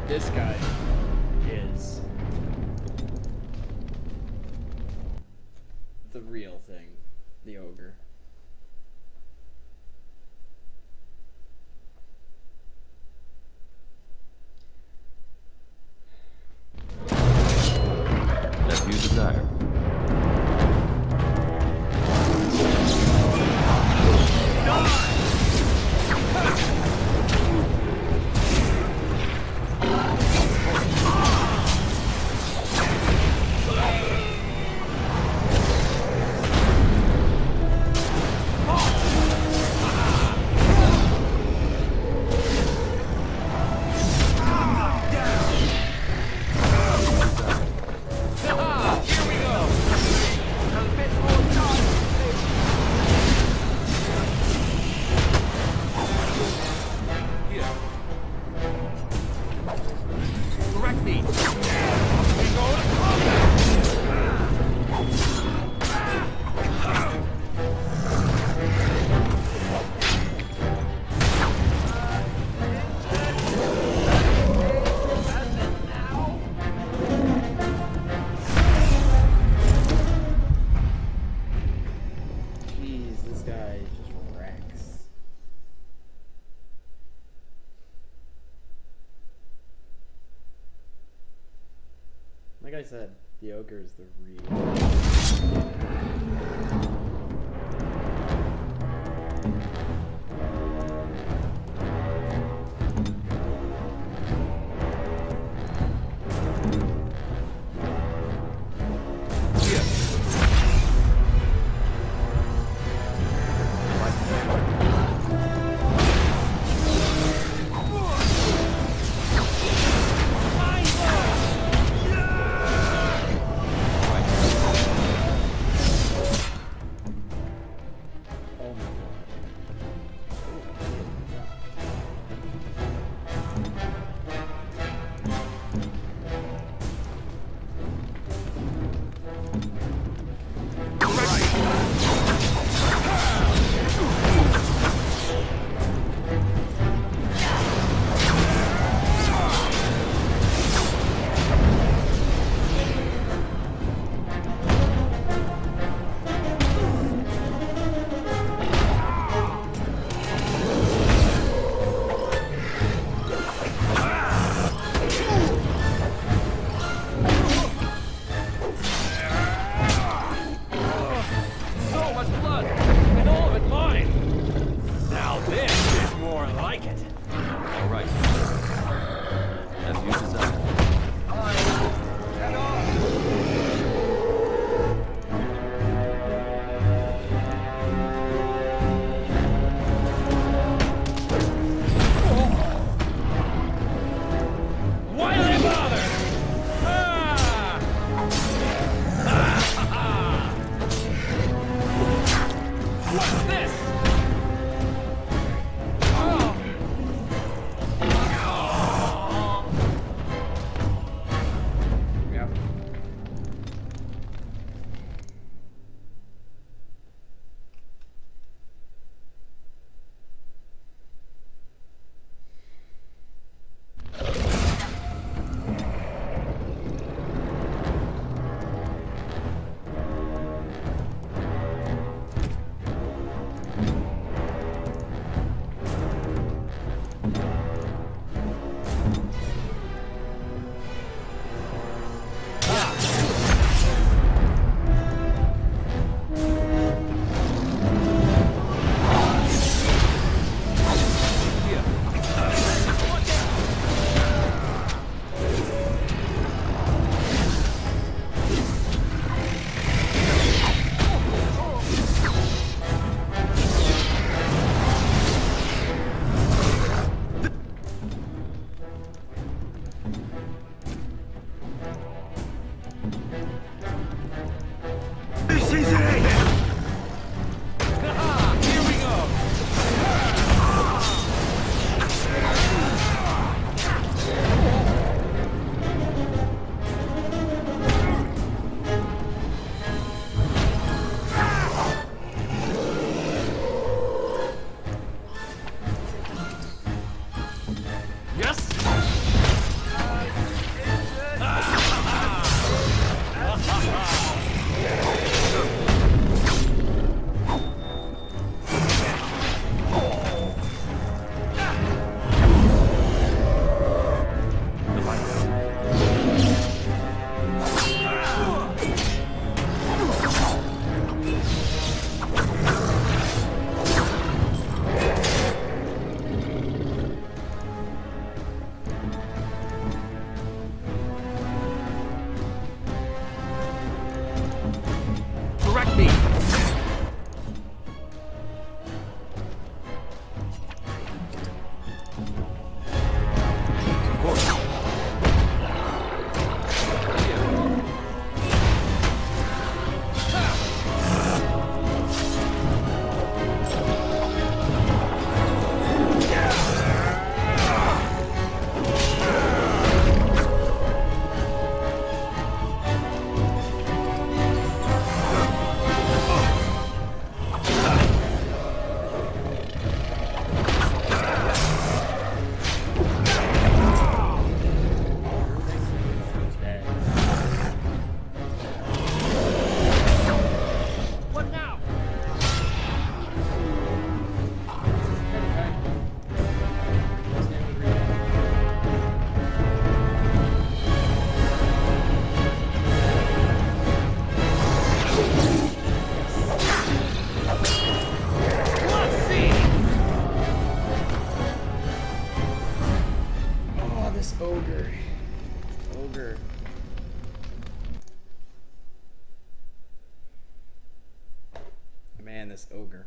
This guy is the real thing, the ogre. As you desire. Like I said, the ogre is the real. this ogre.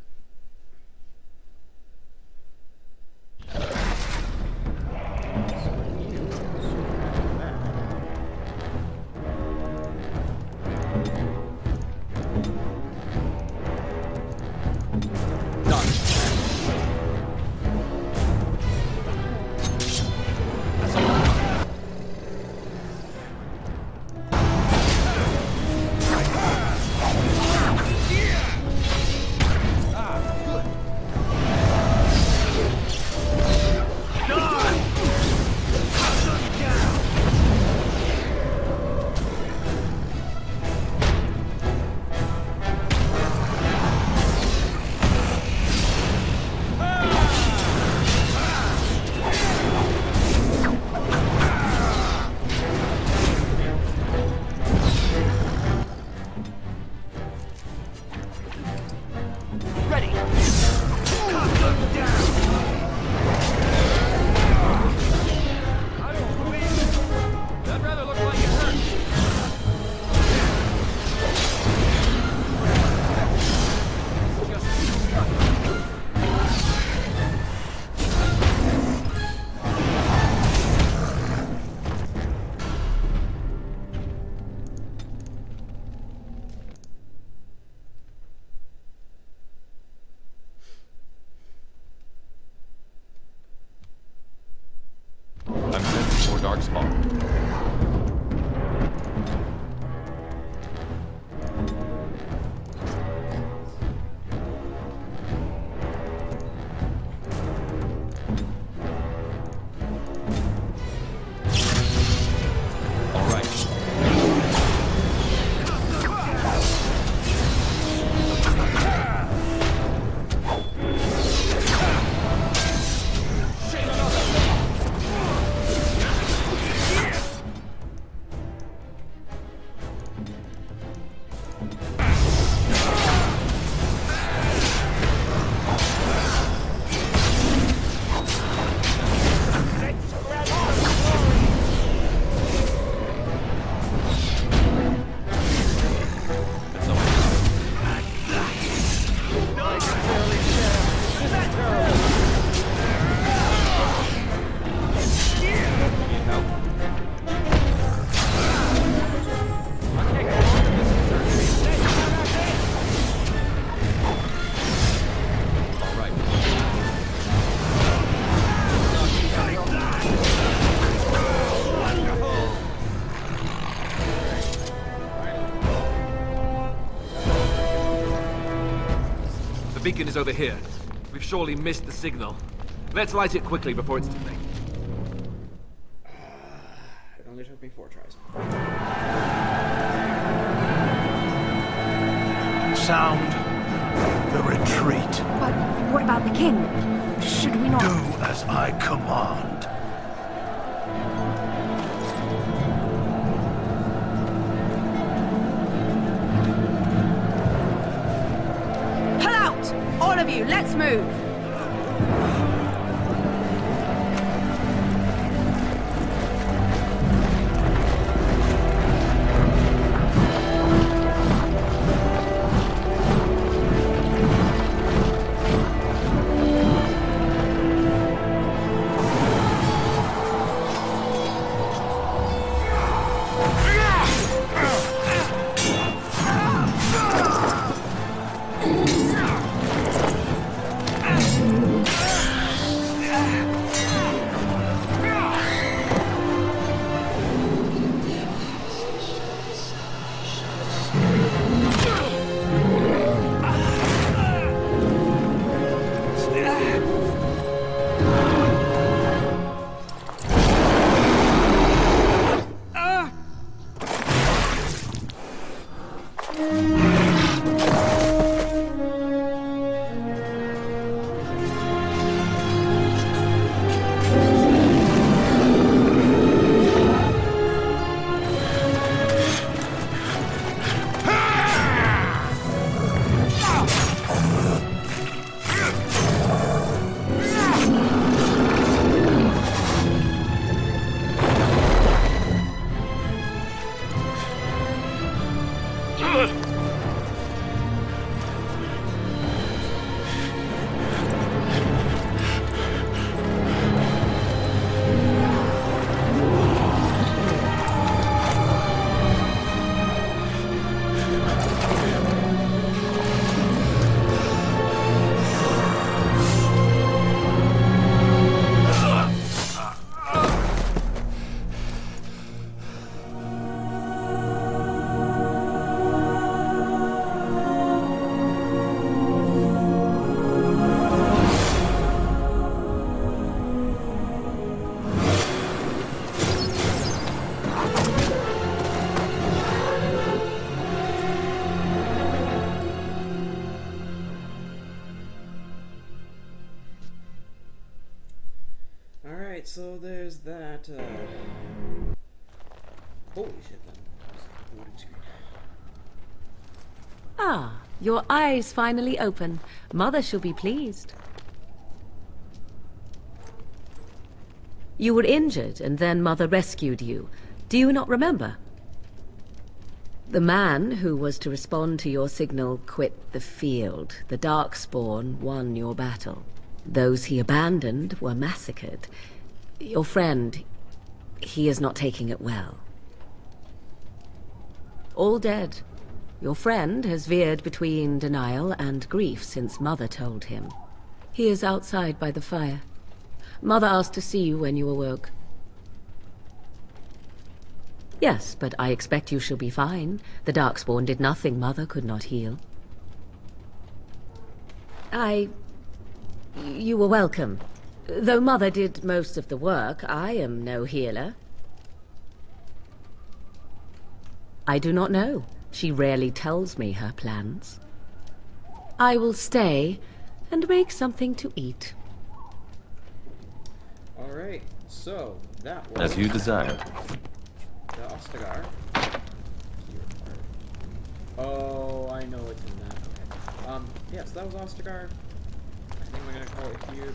I'm headed for Darkspawn. The beacon is over here. We've surely missed the signal. Let's light it quickly before it's too late. It only took me 4 tries. Sound the retreat. But what about the king? Should we not... Do as I command. Pull out! All of you, let's move! so there's that. Holy shit, then. Loading screen. Ah, your eyes finally open. Mother shall be pleased. You were injured, and then Mother rescued you. Do you not remember? The man who was to respond to your signal quit the field. The Darkspawn won your battle. Those he abandoned were massacred. Your friend, he is not taking it well. All dead. Your friend has veered between denial and grief since Mother told him. He is outside by the fire. Mother asked to see you when you awoke. Yes, but I expect you shall be fine. The Darkspawn did nothing Mother could not heal. You were welcome. Though Mother did most of the work, I am no healer. I do not know. She rarely tells me her plans. I will stay and make something to eat. Alright, so that was... As you desire. The Ostagar. Oh, I know it's in that. Okay. Yes, that was Ostagar. I think we're gonna call it here.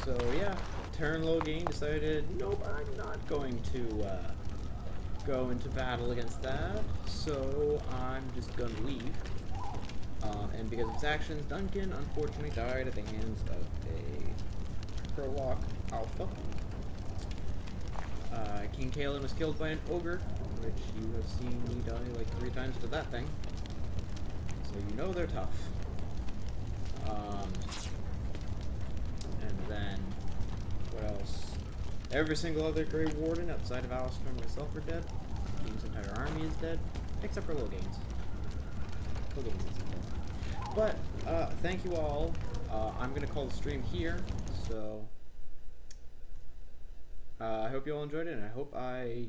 So yeah, Terran Loghain decided, nope, I'm not going to go into battle against that. So I'm just gonna leave. And because of his actions, Duncan unfortunately died at the hands of a Prolock Alpha. King Cailan was killed by an ogre, which you have seen me die like 3 times to that thing. So you know they're tough. And then, what else? Every single other Grey Warden outside of Alistair and myself are dead. The King's entire army is dead, except for Loghain's. Loghain's is dead. But, thank you all. I'm gonna call the stream here, so... I hope you all enjoyed it, and I hope I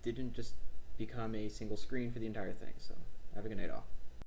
didn't just become a single screen for the entire thing, so have a good night all.